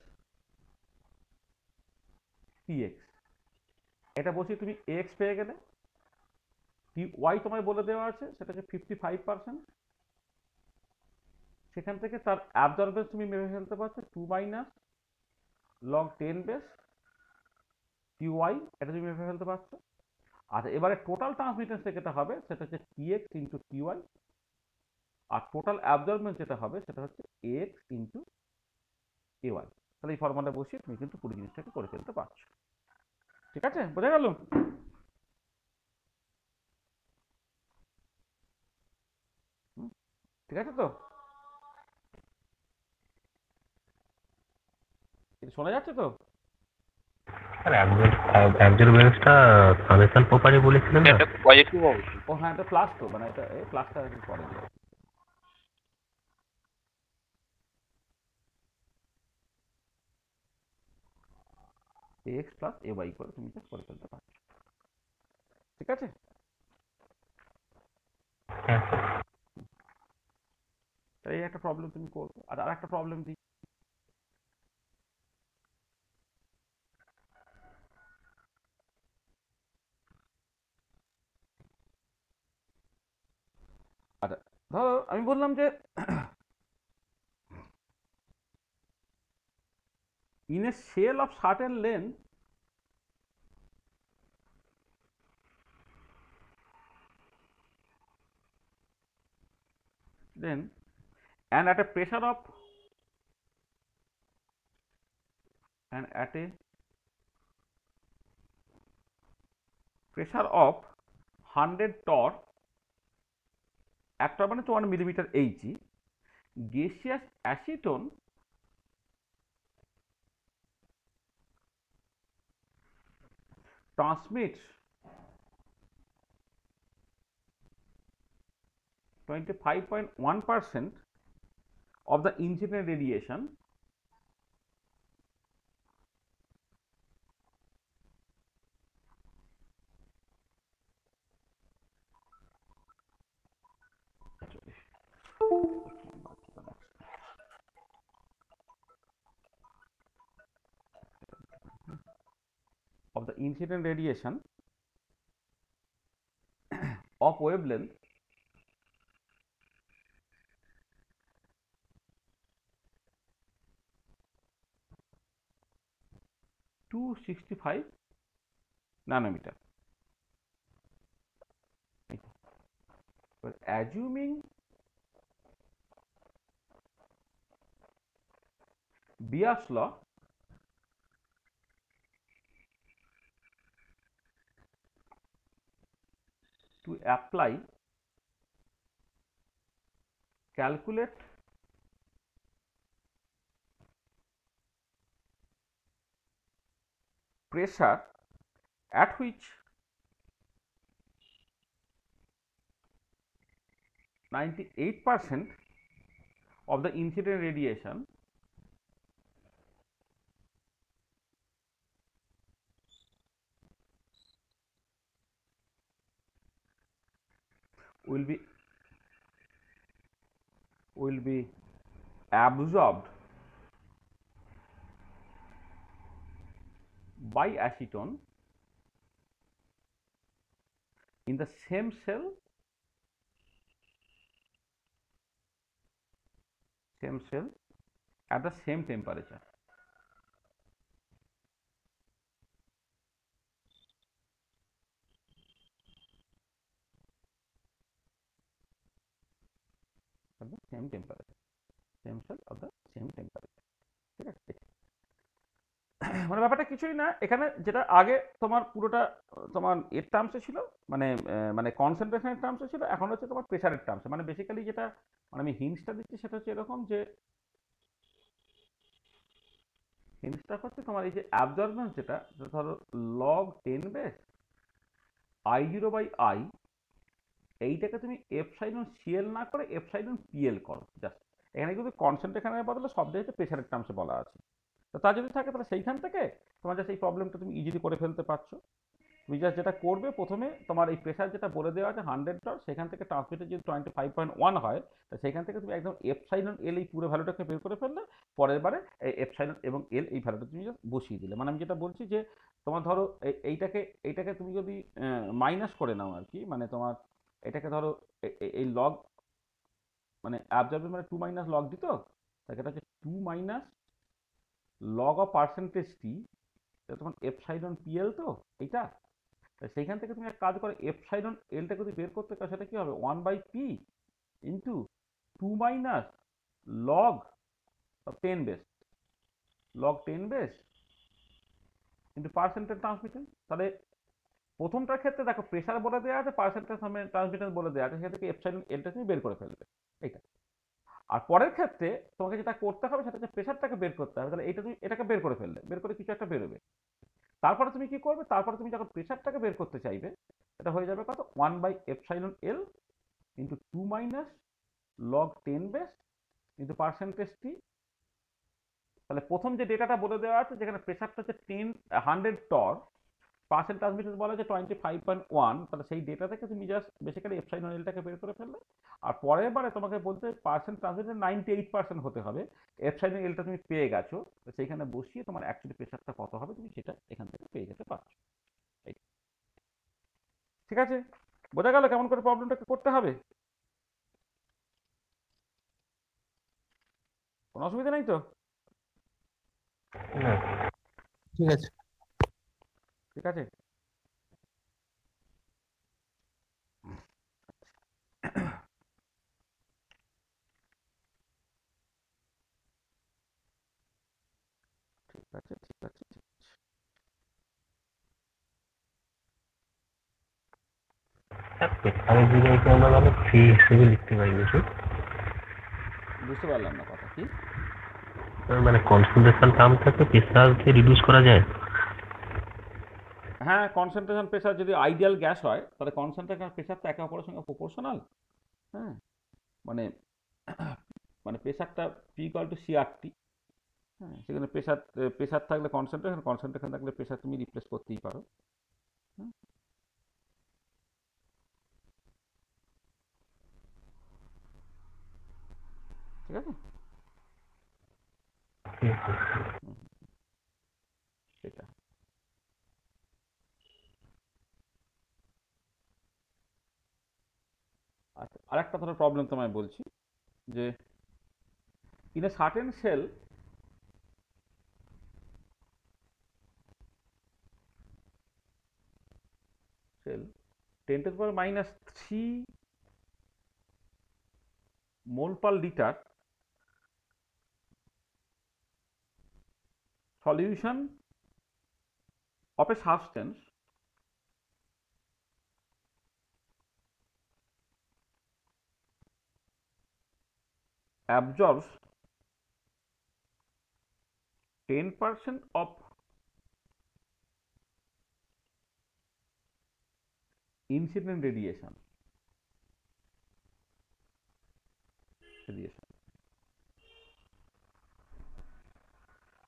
px। এটা বসিয়ে তুমি এক্স পেয়ে গেলে। পি ওয়াই তোমায় বলে দেওয়া আছে, সেটা হচ্ছে 55%। সেখান থেকে তার অ্যাবজর্বেন্স তুমি মেপে ফেলতে পারছো 2 minus log 10 base T y, এটা তুমি মেপে ফেলতে পারছো। আচ্ছা, এবারে টোটাল ট্রান্সমিটেন্স যেটা হবে সেটা হচ্ছে টিএক্স ইন্টু টিওয়াই, আর টোটাল অ্যাবজর্বেন্স যেটা হবে সেটা হচ্ছে এক্স ইন্টু এওয়াই। তাহলে এই ফর্মুলা বসিয়ে তুমি কিন্তু পুরো জিনিসটাকে করে ফেলতে পারছো। ঠিক আছে, বোঝা গেল? ঠিক আছে তো? এটা শোনা যাচ্ছে তো? আর অ্যাবজর্বেন্সটা সামেশন প্রপারে বলেছিলেন না? এটা পজিটিভ হবে। ও হ্যাঁ, এটা প্লাস তো, মানে এটা এই প্লাসটা পরে দিও। এক্স প্লাস এ ওয়াই করে তুমি এটা করে ফেলতে পারছো। ঠিক আছে? হ্যাঁ স্যার। এই একটা প্রবলেম তুমি করবে। আর একটা প্রবলেম দিই। আচ্ছা, ধরো আমি বললাম যে in a shell of certain length, then and at a pressure of and at a pressure of 100 torr, একটা মানে 1 millimetre এইচি, gaseous acetone transmits 25.1% of the incident radiation of wavelength to 65 nanometer. But assuming Beer's law to apply, calculate pressure at which 98% of the incident radiation will be absorbed by acetone in the same cell at the same temperature. At the same temperature, same cell of the same temperature. ঠিক আছে, মানে ব্যাপারটা কিছুই না, এখানে যেটা আগে তোমার পুরোটা তোমার এর টার্মসে ছিল, মানে মানে কনসেন্ট্রেশনের টার্মসে ছিল, এখন হচ্ছে তোমার প্রেসারের টার্মসে। মানে বেসিক্যালি যেটা মানে আমি হিন্টসটা দিচ্ছি সেটা হচ্ছে এরকম যে হিন্টসটা হচ্ছে তোমার এই যে অ্যাবজর্বেন্স যেটা ধরো লগ 10 বেস I0/I, এইটাকে তুমি এপসাইলন সিএল না করে এপসাইলন পিএল করো জাস্ট। এখানে কিন্তু কনসেন্ট্রেশনের বদলে শব্দ হচ্ছে প্রেসারের টার্মসে বলা আছে। তো তা যদি থাকে তাহলে সেইখান থেকে তোমার জাস্ট এই প্রবলেমটা তুমি ইজিলি করে ফেলতে পারছো। তুমি জাস্ট যেটা করবে, প্রথমে তোমার এই প্রেসার যেটা বলে দেওয়া আছে 100 ডট, সেখান থেকে ট্রান্সমিটার যদি 25.1 হয়, তো সেখান থেকে তুমি একদম এপসাইলন এল এই পুরো ভ্যালুটাকে বের করে ফেললে, পরের বারে এই এপসাইলন এবং এল এই ভ্যালুটা তুমি জাস্ট বসিয়ে দিলে। মানে আমি যেটা বলছি যে তোমার ধরো এইটাকে তুমি যদি মাইনাস করে নাও আর কি, মানে তোমার এটাকে ধরো এই লগ মানে অ্যাবজর্বেন্স মানে 2 মাইনাস লগ দিত, তাকে এটা হচ্ছে 2 মাইনাস লগ অফ পার্সেন্টেজ টি, তখন এপসাইলন পিএল তো এইটা। সেইখান থেকে তুমি এক কাজ করো, এপসাইলন এলটাকে যদি বের করতে চাও সেটা কি হবে 1/p into 2 minus log 10 base, log 10 base into percentage transmittance. তাহলে প্রথমটার ক্ষেত্রে দেখো প্রেসার বলে দেওয়া আছে, পার্সেন্টেজ ট্রান্সমিটেন্স বলে দেওয়া আছে, সেটা থেকে এপসাইলন এলটা তুমি বের করে ফেলবে এইটা। আর পরের ক্ষেত্রে তোমাকে যেটা করতে হবে সেটা হচ্ছে প্রেসারটাকে বের করতে হবে। তাহলে এইটা তুমি এটাকে বের করে ফেললে, বের করে কিছু একটা বেরোবে। তারপরে তুমি কি করবে, তারপরে তুমি যখন প্রেসারটাকে বের করতে চাইবে, এটা হয়ে যাবে কত 1/εl into 2 minus log 10 base into percentage T. তাহলে প্রথম যে ডেটাটা বলে দেওয়া আছে যেখানে প্রেসারটা হচ্ছে 100 টর, পার্সেন্ট ট্রান্সমিটেন্স বলা হচ্ছে 25.1, তাহলে সেই ডেটা থেকে তুমি জাস্ট বেসিক্যালি এপসাইলন এলটাকে বের করে ফেললে। আর পরের বারে তোমাকে বলতে পার্সেন্ট ট্রান্সমিটেন্স 98% হতে হবে, এপসাইলন এলটা তুমি পেয়ে গেছো, সেইখানে বসিয়ে তোমার অ্যাকচুয়ালি প্রেসারটা কত হবে তুমি সেটা এখান থেকে পেয়ে যেতে পারছো। ঠিক আছে, বোঝা গেল কেমন করে প্রবলেমটাকে করতে হবে? কোনো অসুবিধা নেই তো? না, ঠিক আছে। ঠিক আছে, ঠিক আছে, ঠিক আছে। প্রেসারের দিকে আমরা মানে ফি হিসেবে লিখতে পারি কিছু, বুঝতে পারলাম না কথা কি। মানে কনসেন্ট্রেশন টার্মটাকে প্রেসারকে রিডিউস করা যায়। হ্যাঁ, কনসেন্ট্রেশন প্রেসার যদি আইডিয়াল গ্যাস হয় তাহলে কনসেন্ট্রেশন প্রেসার তো একে অপরের সঙ্গে প্রপোর্শনাল। হ্যাঁ, মানে মানে প্রেসারটা পি ইকুয়াল টু সিআরটি। হ্যাঁ, সেখানে প্রেসার প্রেসার থাকলে কনসেন্ট্রেশন, কনসেন্ট্রেশন থাকলে প্রেসার তুমি রিপ্লেস করতেই পারো। হুম, ঠিক আছে। হুম, সেটা। আচ্ছা, আরেকটা ধরো প্রবলেম তোমায় বলছি যে in a certain cell 10⁻³ mole per liter solution of a substance absorbs 10% of incident radiation.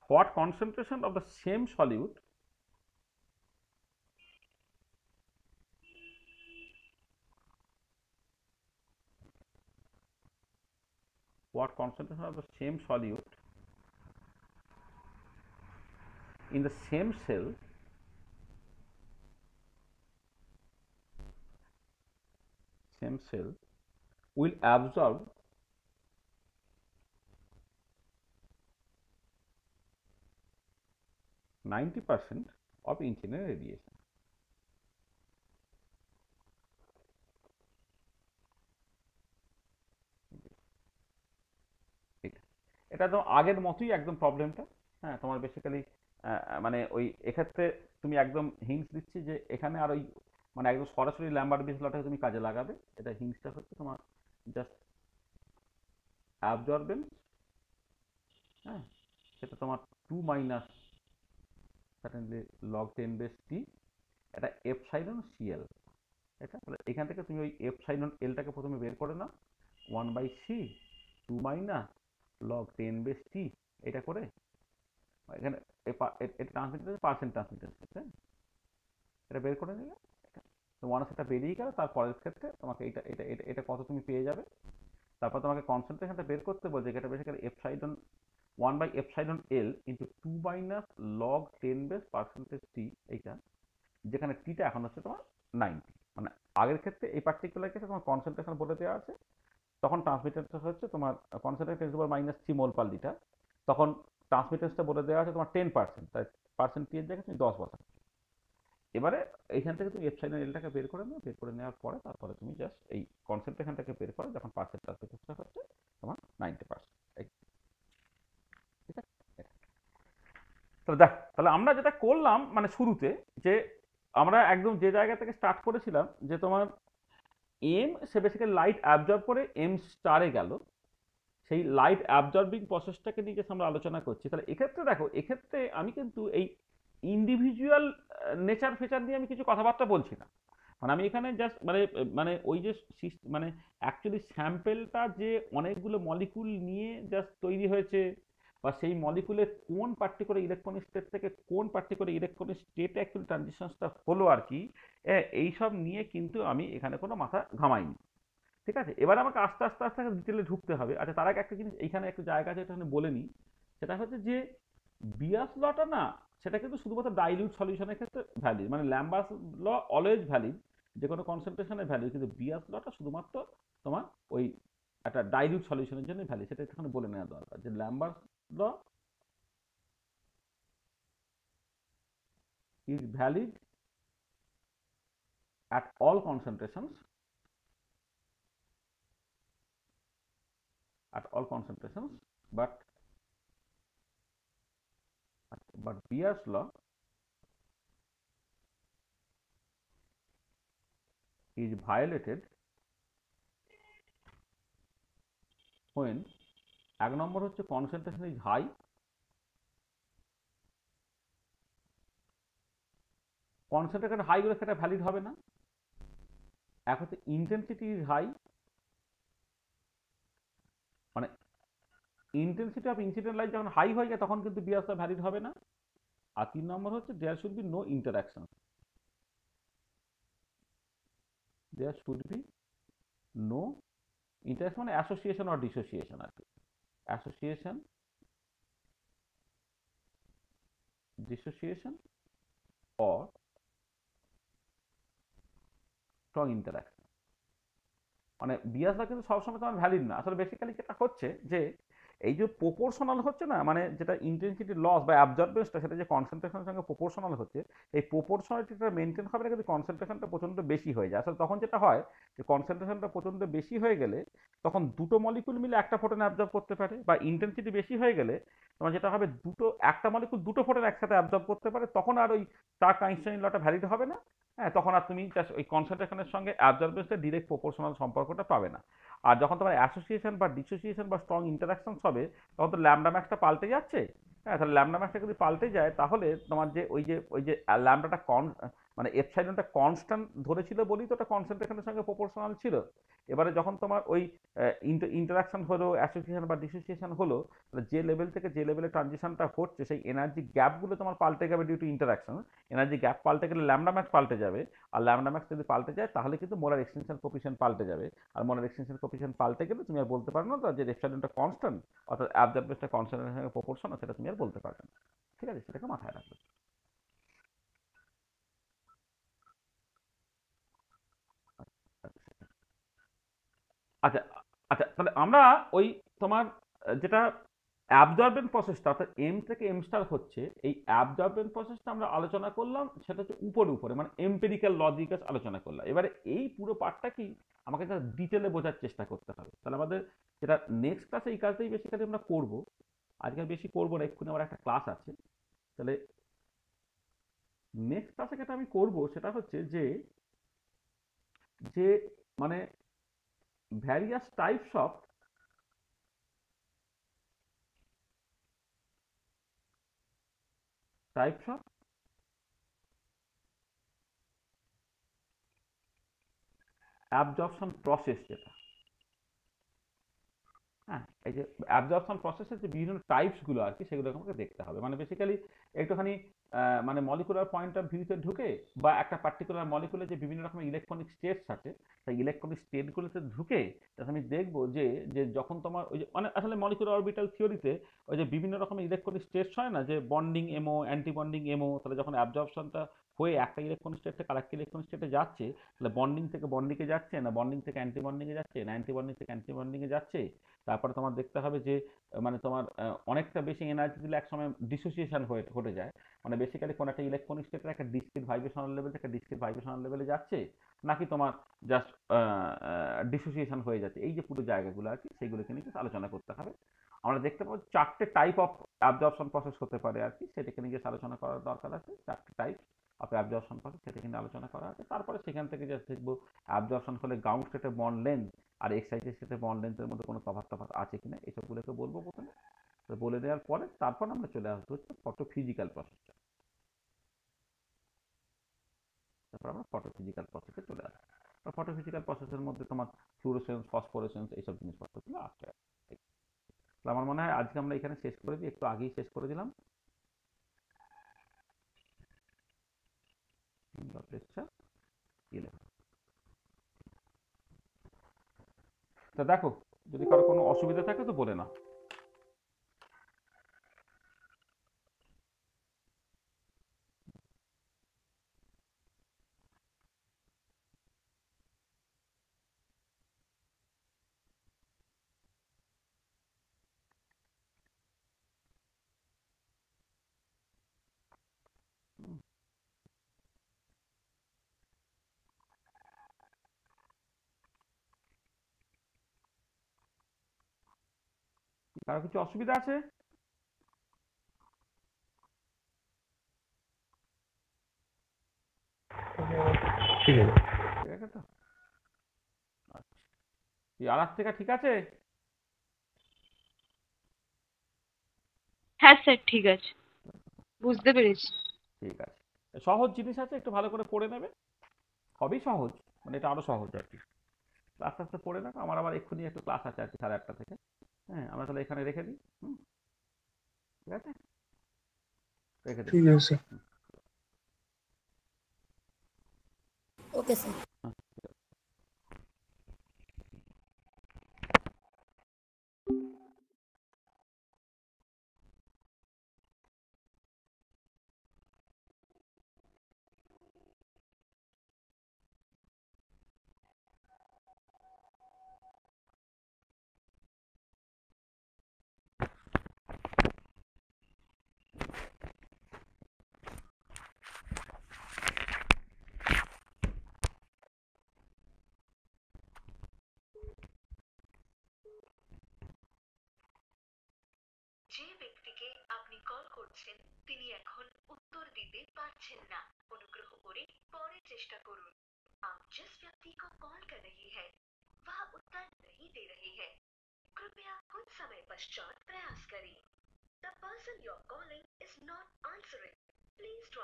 What concentration of the same solute what concentration of the same solute in the same cell will absorb 90% of incident radiation. এটা তো আগের মতোই একদম প্রবলেমটা। হ্যাঁ, তোমার basically মানে ওই এক্ষেত্রে তুমি একদম হিন্টস দিচ্ছি যে এখানে আর ওই মানে একদম সরাসরি ল্যাম্বার্ট বিস লটাকে তুমি কাজে লাগাবে। এটা হিন্টসটা হচ্ছে তোমার জাস্ট অ্যাবজর্বেন্স। হ্যাঁ, সেটা তোমার 2 মাইনাস সার্টেনলি লগ 10⁻⁷ এটা এপসাইলন সিএল। এটা তাহলে এখান থেকে তুমি ওই এপসাইলন এলটাকে প্রথমে বের করে নাও, 1/c 2 মাইনাস লগ 10⁻⁷ এটা করে এখানে এটা ট্রান্সমিটার পার্সেন্ট ট্রান্সমিটার, এটা বের করে নিলে তো মনে সেটা বেরিয়ে গেল। তারপরের ক্ষেত্রে তোমাকে এটা এটা এটা এটা কত তুমি পেয়ে যাবে। তারপর তোমাকে কনসেন্ট্রেশনটা বের করতে বলছে, যেটা basically epsilon 1/এপসাইলন L into 2 minus log 10⁻⁷ এইটা, যেখানে টিটা এখন হচ্ছে তোমার 90। মানে আগের ক্ষেত্রে এই পার্টিকুলার ক্ষেত্রে তোমার কনসেন্ট্রেশন বলে দেওয়া আছে, তখন ট্রান্সমিটেন্সটা হচ্ছে তোমার কনসেন্ট্রেশন -3 মোল পার লিটার, তখন ট্রান্সমিটেন্সটা বলে দেওয়া আছে তোমার 10%, তাই পার্সেন্ট টি এর জায়গায় তুমি 10 বসাচ্ছ। এবারে এইখান থেকে তুমি এপসাইলন এলটাকে বের করে নাও, বের করে নেওয়ার পরে তারপরে তুমি জাস্ট এই কনসেন্ট্রেশনটাকে বের করো, যখন পার্সেন্ট ট্রান্সমিটেন্সটা হচ্ছে তোমার 90%। ঠিক আছে। তাহলে দেখ, তাহলে আমরা যেটা করলাম মানে শুরুতে যে আমরা একদম যে জায়গা থেকে স্টার্ট করেছিলাম যে তোমার এম সে বেসিক্যালি লাইট অ্যাবজর্ব করে এম স্টারে গেল, সেই লাইট অ্যাবজর্বিং প্রসেসটাকে নিয়ে জাস্ট আমরা আলোচনা করছি। তাহলে এক্ষেত্রে দেখো, এক্ষেত্রে আমি কিন্তু এই ইন্ডিভিজুয়াল নেচার ফেচার নিয়ে আমি কিছু কথাবার্তা বলছি না। মানে আমি এখানে জাস্ট মানে মানে ওই যে মানে অ্যাকচুয়ালি স্যাম্পেলটা যে অনেকগুলো মলিকুল নিয়ে জাস্ট তৈরি হয়েছে, বা সেই মলিকুলের কোন পার্টিকুলার ইলেকট্রনিক স্টেট থেকে কোন পার্টিকুলার ইলেকট্রনিক স্টেটে অ্যাকচুয়ালি ট্রানজিশনসটা হলো আর কি, এইসব নিয়ে কিন্তু আমি এখানে কোনো মাথা ঘামাইনি। ঠিক আছে, এবার আমাকে আস্তে আস্তে আস্তে ডিটেলে ঢুকতে হবে। আচ্ছা, তার আগে একটা জিনিস এইখানে একটা জায়গা আছে, এটা বলে নিই। সেটা হচ্ছে যে বিয়াস লটা না, সেটা কিন্তু শুধুমাত্র ডাইলিউট সলিউশনের ক্ষেত্রে ভ্যালিড, মানে ল্যাম্বার্টস ল অলওয়েজ ভ্যালিড, যে কোনো কনসেন্ট্রেশনের ভ্যালিড, কিন্তু বিয়াস লটা শুধুমাত্র তোমার ওই একটা ডাইলিউট সলিউশনের জন্য ভ্যালিড। সেটা এখানে বলে নেওয়া দরকার যে Lambert's law is valid at all concentrations, but Beer's law is violated when এক নম্বর হচ্ছে concentration is high, concentration high হলে সেটা ভ্যালিড হবে না। এক হচ্ছে ইন্টেন্সিটি ইজ হাই, মানে ইন্টেন্সিটি অফ ইনসিডেন্ট লাইট যখন হাই হয়ে যায় তখন কিন্তু বিয়াসটা ভ্যালিড হবে না। আর 3 নম্বর হচ্ছে there should be no interaction, there should be no interaction মানে অ্যাসোসিয়েশন অর ডিসোসিয়েশন আর কি, association dissociation or strong interaction. মানে বিয়াসটা কিন্তু সবসময় তোমার ভ্যালিড না। আসলে বেসিক্যালি যেটা হচ্ছে যে এই যে প্রপোর্শনাল হচ্ছে না, মানে যেটা ইন্টেন্সিটি লস বা অ্যাবজর্বেন্সটা সেটা যে কনসেন্ট্রেশনের সঙ্গে প্রপোর্শনাল হচ্ছে, এই প্রপোর্শনালিটিটা মেনটেন হবে না কিন্তু কনসেন্ট্রেশনটা প্রচণ্ড বেশি হয়ে যায়। আসলে তখন যেটা হয় যে কনসেন্ট্রেশনটা প্রচণ্ড বেশি হয়ে গেলে তখন দুটো মলিকুল মিলে একটা ফোটন অ্যাবজর্ব করতে পারে, বা ইন্টেন্সিটি বেশি হয়ে গেলে তোমার যেটা হবে একটা মলিকুল দুটো ফোটন একসাথে অ্যাবজর্ব করতে পারে, তখন আর ওই চার্জ আইনস্টাইন লটা ভ্যালিড হবে না। হ্যাঁ, তখন আর তুমি জাস্ট ওই কনসেন্ট্রেশনের সঙ্গে অ্যাবজর্বেন্সের ডিরেক্ট প্রপোর্শনাল সম্পর্কটা পাবে না। আর যখন তোমার অ্যাসোসিয়েশন বা ডিসোসিয়েশন বা স্ট্রং ইন্টারাকশনস হবে তখন তো ল্যামডা ম্যাক্সটা পাল্টে যাচ্ছে। হ্যাঁ, তাহলে ল্যামডা ম্যাক্সটা যদি পাল্টে যায় তাহলে তোমার যে ওই যে ল্যামডাটা মানে এপসাইলনটা কনস্ট্যান্ট ধরেছিল বলেই তো ওটা কনসেন্ট্রেশনের সঙ্গে প্রপোর্শনাল ছিল। এবারে যখন তোমার ওই ইন্টারাকশন হলো, অ্যাসোসিয়েশন বা ডিসোসিয়েশন হলো, তাহলে যে লেভেল থেকে যে লেভেলে ট্রানজিশনটা হচ্ছে সেই এনার্জি গ্যাপগুলো তোমার পাল্টে যাবে due to interaction. Energy gap পাল্টে গেলে ল্যামডা ম্যাক্স পাল্টে যাবে, আর ল্যামডা ম্যাক্স যদি পাল্টে যায় তাহলে কিন্তু মোলার এক্সটেনশন কোফিশিয়েন্ট পাল্টে যাবে। আর মোলার এক্সটেনশন কোফিশিয়েন্ট পাল্টে গেলে তুমি আর বলতে পারো না তো যে এপসাইলনটা কনস্ট্যান্ট অর্থাৎ অ্যাবজর্বেন্সটা কনস্ট্যান্টের সঙ্গে প্রপোর্শন, সেটা তুমি আর বলতে পারবে না। ঠিক আছে, সেটাকে মাথায় রাখবে। আচ্ছা, আচ্ছা, তাহলে আমরা ওই তোমার যেটা অ্যাবজর্বেন্ট প্রসেসটা অর্থাৎ এম থেকে এম স্টার হচ্ছে, এই অ্যাবজর্বেন্ট প্রসেসটা আমরা আলোচনা করলাম, সেটা হচ্ছে উপরে উপরে মানে এম্পিরিক্যাল লজিক আলোচনা করলাম। এবারে এই পুরো পার্টটা কি আমাকে যা ডিটেলে বোঝার চেষ্টা করতে হবে। তাহলে আমাদের যেটা নেক্সট ক্লাসে এই কাজটাই বেসিক্যালি আমরা করব। আজকে আর বেশি করবো না, এক্ষুনি আমার একটা ক্লাস আছে। তাহলে নেক্সট ক্লাসে যেটা আমি করব সেটা হচ্ছে যে যে মানে various types of absorption process, যেটা হ্যাঁ এই যে অ্যাবজর্পশন প্রসেসের যে বিভিন্ন টাইপস গুলো আর কি সেগুলোকে আমাকে দেখতে হবে। মানে বেসিক্যালি একটুখানি মানে মলিকুলার পয়েন্ট অফ ভিউতে ঢুকে বা একটা পার্টিকুলার মলিকুলের যে বিভিন্ন রকমের ইলেকট্রনিক স্টেটস আছে সেই ইলেকট্রনিক স্টেটগুলোতে ঢুকে তাহলে আমি দেখবো যে যে যখন তোমার ওই যে মানে আসলে মলিকুলার অরবিটাল থিওরিতে ওই যে বিভিন্ন রকমের ইলেকট্রনিক স্টেটস হয় না, যে বন্ডিং এমও অ্যান্টি বন্ডিং এমও, তাহলে যখন অ্যাবজর্পশনটা হয়ে একটা ইলেকট্রনিক স্টেট থেকে আরেকটা ইলেকট্রনিক স্টেটে যাচ্ছে, তাহলে বন্ডিং থেকে বন্ডিংয়ে যাচ্ছে না বন্ডিং থেকে অ্যান্টি বন্ডিংয়ে যাচ্ছে না অ্যান্টি বন্ডিং থেকে অ্যান্টি বন্ডিংয়ে যাচ্ছে। তারপরে তোমার দেখতে হবে যে মানে তোমার অনেকটা বেশি এনার্জি দিলে একসময় ডিসোসিয়েশন ঘটে যায়। মানে বেসিক্যালি কোনো একটা ইলেকট্রনিক স্টেটের একটা ডিসক্রিট ভাইব্রেশনাল লেভেল থেকে ডিসক্রিট ভাইব্রেশনাল লেভেলে যাচ্ছে, নাকি তোমার জাস্ট ডিসোসিয়েশন হয়ে যাচ্ছে। এই যে পুরো জায়গাগুলো আর কি সেইগুলোকে নিয়ে আলোচনা করতে হবে। আমরা দেখতে পাবো 4টে টাইপ অফ অ্যাবজর্পশন প্রসেস হতে পারে আর কি, সেটাকে নিয়ে আলোচনা করার দরকার আছে। 4টে টাইপ অফ অ্যাবজর্পশন প্রসেস সেটাকে নিয়ে আলোচনা করা আছে। তারপরে সেখান থেকে জাস্ট দেখবো অ্যাবজর্পশন হলে গ্রাউন্ড স্টেটে বন্ড লেন্থ আর এক্সাইটেড স্টেটে বন্ড লেন্থের মধ্যে কোনো তফাৎ আছে কিনা এইসবগুলোকে বলবো প্রথমে। তো বলে দেওয়ার পরে তারপর আমরা চলে আসবো হচ্ছে ফটোফিজিক্যাল প্রসেসটা। তারপর আমরা ফটোফিজিক্যাল প্রসেসে চলে আসবো। ফটোফিজিক্যাল প্রসেসের মধ্যে তোমার ফ্লুরোসেন্স, ফসফোরেসেন্স এইসব জিনিসপত্রগুলো আসছে। আমার মনে হয় আজকে আমরা এখানে শেষ করে দিই, একটু আগেই শেষ করে দিলাম। তা দেখো যদি কারো কোনো অসুবিধা থাকে তো বলে না। কারো কিছু অসুবিধা আছে? ঠিক আছে। ঠিক আছে তো, আচ্ছা, এই আলাপ থেকে ঠিক আছে। হ্যাঁ স্যার, ঠিক আছে, বুঝতে পেরেছি। ঠিক আছে। সহজ জিনিস আছে, একটু ভালো করে পড়ে নেবে, সবই সহজ, মানে এটা আরো সহজ আর কি। আস্তে আস্তে পড়ে নেবে, আমার আবার এক্ষুনি একটা ক্লাস আছে আর কি 8:30 থেকে। হ্যাঁ, আমরা তাহলে এখানে রেখে দিই। হুম, ঠিক আছে, রেখে দিই। ঠিক আছে স্যার। Okay sir. যে ব্যক্তিকে আপনি কল করছেন তিনি এখন উত্তর দিতে পারছেন না। অনুগ্রহ করে পরে চেষ্টা করুন। आप जिस व्यक्ति को कॉल कर रही है वह उत्तर नहीं दे रही है। कृपया कुछ समय पश्चात प्रयास करें। The person you're calling is not answering. Please try